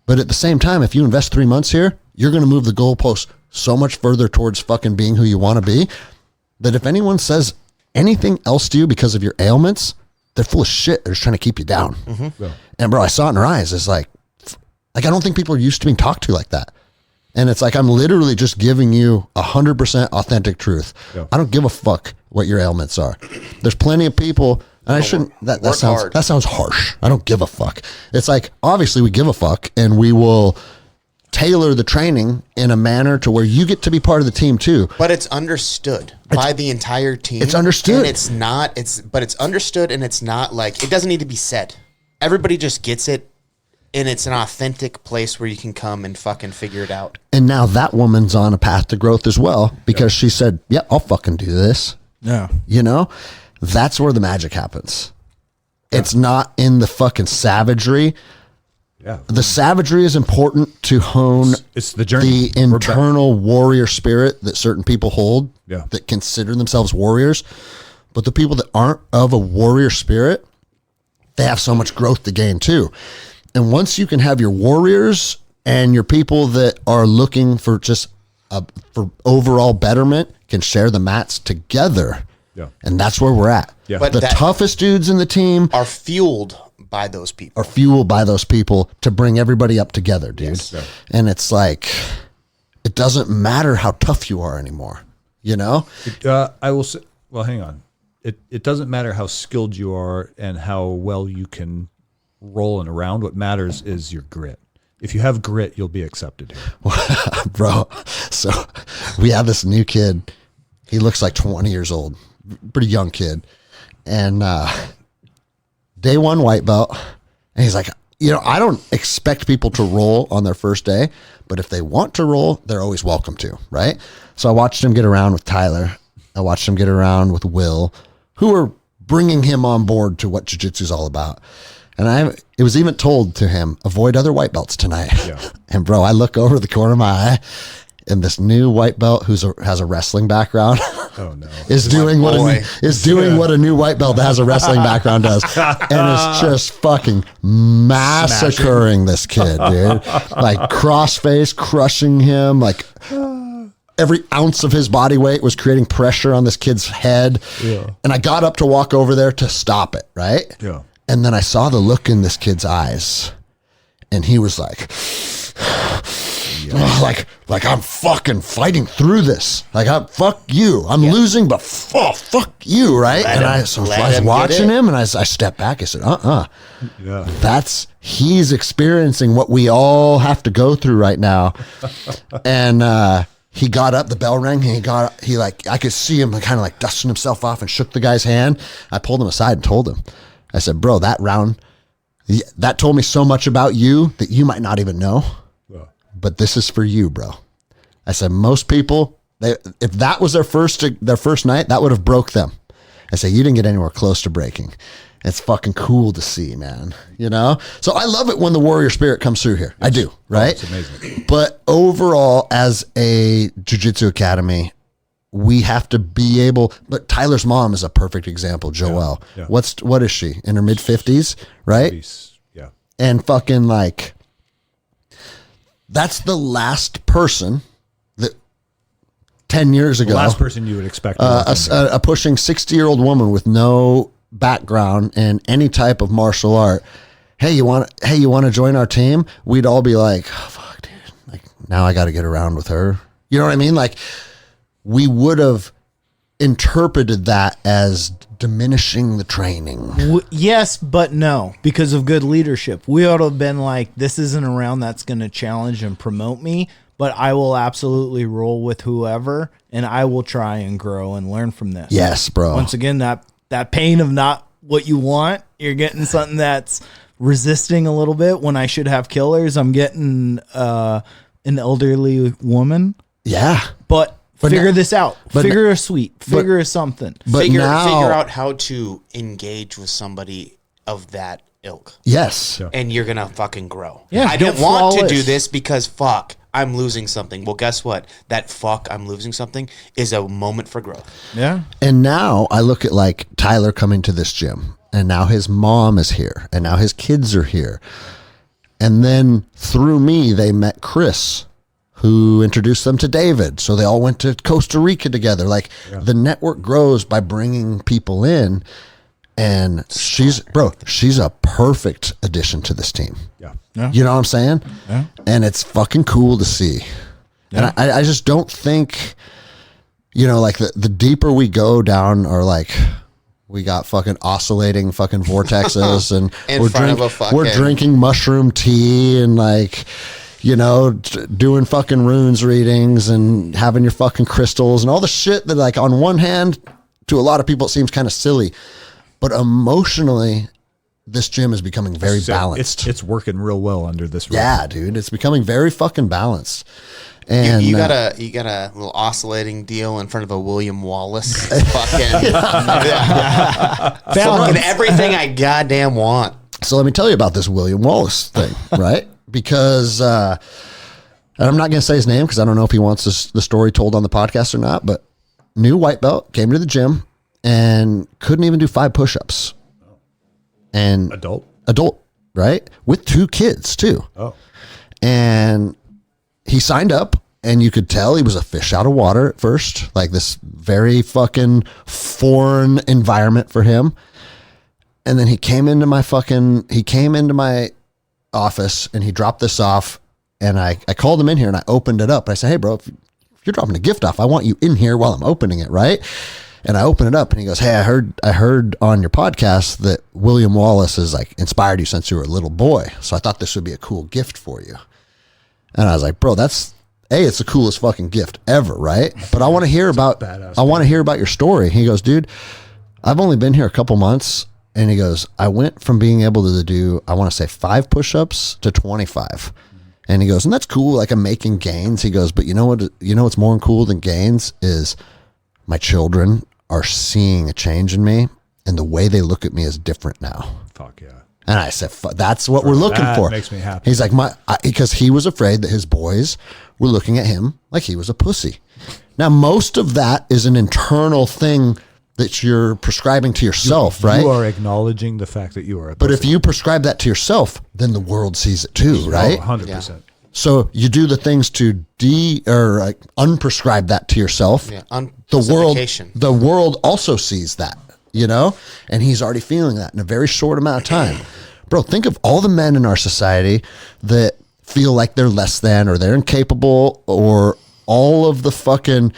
But at the same time, if you invest 3 months here, you're going to move the goalpost so much further towards fucking being who you want to be, that if anyone says anything else to you because of your ailments, they're full of shit. They're just trying to keep you down. Mm-hmm. Yeah. And bro, I saw it in her eyes. It's like, I don't think people are used to being talked to like that. And it's like, I'm literally just giving you 100% authentic truth. Yeah. I don't give a fuck what your ailments are. There's plenty of people, and I shouldn't, that sounds harsh. I don't give a fuck. It's like, obviously we give a fuck, and we will tailor the training in a manner to where you get to be part of the team too. But it's understood by the entire team. It's understood. And it's understood, and it's not like, it doesn't need to be said. Everybody just gets it, and it's an authentic place where you can come and fucking figure it out. And now that woman's on a path to growth as well, because she said, yeah, I'll fucking do this. Yeah. You know, that's where the magic happens. Yeah. It's not in the fucking savagery. Yeah. The savagery is important to hone it's the journey. The internal warrior spirit that certain people hold, that consider themselves warriors. But the people that aren't of a warrior spirit, they have so much growth to gain too. And once you can have your warriors and your people that are looking for just for overall betterment can share the mats together. Yeah. And that's where we're at. Yeah. But the toughest dudes in the team are fueled by those people. To bring everybody up together, dude. Yes. Yeah. And it's like, it doesn't matter how tough you are anymore, you know? I will say, well, hang on. It doesn't matter how skilled you are and how well you can roll and around. What matters is your grit. If you have grit, you'll be accepted here. Bro, so we have this new kid. He looks like 20 years old, pretty young kid. And day one white belt. And he's like, I don't expect people to roll on their first day, but if they want to roll, they're always welcome to, right? So I watched him get around with Tyler. I watched him get around with Will, who were bringing him on board to what jiu-jitsu is all about. And it was even told to him, avoid other white belts tonight. Yeah. And bro, I look over the corner of my eye, and this new white belt has a wrestling background is doing what a new white belt that has a wrestling background does, and it's just fucking massacring this kid, dude. Like crossface, crushing him, like every ounce of his body weight was creating pressure on this kid's head. Yeah. And I got up to walk over there to stop it, right? Yeah. And then I saw the look in this kid's eyes, and he was like, like I'm fucking fighting through this. Like, fuck you. I'm losing, but fuck you, right? And I was watching him, and I stepped back. I said, Yeah. He's experiencing what we all have to go through right now. And he got up, the bell rang, and I could see him kind of like dusting himself off and shook the guy's hand. I pulled him aside and told him, I said, bro, that round, that told me so much about you that you might not even know. But this is for you, bro. I said, most people, if that was their first night, that would have broke them. I said, you didn't get anywhere close to breaking. It's fucking cool to see, man. So I love it when the warrior spirit comes through here. I do, right? It's amazing. But overall, as a jiu-jitsu academy, we have to be able. But Tyler's mom is a perfect example, Joelle. Yeah. What is she? In her mid 50s, right? Yeah. And fucking like, that's the last person that 10 years ago. The last person you would expect. A pushing 60-year-old woman with no background in any type of martial art. Hey, you want to join our team? We'd all be like, oh, fuck, dude. Like, now I got to get around with her. You know what I mean? Like, we would have interpreted that as diminishing the training. Yes, but no, because of good leadership. We ought to have been like, this isn't a round that's going to challenge and promote me, but I will absolutely roll with whoever, and I will try and grow and learn from this. Yes, bro. Once again, that pain of not what you want, you're getting something that's resisting a little bit when I should have killers. I'm getting an elderly woman. Yeah. But figure this out. Figure a sweep. Figure a something. Figure out how to engage with somebody of that ilk. Yes. And you're going to fucking grow. Yeah, I don't want to do this because fuck, I'm losing something. Well, guess what? That fuck, I'm losing something is a moment for growth. Yeah. And now I look at like Tyler coming to this gym, and now his mom is here, and now his kids are here. And then through me, they met Chris, who introduced them to David. So they all went to Costa Rica together. Like, the network grows by bringing people in, and she's a perfect addition to this team. Yeah. You know what I'm saying? Yeah. And it's fucking cool to see. Yeah. And I just don't think, like the deeper we go down, or like, we got fucking oscillating fucking vortexes and we're drinking mushroom tea and like, doing fucking runes readings and having your fucking crystals and all the shit that, like, on one hand, to a lot of people, it seems kind of silly, but emotionally, this gym is becoming very balanced. It's working real well under this roof. Yeah, dude, it's becoming very fucking balanced. And you got a little oscillating deal in front of a William Wallace. Fucking everything I goddamn want. So let me tell you about this William Wallace thing, right? Because and I'm not going to say his name because I don't know if he wants the story told on the podcast or not, but new white belt came to the gym and couldn't even do 5 push-ups. And adult, right? With 2 kids too. Oh. And he signed up, and you could tell he was a fish out of water at first, like this very fucking foreign environment for him. And then he came into my office, and he dropped this off, and I called him in here, and I opened it up. I said, hey bro, if you're dropping a gift off, I want you in here while I'm opening it, right? And I open it up, and he goes, hey, I heard on your podcast that William Wallace has like inspired you since you were a little boy. So I thought this would be a cool gift for you. And I was like, bro, that's it's the coolest fucking gift ever, right? But I want to hear about your story. He goes, dude, I've only been here a couple months. And he goes, I went from being able to do, I want to say 5 push-ups to 25. And he goes, and that's cool. Like, I'm making gains. He goes, but you know what's more cool than gains is my children are seeing a change in me, and the way they look at me is different now. Fuck yeah. And I said, that's what we're looking for. That makes me happy. He's like, because he was afraid that his boys were looking at him like he was a pussy. Now, most of that is an internal thing that you're prescribing to yourself, right? You are acknowledging the fact that you are a But pussy. if you prescribe that to yourself, then the world sees it too, right? 100%. So you do the things to unprescribe that to yourself. Yeah, The world also sees that, and he's already feeling that in a very short amount of time. Bro, think of all the men in our society that feel like they're less than, or they're incapable, or all of the fucking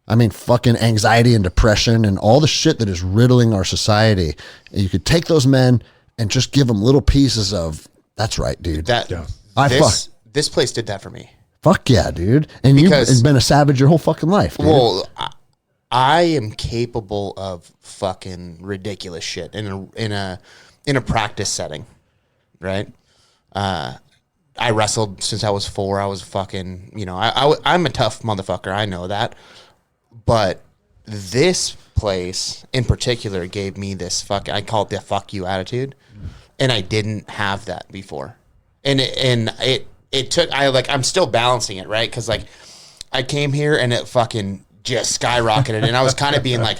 anxiety and depression and all the shit that is riddling our society. And you could take those men and just give them little pieces of, that's right, dude. This place did that for me. Fuck yeah, dude. And you've been a savage your whole fucking life, dude. Well, I am capable of fucking ridiculous shit in a practice setting, right? I wrestled since I was 4. I was fucking, I'm a tough motherfucker. I know that. But this place in particular gave me this I call it the fuck you attitude. And I didn't have that before. And it took, I'm still balancing it, right? Because I came here and it fucking just skyrocketed. And I was kind of being like,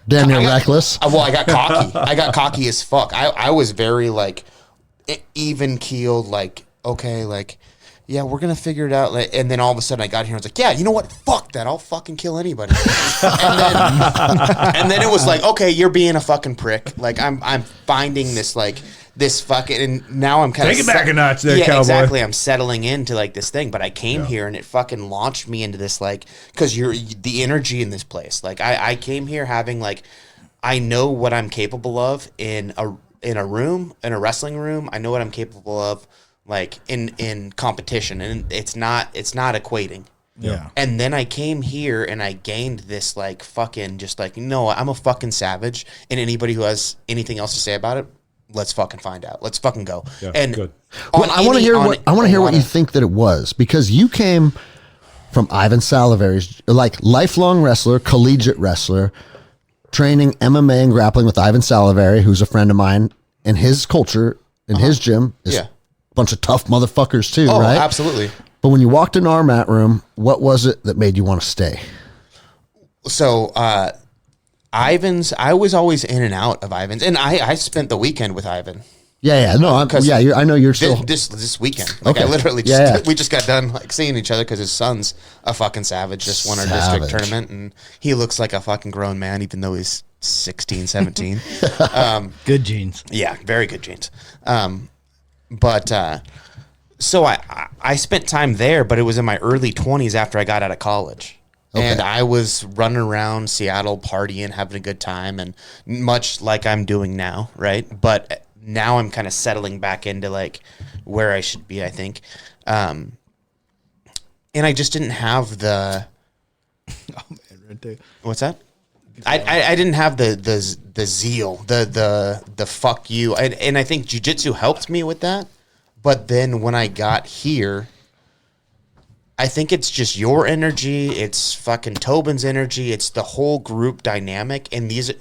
damn near reckless. Well, I got cocky. I got cocky as fuck. I was very even keeled, okay, yeah, we're going to figure it out. And then all of a sudden I got here and I was like, yeah, you know what? Fuck that. I'll fucking kill anybody. and then it was like, okay, you're being a fucking prick. I'm finding this fucking, and now I'm kind of take it back a notch there, cowboy. Exactly. I'm settling into this thing, but I came here and it fucking launched me into this because you're the energy in this place. I came here having I know what I'm capable of in a wrestling room. I know what I'm capable of in competition, and it's not equating. Yeah. And then I came here and I gained this fucking just I'm a fucking savage, and anybody who has anything else to say about it, let's fucking find out. Let's fucking go. Yeah, and good. Well, I want to hear what you think that it was, because you came from Ivan Salivari's lifelong wrestler, collegiate wrestler, training MMA and grappling with Ivan Salivari, who's a friend of mine, and his culture in his gym is a bunch of tough motherfuckers too, right? Absolutely. But when you walked into our mat room, what was it that made you want to stay? So, Ivan's, I was always in and out of Ivan's, and I spent the weekend with Ivan. Yeah, no, I know you're still this weekend. Okay. I literally we just got done seeing each other because his son's a fucking savage. Just won our district tournament, and he looks like a fucking grown man, even though he's 16, 17. Good genes. Yeah, very good genes. So I spent time there, but it was in my early 20s after I got out of college. Okay. And I was running around Seattle partying, having a good time, and much like I'm doing now, right? But now I'm kind of settling back into where I should be, I think. And I just didn't have the right there. What's that? I didn't have the zeal, the fuck you. And I think jiu-jitsu helped me with that. But then when I got here, I think it's just your energy, it's fucking Tobin's energy, it's the whole group dynamic, and this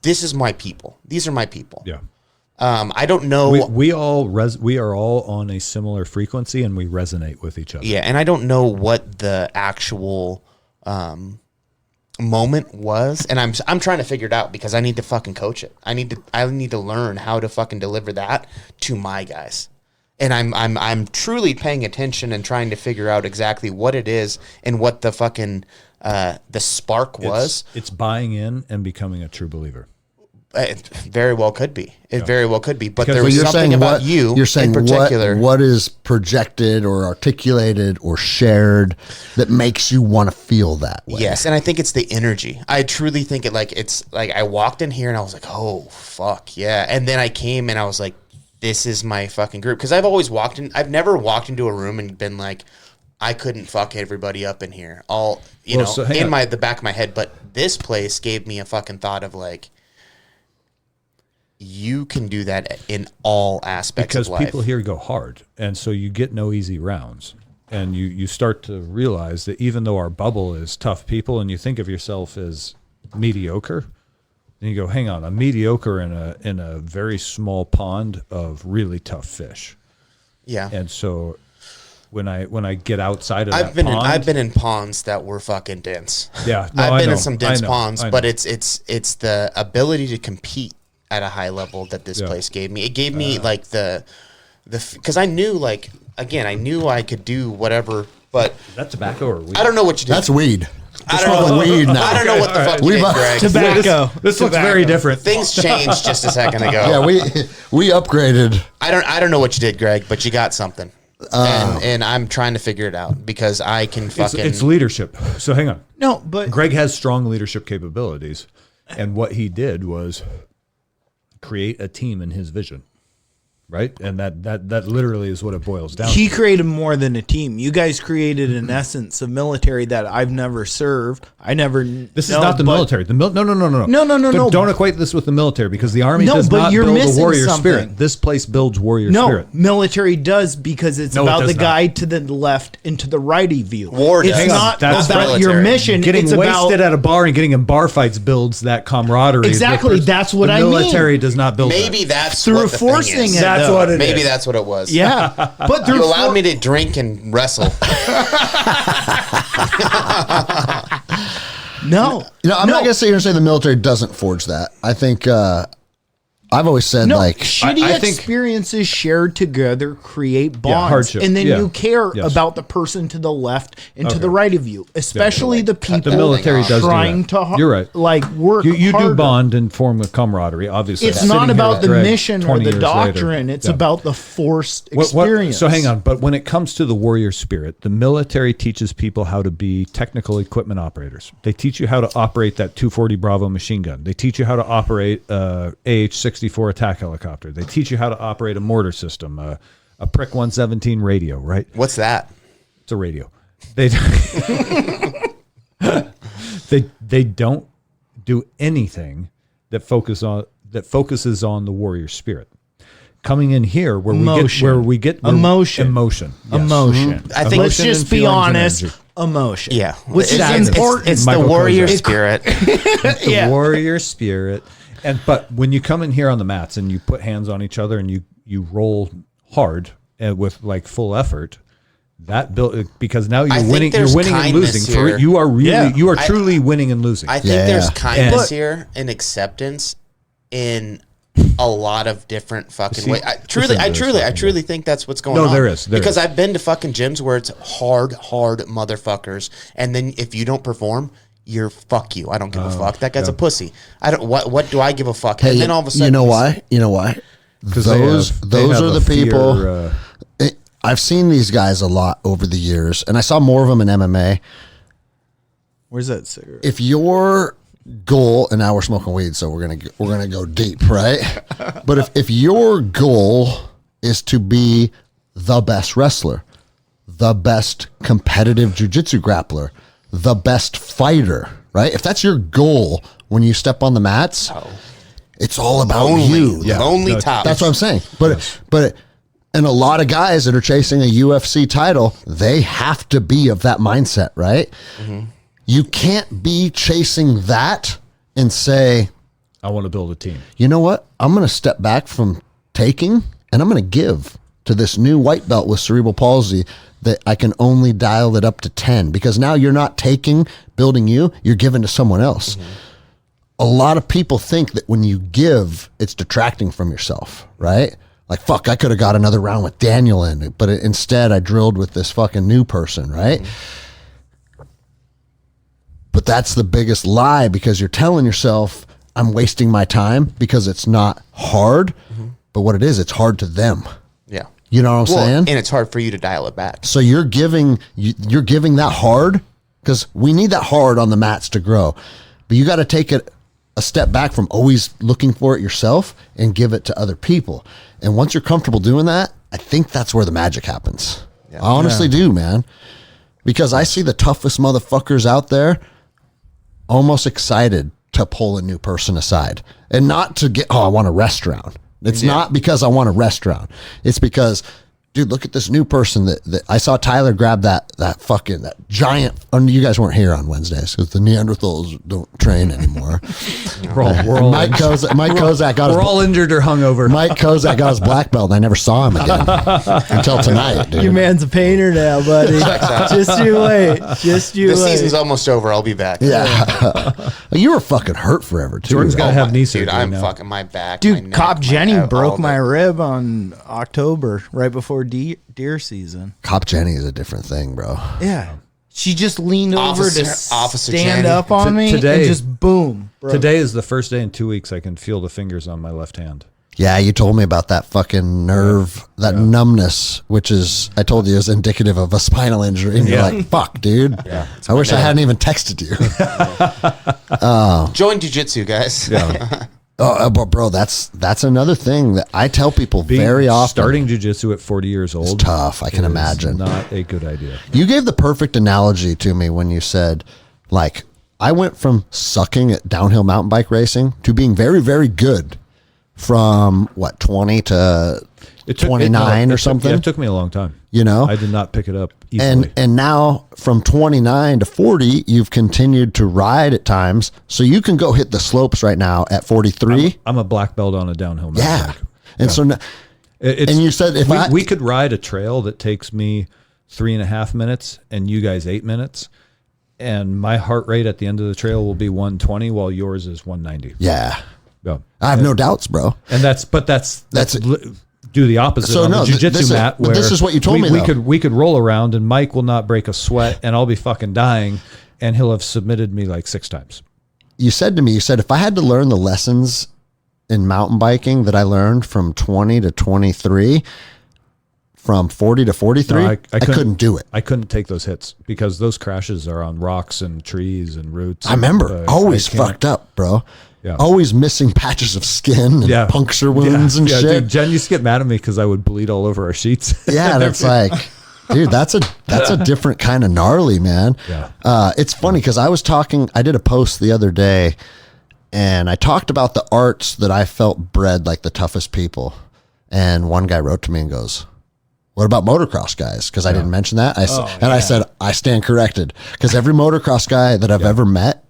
is my people. These are my people. Yeah. I don't know. We are all on a similar frequency, and we resonate with each other. Yeah, and I don't know what the actual moment was, and I'm trying to figure it out because I need to fucking coach it. I need to learn how to fucking deliver that to my guys. And I'm truly paying attention and trying to figure out exactly what it is and what the fucking the spark was. It's buying in and becoming a true believer. It very well could be. It very well could be. But Because there was something about you're saying in particular. what is projected or articulated or shared that makes you want to feel that way. Yes, and I think it's the energy. I truly think it's I walked in here and I was like, oh fuck yeah, and then I came and I was like, this is my fucking group, because I've never walked into a room and been like, I couldn't fuck everybody up in here. All you Well, know, so hang in on. the back of my head. But this place gave me a fucking thought of like, you can do that in all aspects Because of life. people here go hard, and so you get no easy rounds. And you start to realize that even though our bubble is tough people, and you think of yourself as mediocre, then you go, hang on, I'm mediocre in a very small pond of really tough fish. Yeah. And so when I get outside of I've that pond, I've been in ponds that were fucking dense. Yeah, no, I've I been know, in some I dense know, ponds, I know. but it's the ability to compete at a high level that this place gave me. It gave me like the because I knew like again I knew I could do whatever, but is that tobacco or weed? I don't know what you did. That's weed. I don't know. Weed now. I don't know what the fuck you We did, must- Greg. Tobacco. This looks very different. Things changed just a second ago. Yeah, we upgraded. I don't know what you did, Greg, but you got something. And I'm trying to figure it out because I can fucking. It's leadership. So hang on. No, but Greg has strong leadership capabilities, and what he did was create a team in his vision, right? And that literally is what it boils down he to. created more than a team. You guys created an essence of military that I've never served. I never. This is not the military. No. No. Don't equate this with the military because the army No, does but not you're build a missing warrior something. spirit. This place builds warrior No, spirit. military does because it's No, it about does the not. guy to the left and to the right of you. War It's does. Hang on, not that's about your military. mission. Getting it's wasted about at a bar and getting in bar fights builds that camaraderie. Exactly, that's what the I mean. military does not build Maybe that. that's through what the thing forcing is. it. That's though. what it Maybe is. that's what it was. Yeah, but through You allowed me to drink and wrestle. No, I'm not gonna sit here and say the military doesn't forge that. I think I've always said No, like shitty I think- experiences shared together create bonds, hardship. and then Yeah. you care Yes. about the person to the left and to the right of you, especially the people The military does do trying that. to You're right. like work. You do harder. bond and form a camaraderie. Obviously, It's Sitting not here about with the Greg mission or 20 the years later. doctrine. It's Yeah. about the forced What- experience. so hang on, but when it comes to the warrior spirit, the military teaches people how to be technical equipment operators. They teach you how to operate that 240 Bravo machine gun. They teach you how to operate AH-64 attack helicopter. They teach you how to operate a mortar system, a Prick 117 radio, right? What's that? It's a radio. They they don't do anything that focuses on the warrior spirit. Coming in here where Emotion. we get Emotion. emotion. Yes. Emotion. I think- Let's Emotion just and be feelings and honest. energy. Emotion. Yeah. Which It's- is it's- important. It's the Michael warrior Kozak. spirit. The Yeah. warrior spirit. But when you come in here on the mats and you put hands on each other and you roll hard with like full effort, that build because now I you're think winning. You're there's winning and kindness losing. here. You are really Yeah. you are truly winning and losing. I think Yeah. there's kindness But- here and acceptance in a lot of different fucking See, ways. I listen to this, truly think that's what's going No, on. there is. Because I've been to fucking gyms where it's hard motherfuckers, and then if you don't perform, you're fuck you. I don't give a fuck. That guy's a pussy. I don't. What do I give a fuck? hey, and then all of a sudden, you know why? You know why? Because Those are the people. fear, I've seen these guys a lot over the years, and I saw more of them in MMA. Where's that cigarette? If your goal, and now we're smoking weed, so we're gonna go deep, right? But if your goal is to be the best wrestler, the best competitive jiu-jitsu grappler, the best fighter, right? If that's your goal when you step on the mats, it's all about you. only No, top. That's what I'm saying. But and a lot of guys that are chasing a UFC title, they have to be of that mindset, right? You can't be chasing that and say, I want to build a team. you know what? I'm going to step back from taking and I'm going to give to this new white belt with cerebral palsy that I can only dial it up to 10 because now you're not taking, building you're giving to someone else. A lot of people think that when you give, it's detracting from yourself, right? Like, fuck, I could have got another round with Daniel in it, but instead I drilled with this fucking new person, right? But that's the biggest lie because you're telling yourself, I'm wasting my time because it's not hard. But what it is, it's hard to them. yeah. You know what I'm saying? And it's hard for you to dial it back. So you're giving that hard because we need that hard on the mats to grow. But you got to take it a step back from always looking for it yourself and give it to other people. And once you're comfortable doing that, I think that's where the magic happens. I honestly do, man. because I see the toughest motherfuckers out there almost excited to pull a new person aside and not to get, I want a restaurant. It's not because I want a restaurant. It's because, dude, look at this new person that I saw Tyler grab that giant. You guys weren't here on Wednesdays because the Neanderthals don't train anymore. We're all Mike Kozak got we're all injured or hungover. Mike Kozak got his black belt, and I never saw him again until tonight, dude. Your man's a painter now, buddy. Just you wait. Just you The wait. season's almost over. I'll be back. Yeah, you were fucking hurt forever too. Jordan's got to have knee surgery Dude, I'm now. fucking my back. my Dude, neck, Cop my Jenny out, broke all my the- rib on October, right before deer season. Cop Jenny is a different thing, bro. Yeah. She just leaned over to Officer stand Jenny. up on me Today- and just boom. Broke. Today is the first day in 2 weeks I can feel the fingers on my left hand. Yeah, you told me about that fucking nerve, that numbness, which is, I told you, is indicative of a spinal injury. And you're like, fuck, dude. Yeah. I wish I hadn't even texted you. Join jiu-jitsu, guys. Yeah. But bro, that's another thing that I tell people very often. Starting jiu-jitsu at 40 years old. It's tough, I can is imagine. Not a good idea. You gave the perfect analogy to me when you said, like, I went from sucking at downhill mountain bike racing to being very, very good from, 20 to 29 or something? It took me a long time. You know? I did not pick it up easily. And now from 29 to 40, you've continued to ride at times. So you can go hit the slopes right now at 43. I'm a black belt on a downhill mountain Yeah. bike. And so, It's- and you said if we could ride a trail that takes me 3.5 minutes and you guys 8 minutes, and my heart rate at the end of the trail will be 120 while yours is 190. yeah, Yeah. I have no doubts, bro. And that's do the opposite So on no, the jiu-jitsu this is- mat. but Where this is what you told me, We though. could roll around and Mike will not break a sweat and I'll be fucking dying and he'll have submitted me like 6 times. You said to me, if I had to learn the lessons in mountain biking that I learned from 20 to 23, from 40 to 43, No, I couldn't do it. I couldn't take those hits because those crashes are on rocks and trees and roots. I remember and, always I can't- fucked up, bro. Yeah. Always missing patches of skin and puncture wounds and shit. Dude, Jen used to get mad at me because I would bleed all over our sheets. Yeah, and it's like, dude, that's a different kind of gnarly, man. Yeah. It's funny because I did a post the other day and I talked about the arts that I felt bred like the toughest people. And one guy wrote to me and goes, what about motocross guys? Because I didn't mention that. I said, I stand corrected. Because every motocross guy that I've ever met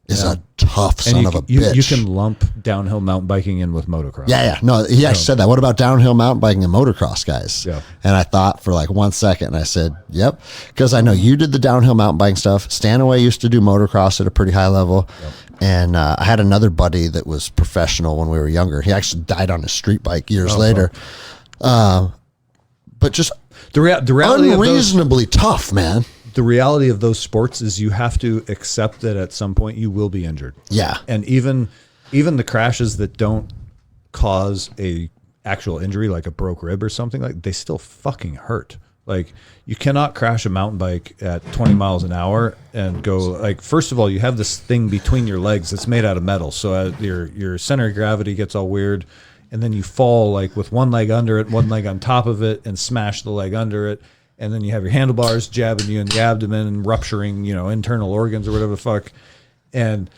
is a tough son of a bitch. You can lump downhill mountain biking in with motocross. Yeah. No, he actually said that. What about downhill mountain biking and motocross guys? Yeah. And I thought for like 1 second and I said, yep. Because I know you did the downhill mountain biking stuff. Stanaway used to do motocross at a pretty high level. Yep. And I had another buddy that was professional when we were younger. He actually died on a street bike years later. But just the reality unreasonably tough, man. The reality of those sports is you have to accept that at some point you will be injured. Yeah. And even the crashes that don't cause a actual injury, like a broke rib or something, like they still fucking hurt. Like you cannot crash a mountain bike at 20 miles an hour and go like, first of all, you have this thing between your legs that's made out of metal. So your center of gravity gets all weird. And then you fall like with one leg under it, one leg on top of it and smash the leg under it. And then you have your handlebars jabbing you in the abdomen and rupturing, internal organs or whatever the fuck. And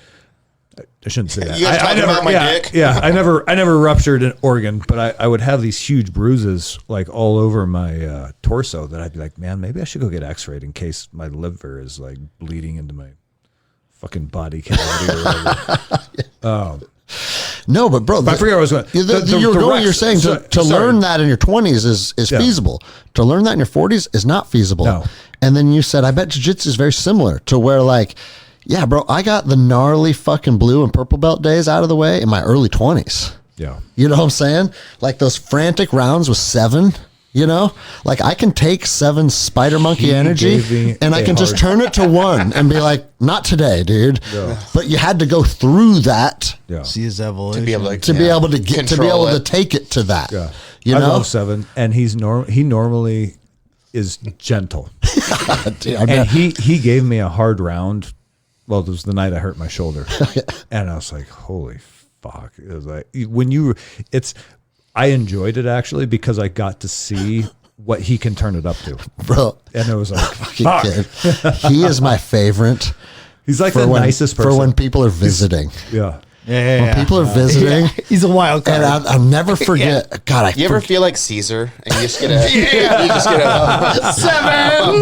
I shouldn't say that. You guys talking about my dick? Yeah, I never ruptured an organ, but I would have these huge bruises like all over my torso that I'd be like, man, maybe I should go get X-rayed in case my liver is like bleeding into my fucking body cavity or whatever. No, but bro, I forget where I was going. You're saying to learn that in your 20s is feasible. To learn that in your 40s is not feasible. No. And then you said, I bet jiu-jitsu is very similar to where like, yeah, bro, I got the gnarly fucking blue and purple belt days out of the way in my early 20s. Yeah. You know what I'm saying? Like those frantic rounds with 7, like I can take 7 spider monkey energy and I can just turn it to 1 and be like, not today, dude. Yeah. But you had to go through that See his evolution. To be able to, to be able to get to be Control able it. to take it to that. Yeah. You I know? love 7, and he normally is gentle. Dude, And he gave me a hard round. Well, it was the night I hurt my shoulder. And I was like, holy fuck. It was like I enjoyed it actually because I got to see what he can turn it up to. Bro, And it was like, fucking fuck. kid. He is my favorite He's like for the when, nicest person. for when people are visiting. Yeah. When people are visiting, He's a wild card. and I'll never forget. God, You ever feel like Caesar and you just get a you just get a 7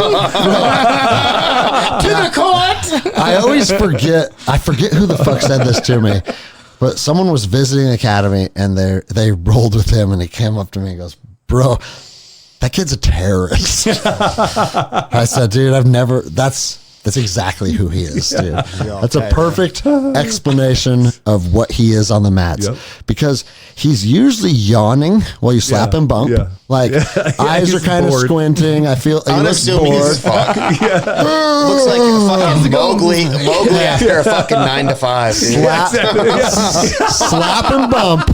to the court. I always forget. I forget who the fuck said this to me, but someone was visiting the academy and they rolled with him, and he came up to me and goes, "Bro, that kid's a terrorist." I said, "Dude, I've never." That's exactly who he is, dude. That's a perfect explanation of what he is on the mats. Yep. Because he's usually yawning while you slap him bump. Yeah. Like eyes are he's kind of bored. squinting. I feel he looks unassuming bored. as fuck. Looks like a fucking Mowgli after a fucking 9 to 5. Dude. Slap and bump.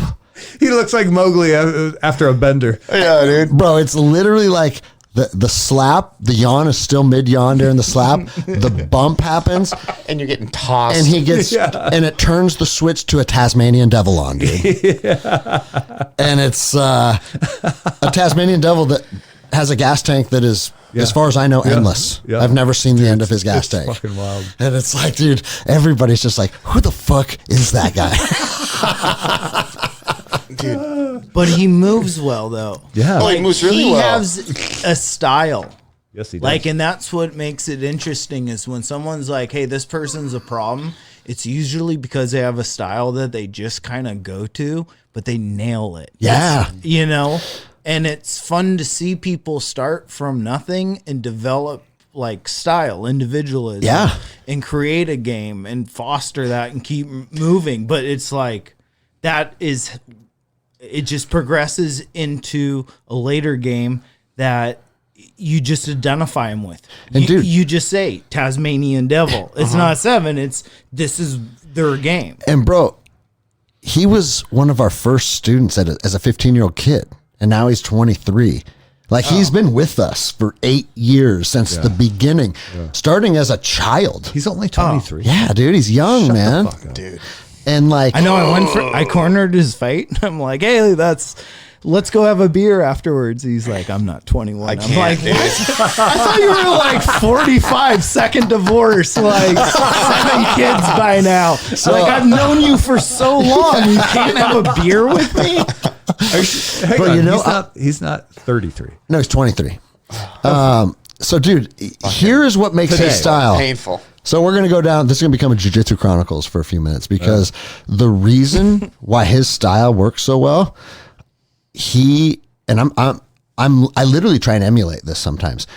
He looks like Mowgli after a bender. Yeah, dude. Bro, it's literally like the slap, the yawn is still mid yawn during the slap. The bump happens, And you're getting tossed. and he gets, and it turns the switch to a Tasmanian devil on, dude. And it's a Tasmanian devil that has a gas tank that is, as far as I know, endless. Yeah. I've never seen the end of his gas tank. Fucking wild. And it's like, dude, everybody's just like, who the fuck is that guy? dude. But he moves well, though. Yeah. Oh, he moves really he well. has a style. Yes, he does. Like, and that's what makes it interesting is when someone's like, hey, this person's a problem, it's usually because they have a style that they just kind of go to, but they nail it. Yeah. You know? And it's fun to see people start from nothing and develop like style, individualism. Yeah. And create a game and foster that and keep moving. But it's like, it just progresses into a later game that you just identify him with. And dude- you just say Tasmanian Devil. It's not 7. This is their game. And bro, he was one of our first students as a 15-year-old kid, and now he's 23. Like he's been with us for 8 years since the beginning, starting as a child. He's only 23. Yeah, dude, he's young, man. Dude. And like, I know I cornered his fight. I'm like, hey, let's go have a beer afterwards. He's like, I'm not 21. I'm can't, like, dude. what? I thought you were like 45, second divorce, like 7 kids by now. Like I've known you for so long. You can't have a beer with me. Hang But on, you know, he's not 33. no, he's 23. So dude, here is what makes his style Painful. So we're going to go down. This is going to become a Jiu-Jitsu Chronicles for a few minutes because the reason why his style works so well, I literally try and emulate this sometimes.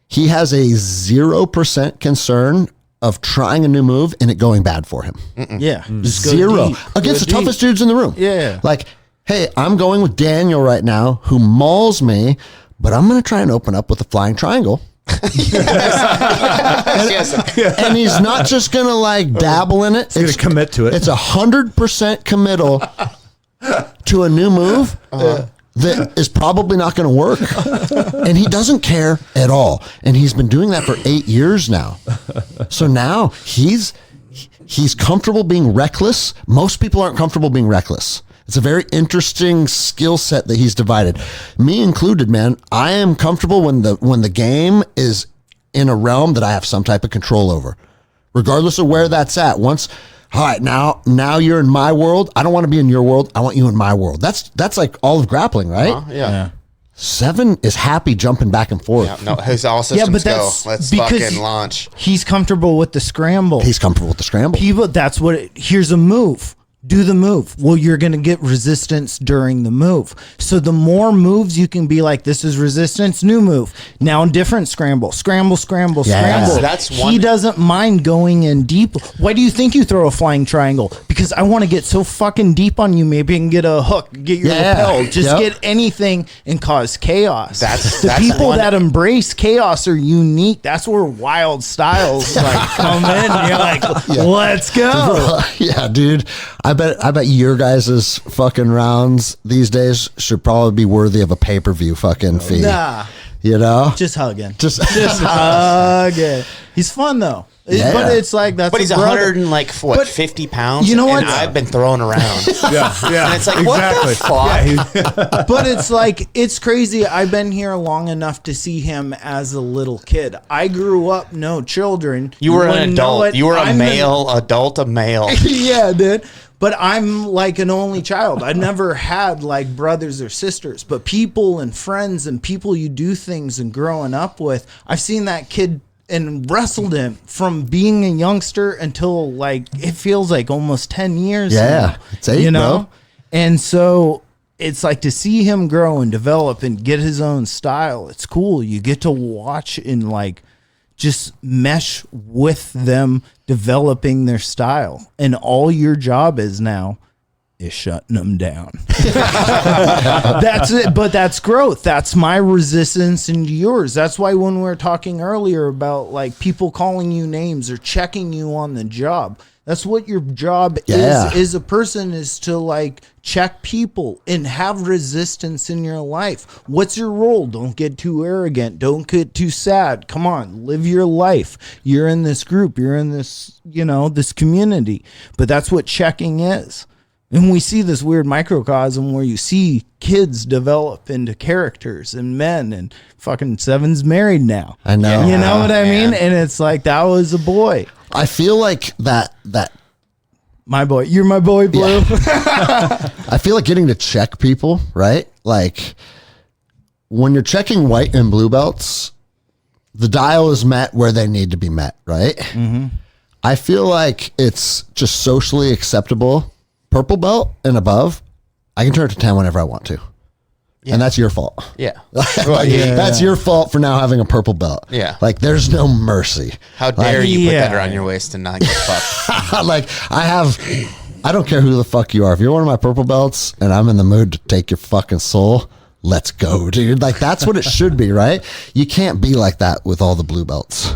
He has a 0% concern of trying a new move and it going bad for him. Yeah. Just go Zero deep. against Go the toughest deep. dudes in the room. Yeah. Like, hey, I'm going with Daniel right now who mauls me, but I'm going to try and open up with a flying triangle. Yes. And he's not just gonna like dabble in it. He's going to commit to it. It's 100% committal to a new move that is probably not going to work, and he doesn't care at all. And he's been doing that for 8 years now. So now he's comfortable being reckless. Most people aren't comfortable being reckless. It's a very interesting skill set that he's divided, me included, man. I am comfortable when the game is in a realm that I have some type of control over, regardless of where that's at. All right, now you're in my world. I don't want to be in your world. I want you in my world. That's like all of grappling, right? Yeah. 7 is happy jumping back and forth. Yeah. No, his all systems but go. that's Let's because fucking launch. He's comfortable with the scramble. He's comfortable with the scramble. People, here's a move. Do the move. Well, you're going to get resistance during the move. So the more moves you can be like, this is resistance, new move. Now different scramble. Scramble. Yes, that's He one- doesn't mind going in deep. Why do you think you throw a flying triangle? Because I want to get so fucking deep on you. Maybe I can get a hook, get your lapel, just get anything and cause chaos. The people that embrace chaos are unique. That's where wild styles like come in. You're like, let's go. Yeah, dude. I bet your guys' fucking rounds these days should probably be worthy of a pay-per-view fucking fee. Nah. You know? Just hugging. Just Just hugging. He's fun though. Yeah. But it's like that's. But he's a brother. 100 and like what, But 50 pounds. you know what? And I've been throwing around. Yeah, And it's like, what the fuck? But it's like, it's crazy. I've been here long enough to see him as a little kid. I grew up, no children. You were an wouldn't know adult. it. You were a I'm male, a male. Yeah, dude. But I'm like an only child. I never had like brothers or sisters, but people and friends and people you do things and growing up with, I've seen that kid and wrestled him from being a youngster until like it feels like almost 10 years. Yeah, now, it's 8, bro. And so it's like to see him grow and develop and get his own style. It's cool. You get to watch and like just mesh with them developing their style. And all your job is now is shutting them down. That's it. But that's growth. That's my resistance into yours. That's why when we were talking earlier about like people calling you names or checking you on the job, that's what your job is a person, is to like check people and have resistance in your life. What's your role? Don't get too arrogant. Don't get too sad. Come on, live your life. You're in this group. You're in this, this community. But that's what checking is. And we see this weird microcosm where you see kids develop into characters and men, and fucking Seven's married now. I know. You know what I man. mean? And it's like, that was a boy. I feel like that My boy. You're my boy, Blue. I feel like getting to check people, right? Like when you're checking white and blue belts, the dial is met where they need to be met, right? Mm-hmm. I feel like it's just socially acceptable. Purple belt and above, I can turn it to 10 whenever I want to. Yeah. And that's your fault. Yeah. That's your fault for now having a purple belt. Yeah. Like there's no mercy. How dare you put that around your waist and not get fucked? Like I don't care who the fuck you are. If you're one of my purple belts and I'm in the mood to take your fucking soul, let's go, dude. Like that's what it should be, right? You can't be like that with all the blue belts.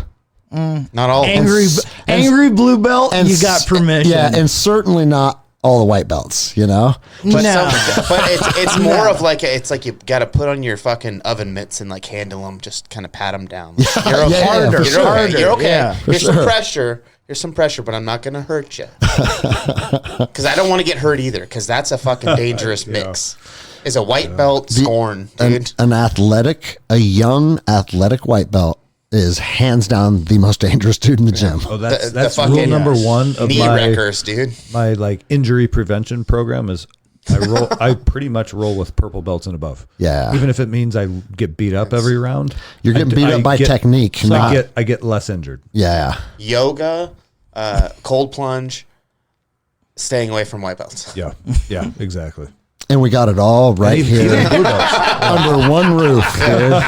Not all. Angry blue belt, and you got permission. Yeah, and certainly not all the white belts, But, No. but it's more of like it's like you got to put on your fucking oven mitts and like handle them, just kind of pat them down. Like, you're okay. Yeah, for sure. Okay. You're okay. Yeah, Here's some pressure. Here's some pressure, but I'm not gonna hurt you because I don't want to get hurt either. Because that's a fucking dangerous mix. Is a white belt scorn, dude. A young athletic white belt is hands down the most dangerous dude in the gym. Oh, that's The rule fucking number one of knee my wreckers, dude. my like injury prevention program is I pretty much roll with purple belts and above. Yeah. Even if it means I get beat up every round. You're getting beat up by technique. So I get less injured. Yeah. Yoga, cold plunge, staying away from white belts. Yeah. Yeah, exactly. And we got it all right Even here blue belts. under one roof, dude.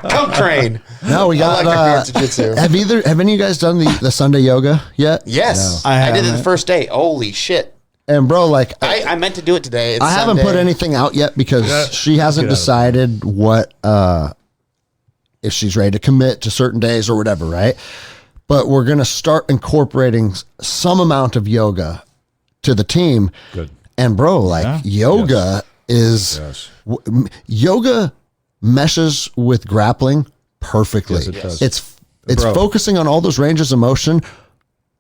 Come train. No, we got I like jiu-jitsu. have any of you guys done the Sunday yoga yet? Yes, No. I did it the first day. Holy shit! And bro, like I meant to do it today. It's I haven't Sunday. put anything out yet because she hasn't decided what if she's ready to commit to certain days or whatever, right? But we're gonna start incorporating some amount of yoga to the team. Good. And bro, like yoga yoga meshes with grappling perfectly. Yes, it does. It's Bro. focusing on all those ranges of motion,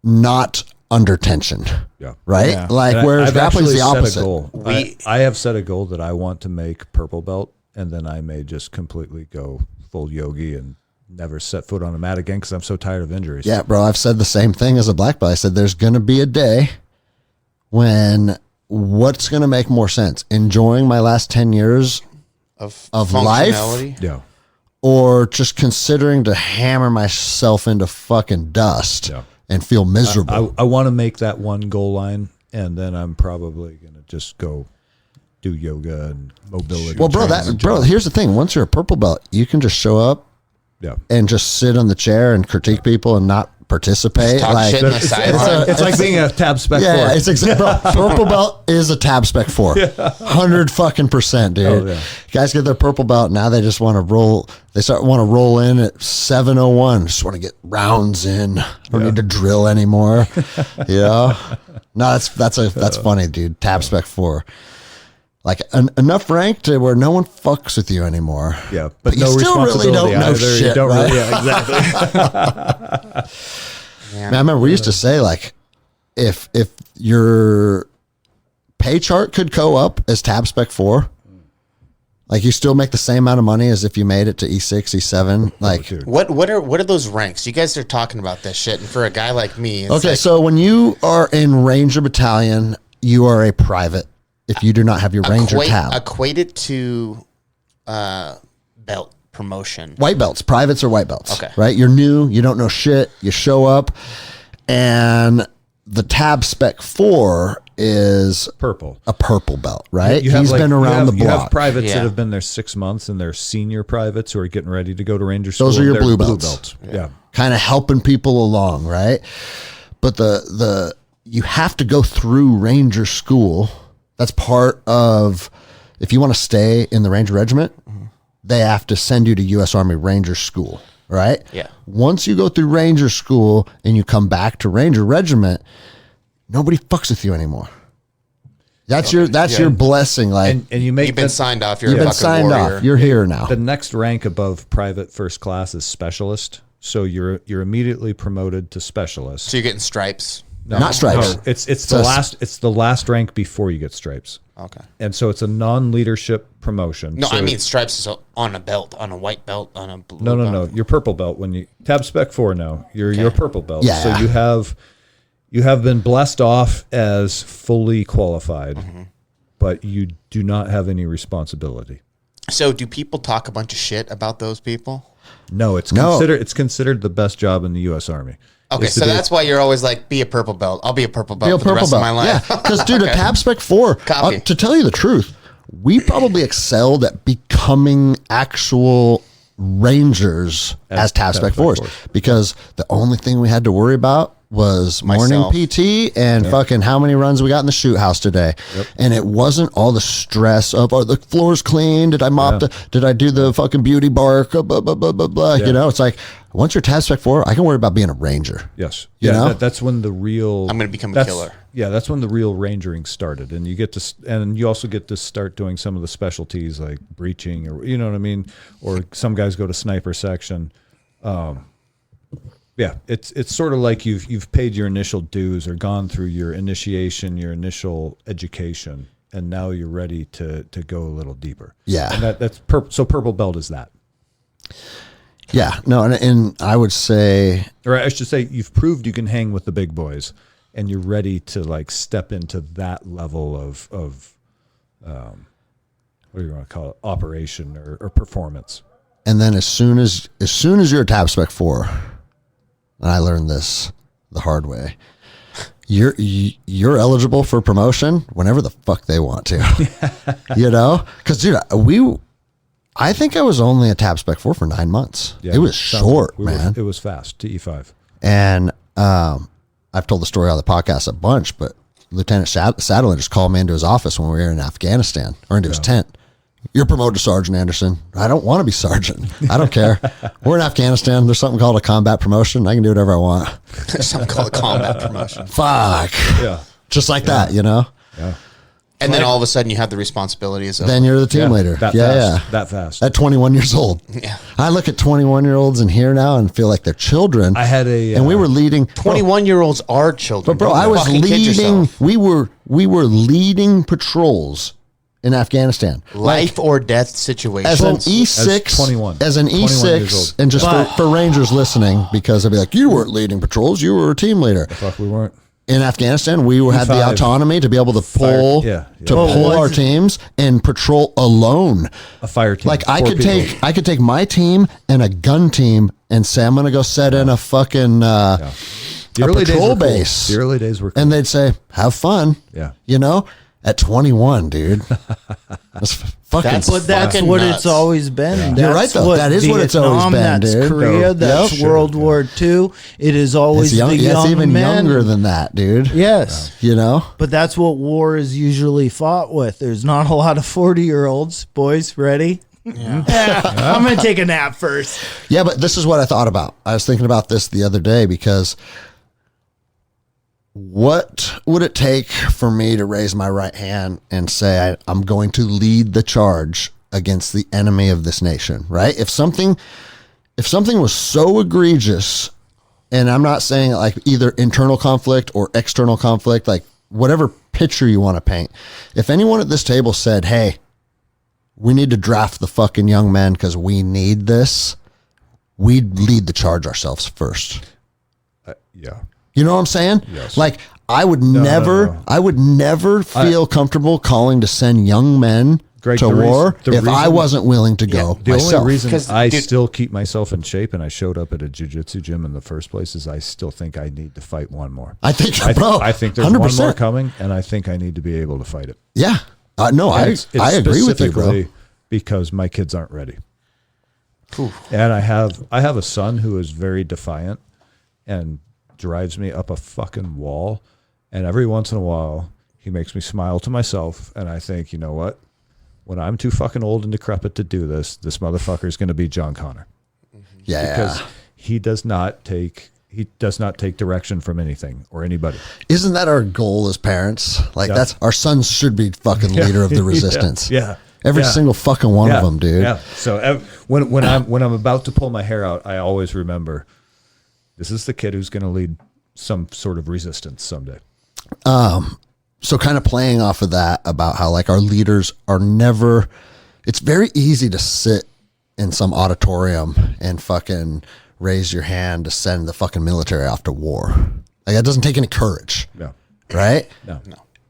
not under tension. Yeah. Right? Yeah. Like And whereas I've grappling's actually the set a opposite. goal. I have set a goal that I want to make purple belt, and then I may just completely go full yogi and never set foot on a mat again because I'm so tired of injuries. Yeah, bro, I've said the same thing as a black belt. I said there's going to be a day when what's going to make more sense? Enjoying my last 10 years of life? functionality. Yeah. or just considering to hammer myself into fucking dust and feel miserable. I want to make that one goal line, and then I'm probably going to just go do yoga and mobility. Well, bro, here's the thing. Once you're a purple belt, you can just show up and just sit on the chair and critique people and not participate. Talk shit in the sideline. It's like being a tab spec 4. Yeah, it's exactly. Purple belt is a tab spec 4. 100% dude. Oh, yeah. Guys get their purple belt, now they just want to roll. They want to roll in at 7:01. Just want to get rounds in. Don't need to drill anymore. No, that's funny, dude. Tab spec 4. Like enough rank to where no one fucks with you anymore. Yeah, but no you still really responsibility don't know either. shit, You don't right? really, exactly. Yeah. Man, I remember we used to say like, if your pay chart could go up as tab spec 4, like you still make the same amount of money as if you made it to E6, E7. Like, What are those ranks? You guys are talking about this shit, and for a guy like me, it's okay, like, so when you are in Ranger Battalion, you are a private. If you do not have your Ranger tab, equate it to belt promotion. white belts, privates or white belts. Okay. Right? You're new, you don't know shit, you show up, and the tab spec 4 is Purple. a purple belt, right? You have, He's like, been around the You have block. privates Yeah. that have been there 6 months, and they're senior privates who are getting ready to go to Ranger School. Those are your They're blue belts. Yeah. Kind of helping people along, right? But the you have to go through Ranger School. That's part of, if you want to stay in the Ranger Regiment, they have to send you to U.S. Army Ranger School, right? Yeah. Once you go through Ranger School and you come back to Ranger Regiment, nobody fucks with you anymore. That's your blessing. Like, And you make You've been the- signed off. You're you've a been fucking signed warrior. off. You're here now. the next rank above private first class is specialist. So you're immediately promoted to specialist. So you're getting stripes. Not stripes. No, it's So the last rank before you get stripes. Okay. And so it's a non-leadership promotion. No, So- I mean stripes is on a belt, on a white belt, on a blue no. belt. You're purple belt when you tab spec 4 now. You're a purple belt. Yeah. So you have been blessed off as fully qualified, but you do not have any responsibility. So do people talk a bunch of shit about those people? No, it's No. considered the best job in the U.S. Army. Okay, Is to so be- that's why you're always like, be a purple belt. I'll be a purple belt Be a for the rest of my life. Yeah, because dude, a tab spec 4. Copy. To tell you the truth, we probably excelled at becoming actual Rangers as tab spec 4s, because the only thing we had to worry about was morning Myself. PT and fucking how many runs we got in the shoot house today. And it wasn't all the stress of, are the floors clean? Did I mop did I do the fucking beauty bark? Blah, blah, blah, blah, blah. You know, it's like, once you're tab spec 4, I can worry about being a Ranger. Yes. You know? That's when the real. I'm gonna become a that's- killer. Yeah, that's when the real rangering started, and you also get to start doing some of the specialties like breaching, or you know what I mean, or some guys go to sniper section. Yeah, it's sort of like you've paid your initial dues or gone through your initiation, your initial education, and now you're ready to go a little deeper. Yeah. and so purple belt is that. Yeah, no, and I would say, Or I should say, you've proved you can hang with the big boys, and you're ready to like step into that level of what do you want to call it, operation or performance. and then as soon as you're a tab spec 4, and I learned this the hard way, you're eligible for promotion whenever the fuck they want to. You know, because dude, I think I was only a tab spec 4 for 9 months. Yeah, it was sounds short, like man. it was fast to E5. And I've told the story on the podcast a bunch, but Lieutenant Sadler just called me into his office when we were in Afghanistan, or into his tent. You're promoted to Sergeant Anderson. I don't want to be Sergeant. I don't care. We're in Afghanistan. There's something called a combat promotion. I can do whatever I want. There's something called a combat promotion. Fuck. Yeah. Just like that, you know? Yeah. And then all of a sudden you have the responsibilities of Then you're the team leader. That Yeah. fast. That fast. At 21 years old. Yeah. I look at 21-year-olds in here now and feel like they're children. I had a and we were leading 21-year-olds are children. But bro, Don't I was fucking kid leading. yourself. We were leading patrols in Afghanistan. Life or death situation. As an E6, as 21 as an 21 years E6, old. and just for Rangers listening, because they'd be like, you weren't leading patrols, you were a team leader. fuck, we weren't. In Afghanistan, we had the E5. autonomy to be able to pull yeah. pull our teams and patrol alone. A fire team. Like I 4 could people. take my team and a gun team and say I'm gonna go set in a fucking The a early days patrol were cool. base. The early days were cool. and they'd say, "Have fun." Yeah. You know, at 21, dude. That's fucking. That's That's fucking what nuts. it's always been. Yeah. That's You're right, though. what That is what it's always Vietnam, been, that's dude. Korea, Yep. that's Yep. World War II. It is always it's young, the yeah, young it's even men. younger than that, dude. Yes. You know? But that's what war is usually fought with. There's not a lot of 40-year-olds. Boys, ready? Yeah. I'm going to take a nap first. Yeah, but this is what I thought about. I was thinking about this the other day because what would it take for me to raise my right hand and say I'm going to lead the charge against the enemy of this nation, right? If something was so egregious And I'm not saying like either internal conflict or external conflict, like whatever picture you want to paint. If anyone at this table said, hey, we need to draft the fucking young men because we need this, we'd lead the charge ourselves first. Yeah. You know what I'm saying? Yes. Like I would never feel comfortable calling to send young men Greg, to war if I reason- wasn't willing to go The myself. only reason 'Cause, I dude- still keep myself in shape and I showed up at a jiu-jitsu gym in the first place is I still think I need to fight one more. I think, bro, I think there's 100%. one more coming, and I think I need to be able to fight it. Yeah. No, And I agree with you, bro. specifically because my kids aren't ready. And I have a son who is very defiant and drives me up a fucking wall. And every once in a while, he makes me smile to myself. And I think, you know what? When I'm too fucking old and decrepit to do this, this motherfucker is going to be John Connor. Yeah. Because he does not take direction from anything or anybody. Isn't that our goal as parents? Like Yeah. that's our sons should be fucking leader of the resistance. Yeah. Every single fucking one of them, dude. Yeah. So when I'm about to pull my hair out, I always remember this is the kid who's going to lead some sort of resistance someday. So kind of playing off of that about how like our leaders are never, it's very easy to sit in some auditorium and fucking raise your hand to send the fucking military off to war. Like that doesn't take any courage. No. Right? No.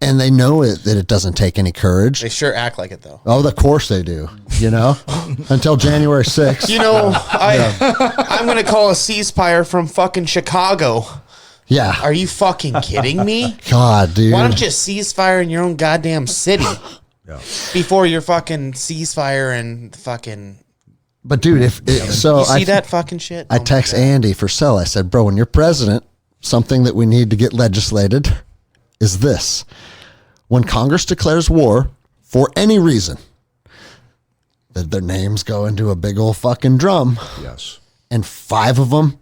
And they know that it doesn't take any courage. They sure act like it though. Oh, of course they do. You know, until January 6th. You know, I'm gonna call a ceasefire from fucking Chicago. Yeah. Are you fucking kidding me? God, dude. Why don't you ceasefire in your own goddamn city Yeah. before your fucking ceasefire and fucking? But dude, so You see that fucking shit? I Oh my text God. Andy for Cell. I said, bro, when you're president, something that we need to get legislated is this. When Congress declares war for any reason, that their names go into a big old fucking drum, Yes. and 5 of them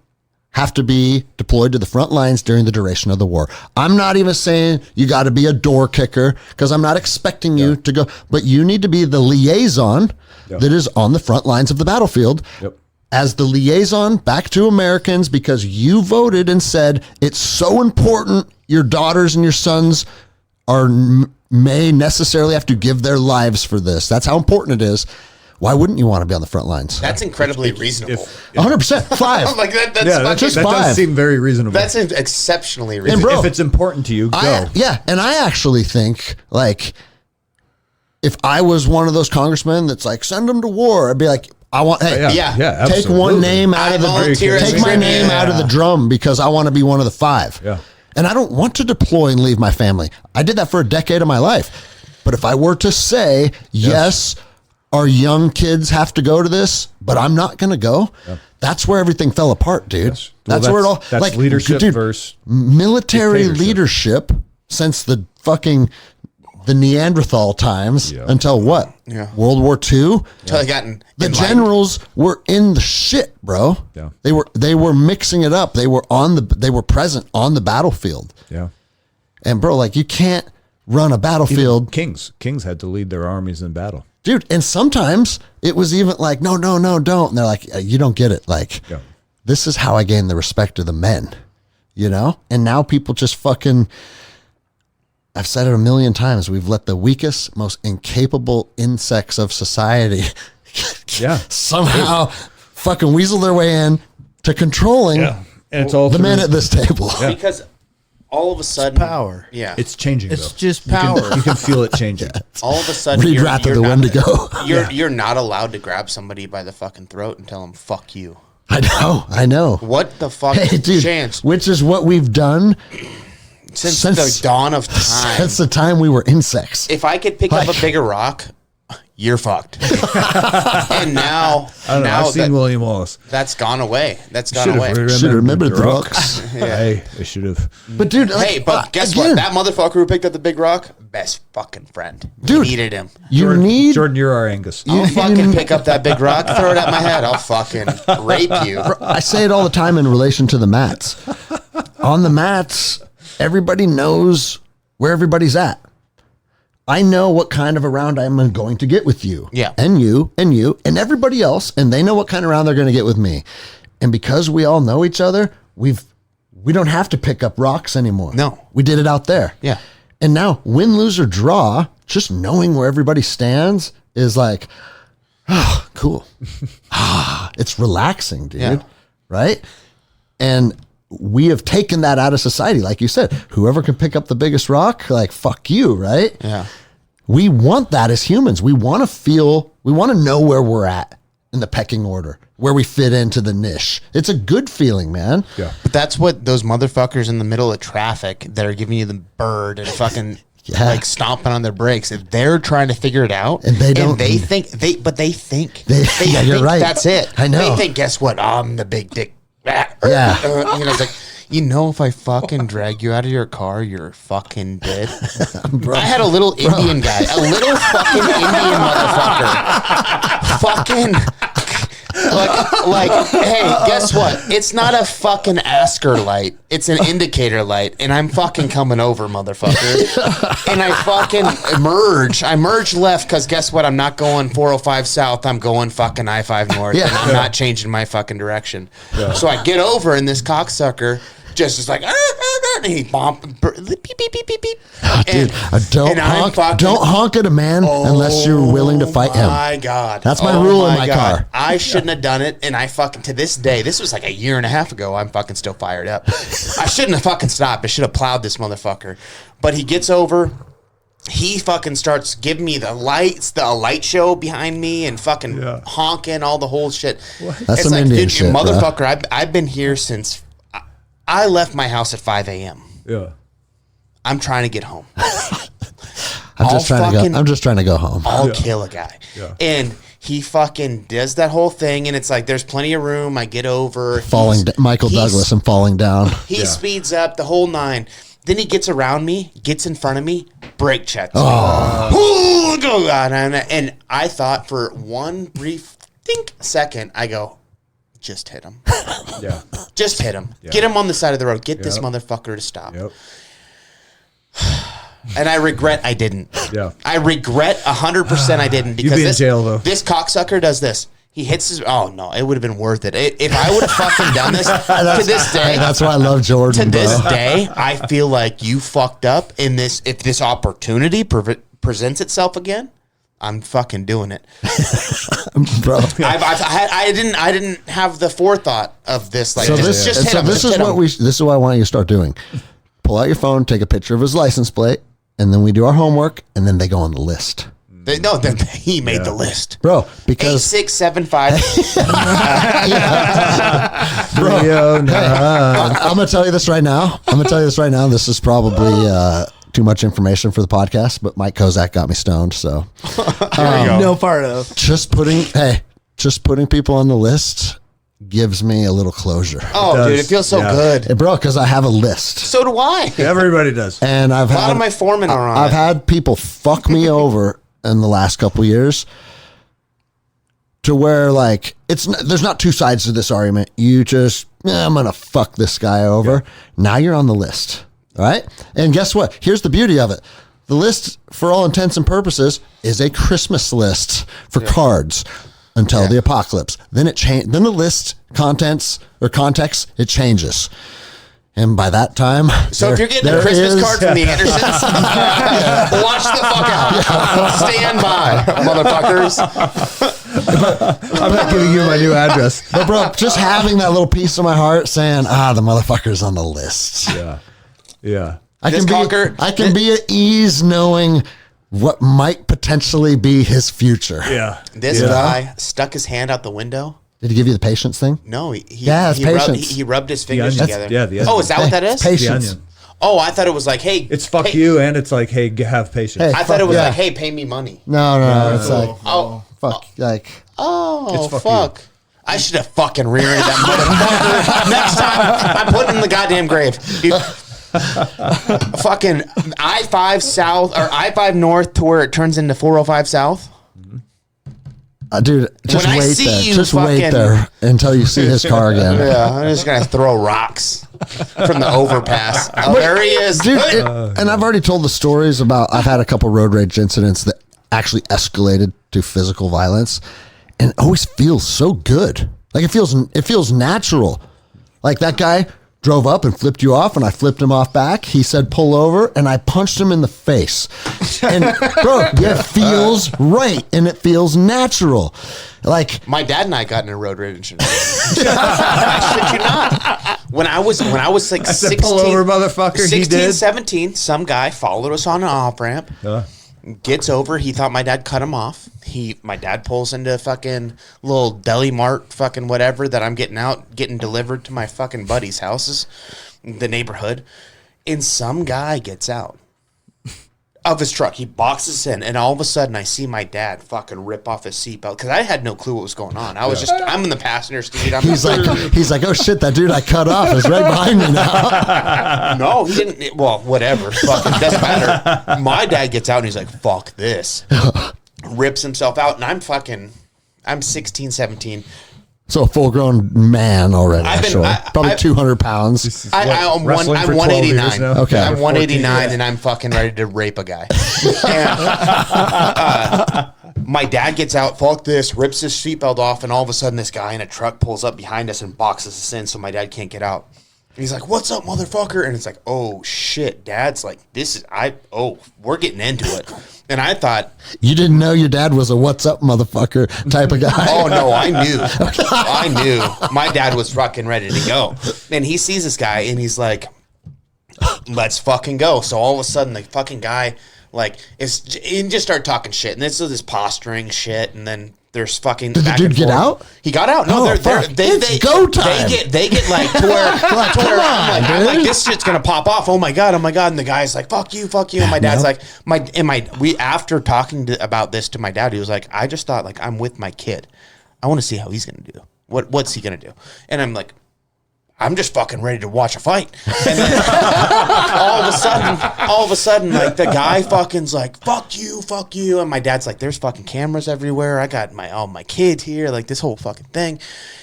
have to be deployed to the front lines during the duration of the war. I'm not even saying you got to be a door kicker because I'm not expecting you to go, but you need to be the liaison that is on the front lines of the battlefield Yep. as the liaison back to Americans because you voted and said it's so important your daughters and your sons may necessarily have to give their lives for this. That's how important it is. Why wouldn't you want to be on the front lines? That's incredibly reasonable. 100%. 5. Like that's Yeah, fucking, that just does 5. seem very reasonable. that's exceptionally And reasonable. bro, if it's important to you, go. And I actually think like if I was one of those congressmen that's like send them to war, I'd be like, I want hey, Yeah. take one absolutely. name out of the volunteer as take my tribute. name out of the drum because I want to be one of the 5. Yeah. And I don't want to deploy and leave my family. I did that for a decade of my life. But if I were to say, yes, our young kids have to go to this, but I'm not going to go, that's where everything fell apart, dude. Yes. Well, That's where it all that's like leadership dude, versus military dictatorship. leadership since the Neanderthal times Yeah. until what? Yeah. World War II. Until I got in The enlightened. generals were in the shit, bro. Yeah. They were mixing it up. They were present on the battlefield. Yeah. And bro, like you can't run a battlefield, Kings had to lead their armies in battle. dude. And sometimes it was even like, no, don't. And they're like, you don't get it. Like, Yeah. this is how I gain the respect of the men, you know? And now people just fucking, I've said it a million times. We've let the weakest, most incapable insects of society Yeah. somehow fucking weasel their way in to controlling And it's all the through- men at this table. because all of a sudden power. Yeah. It's changing. It's though. just You can- power. You can feel it changing. all of a sudden Read Wrath of the Wendigo. You're not allowed to grab somebody by the fucking throat and tell them fuck you. I know. What the fuck Hey, dude, chance which is what we've done since the dawn of time? since the time we were insects. If I could pick up a bigger rock, you're fucked. And now, I don't know. now I've seen William Wallace. that's gone away. That's gone Should away. have Should have remembered the rocks. Hey, I should have. But dude, like, Hey, but guess again, what? That motherfucker who picked up the big rock, best fucking friend. Dude. We needed him. you need Jordan, you're our Angus. I'll fucking pick up that big rock, throw it at my head. I'll fucking rape you. I say it all the time in relation to the mats. On the mats, everybody knows where everybody's at. I know what kind of a round I'm going to get with you. Yeah. And you, and everybody else, and they know what kind of round they're going to get with me. And because we all know each other, we've we don't have to pick up rocks anymore. No. We did it out there. Yeah. And now win, lose, or draw, just knowing where everybody stands is like, oh, cool. It's relaxing, dude. Yeah. Right? And we have taken that out of society. Like you said, whoever can pick up the biggest rock, like, fuck you, right? Yeah. We want that as humans. We want to know where we're at in the pecking order, where we fit into the niche. It's a good feeling, man. Yeah. But that's what those motherfuckers in the middle of traffic that are giving you the bird and fucking Yeah. like stomping on their brakes. If they're trying to figure it out, And they don't- they think they think Yeah, you're right. That's it. I know. They think, guess what? I'm the big dick. Yeah. It's like, if I fucking drag you out of your car, you're fucking dead. I had a little Indian guy, a little fucking Indian motherfucker. Fucking like, hey, guess what? It's not a fucking asker light. It's an indicator light. And I'm fucking coming over, motherfucker. And I fucking merge. I merge left because guess what? I'm not going 405 south. I'm going fucking I-5 north. Yeah. And I'm not changing my fucking direction. So I get over and this cocksucker just is like, and he beep, beep, beep, beep, beep. Dude, don't honk at a man unless you're willing to fight him. Oh my God. That's my rule in my car. I shouldn't have done it. And I fucking, to this day, this was like a year and a half ago, I'm fucking still fired up. I shouldn't have fucking stopped. I should have plowed this motherfucker. But he gets over. He fucking starts giving me the lights, the light show behind me and fucking honking all the whole shit. That's some Indian shit, bro. motherfucker, I've been here since I left my house at 5 a.m. Yeah. I'm trying to get home. I'm just trying to go home. I'll kill a guy. Yeah. And he fucking does that whole thing, and it's like there's plenty of room. I get over. Michael Douglas and falling down. He speeds up the whole nine. Then he gets around me, gets in front of me, brake checks me. Oh, God. And I thought for one brief second, I go, just hit him. Yeah. Just hit him. Get him on the side of the road. Get this motherfucker to stop. Yep. And I regret I didn't. Yeah. I regret 100% I didn't because be in jail, though. This cocksucker does this. He hits his. Oh no! It would have been worth it. If I would have fucking done this to this day. That's why I love Jordan. To this day, I feel like you fucked up in this. If this opportunity presents itself again, I'm fucking doing it, bro. I didn't have the forethought of this. Like, This is what I want you to start doing. Pull out your phone, take a picture of his license plate, and then we do our homework, and then they go on the list. He made the list, bro. Because 8675. I'm gonna tell you this right now. This is probably too much information for the podcast, but Mike Kozak got me stoned. So No part of. just putting people on the list gives me a little closure. Oh, dude, it feels so good. And bro, because I have a list. So do I. Everybody does. And A lot of my foremen are on I've it. had people fuck me over in the last couple of years to where like there's not two sides to this argument. You just I'm gonna fuck this guy over. Now you're on the list, all right? And guess what? Here's the beauty of it. The list, for all intents and purposes, is a Christmas list for cards until the apocalypse. Then Then the list context it changes. And by that time, so if you're getting a Christmas card from the Andersons, watch the fuck out. Stand by, motherfuckers. I'm not giving you my new address. But bro, just having that little piece of my heart saying, the motherfucker's on the list. Yeah. Yeah. I can be at ease knowing what might potentially be his future. Yeah. This guy stuck his hand out the window. Did he give you the patience thing? No, it's patience. He rubbed his fingers onion. together. The onion. Oh, is that what that is? Patience. The onion. Oh, I thought it was like, hey, It's fuck you, and it's like, hey, have patience. Hey, I thought it was yeah. like, hey, pay me money. No. It's like, Oh, like. oh, It's fuck fuck. I should have fucking rear-ended that motherfucker. Next time, I'm putting in the goddamn grave. Dude, fucking I-5 south or I-5 north to where it turns into 405 south. Dude, just When I wait see there. you Just wait fucking- there until you see his car again. Yeah, I'm just gonna throw rocks from the overpass. Oh, there he is. Dude, and I've already told the stories about I've had a couple road rage incidents that actually escalated to physical violence, and it always feels so good. Like it feels natural. Like that guy drove up and flipped you off, and I flipped him off back. He said, pull over, and I punched him in the face. And bro, it feels right, and it feels natural. Like my dad and I got in a road rage incident. I shit you not. When I was like 16, pull over, motherfucker. 16, He did. 17, some guy followed us on an off ramp. Gets over. He thought my dad cut him off. My dad pulls into fucking little deli mart, fucking whatever that I'm getting delivered to my fucking buddy's houses, the neighborhood, and some guy gets out of his truck. He boxes in, and all of a sudden I see my dad fucking rip off his seatbelt because I had no clue what was going on. I'm in the passenger seat. he's like, oh shit, that dude I cut off is right behind me now. No, he didn't. Well, whatever. Fucking doesn't matter. My dad gets out and he's like, fuck this. Rips himself out, and I'm 16, 17. So a full-grown man already. Probably 200 pounds. I'm wrestling for 12 years 189. now? Okay. I'm 189, and I'm fucking ready to rape a guy. And, my dad gets out, fuck this, rips his seatbelt off, and all of a sudden this guy in a truck pulls up behind us and boxes us in so my dad can't get out. And he's like, what's up, motherfucker? And it's like, oh, shit. Dad's like, we're getting into it. And I thought... You didn't know your dad was a what's up, motherfucker type of guy? Oh, no, I knew. I knew. My dad was fucking ready to go. And he sees this guy, and he's like, let's fucking go. So all of a sudden, the fucking guy, like, and just start talking shit. And this is this posturing shit, and then... There's fucking. Did the dude get out? He got out. No, it's go time. They get like to where, I'm like, this shit's gonna pop off. Oh my god. And the guy's like, fuck you. And my dad's like, after talking about this to my dad, he was like, I just thought like I'm with my kid. I want to see how he's gonna do. What's he gonna do? And I'm like, I'm just fucking ready to watch a fight. And then all of a sudden, like the guy fucking's like, fuck you. And my dad's like, there's fucking cameras everywhere. I got all my kids here, like this whole fucking thing.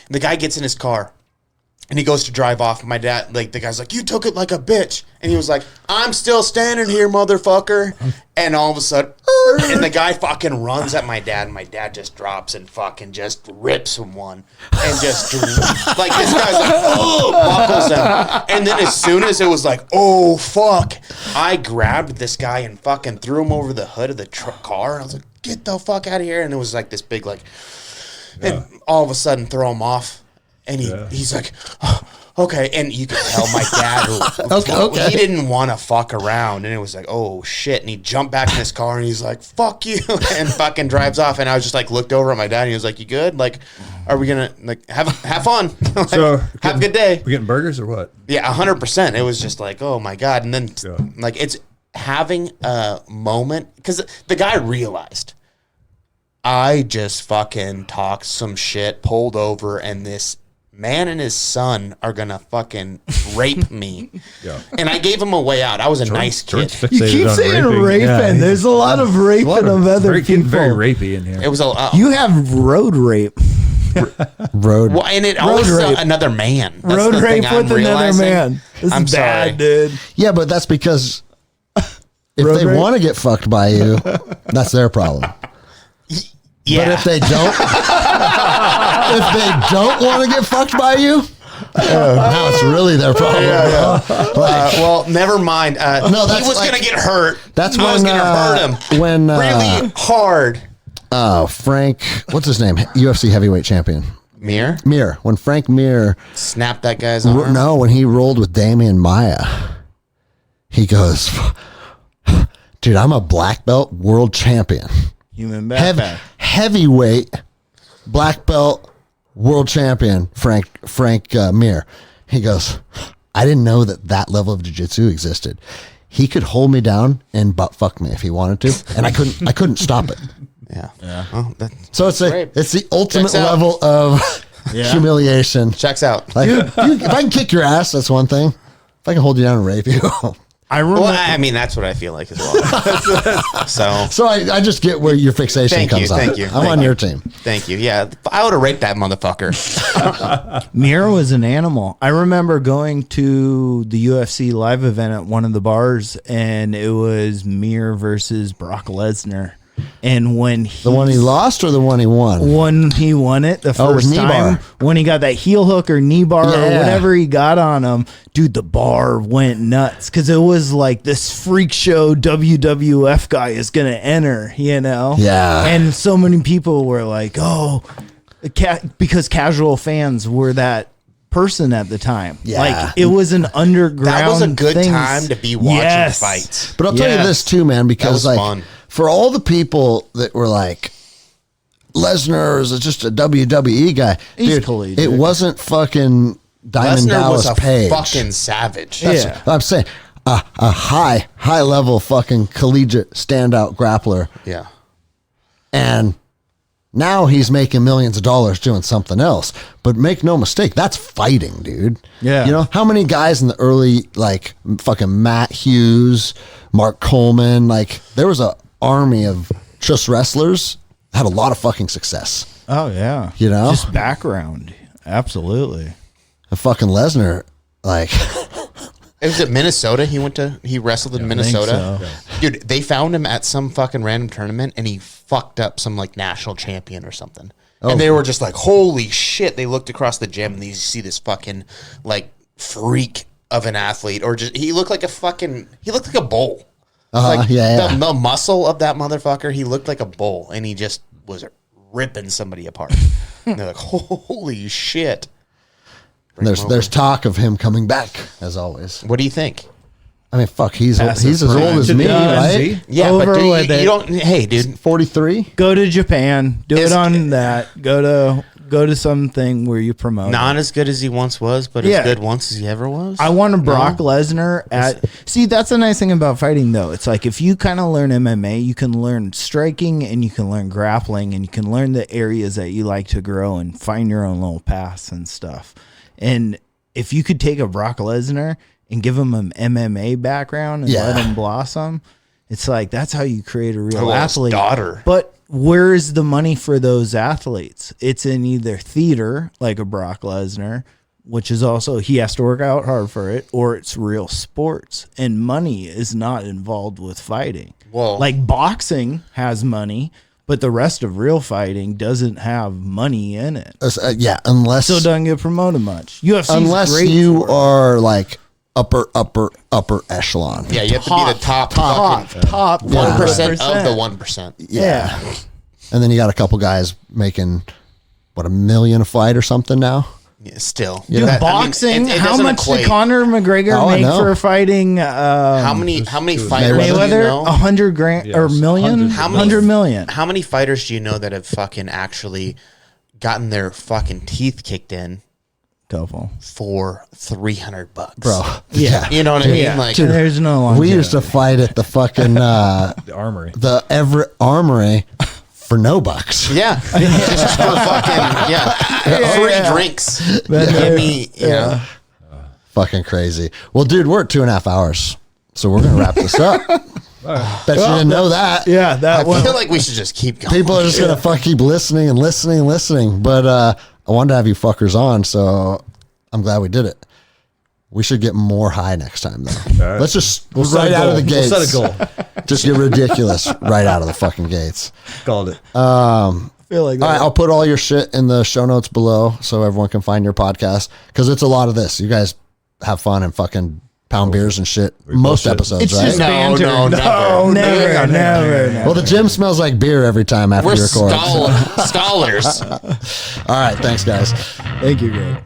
And the guy gets in his car and he goes to drive off. And my dad, like the guy's like, you took it like a bitch. And he was like, I'm still standing here, motherfucker. And all of a sudden, and the guy fucking runs at my dad, and my dad just drops and fucking just rips him one. And just, like, this guy's like, oh, buckles him. And then as soon as it was like, oh, fuck, I grabbed this guy and fucking threw him over the hood of the car. And I was like, get the fuck out of here. And it was like this big, like, and all of a sudden throw him off. And he's like, oh, okay. And you could tell my dad, he didn't want to fuck around. And it was like, oh, shit. And he jumped back in his car and he's like, fuck you. And fucking drives off. And I was just like, looked over at my dad and he was like, you good? Like, are we going to like have fun? Like, So have a good day. We getting burgers or what? Yeah, 100%. It was just like, oh my God. And then like it's having a moment because the guy realized I just fucking talked some shit, pulled over, and this man and his son are gonna fucking rape me. And I gave him a way out. I was a nice kid. You keep saying raping. Yeah, There's a lot of raping of other people. Very rapey in here. It was You have road rape. Well, and it always another man. That's road the rape thing I'm with another realizing. man. This I'm is bad, sorry. dude. Yeah, but that's because if Road they rape? want to get fucked by you, that's their problem. Yeah. But if they don't, want to get fucked by you, now it's really their problem. Well, never mind. No, he was like- gonna get hurt. That's I was when, gonna hurt him when really hard. Frank, what's his name? UFC heavyweight champion. Mir When Frank Mir, snapped that guy's arm. no, when he rolled with Damian Maya, he goes, dude, I'm a black belt world champion. Human backpack. Heavyweight black belt world champion Frank Mir. He goes, I didn't know that level of jiu-jitsu existed. He could hold me down and butt fuck me if he wanted to, and I couldn't stop it. Yeah. Well, So it's the ultimate Checks out. level of humiliation. checks out. Like, if I can kick your ass, that's one thing. If I can hold you down and rape you. I remember. Well, I mean, that's what I feel like as well. So I just get where your fixation comes on. Thank you. I'm on your team. Thank you. Yeah, I would have raped that motherfucker. Mir was an animal. I remember going to the UFC live event at one of the bars, and it was Mir versus Brock Lesnar. And when The one he lost or the one he won? when he won it the Oh, first knee time, bar. when he got that heel hook or knee bar or Yeah. whatever he got on him, dude, the bar went nuts because it was like this freak show WWF guy is gonna enter, you know? Yeah. And so many people were like, oh, because casual fans were that person at the time. Yeah. Like it was an underground. That was a good thing. time to be watching Yes. fights. But I'll tell you Yes. this too, man, because was like fun. for all the people that were like, Lesnar is just a WWE guy. He's Dude, collegiate. it wasn't fucking Diamond Lesnar Dallas was a Page. fucking savage. Yeah. I'm saying a high level fucking collegiate standout grappler, Yeah. and now he's making millions of dollars doing something else. But make no mistake, that's fighting, dude. Yeah. You know how many guys in the early, like fucking Matt Hughes, Mark Coleman, like there was a army of just wrestlers that had a lot of fucking success. Oh yeah. You know? Just background. Absolutely. And fucking Lesnar, like It was at Minnesota. He wrestled in Minnesota. so. Dude, they found him at some fucking random tournament and he fucked up some like national champion or something. And they were just like, holy shit. They looked across the gym and you see this fucking like freak of an athlete, or just he looked like a bull. Like yeah. the muscle of that motherfucker, he looked like a bull and he just was ripping somebody apart. And they're like, holy shit. there's talk of him coming back as always. What do you think? I mean, fuck, he's Passive as old as me, done. right? Yeah, Over but with it. you don't. Hey, dude, 43. Go to Japan. Do Is- it on that. Go to something where you promote. not as good as he once was, but Yeah. as good once as he ever was. I want a Brock Lesnar at. See, that's the nice thing about fighting, though. It's like if you kind of learn MMA, you can learn striking and you can learn grappling and you can learn the areas that you like to grow and find your own little paths and stuff. And if you could take a Brock Lesnar and give him an MMA background and Yeah. let him blossom, it's like that's how you create a real Oh, his athlete. daughter. But where is the money for those athletes? It's in either theater, like a Brock Lesnar, which is also he has to work out hard for it, or it's real sports. And money is not involved with fighting. Well- like boxing has money, but the rest of real fighting doesn't have money in it. Yeah, unless So it doesn't get promoted much. UFC's unless great you for it. are like upper echelon. yeah, you have to be the top top 1% of the 1%. Yeah. And then you got a couple guys making what, $1 million a fight or something now. Yeah, still, Dude, That- I mean, boxing. it how doesn't much equate. did Conor McGregor Oh, I make know. for fighting? How many fighters do you Mayweather, know? 100 grand or million, How many- 100 million. How many fighters do you know that have fucking actually gotten their fucking teeth kicked in Couple. for $300, Bro. Yeah. You know what I mean? Like, Dude, There's no we used to fight at the fucking The armory. the Everett Armory for no bucks. yeah, just for fucking free drinks. Give me, you know. Fucking crazy. Well, dude, we're at 2.5 hours, so we're gonna wrap this up. Bet you didn't know that. Yeah, that I one. feel like we should just keep going. People are just gonna keep listening and listening and listening. But I wanted to have you fuckers on, so I'm glad we did it. We should get more high next time, though. right. Let's just We'll set right a out of goal. the gates. We'll set a goal. Just get ridiculous right out of the fucking gates. Called it. feel like All right, I'll put all your shit in the show notes below so everyone can find your podcast, because it's a lot of this. You guys have fun and fucking pound beers and shit. Most bullshit. episodes, it's right? just No, banter. no, No, never. never. Well, the gym smells like beer every time after We're you record. scholars. All right, thanks, guys. Thank you, Greg.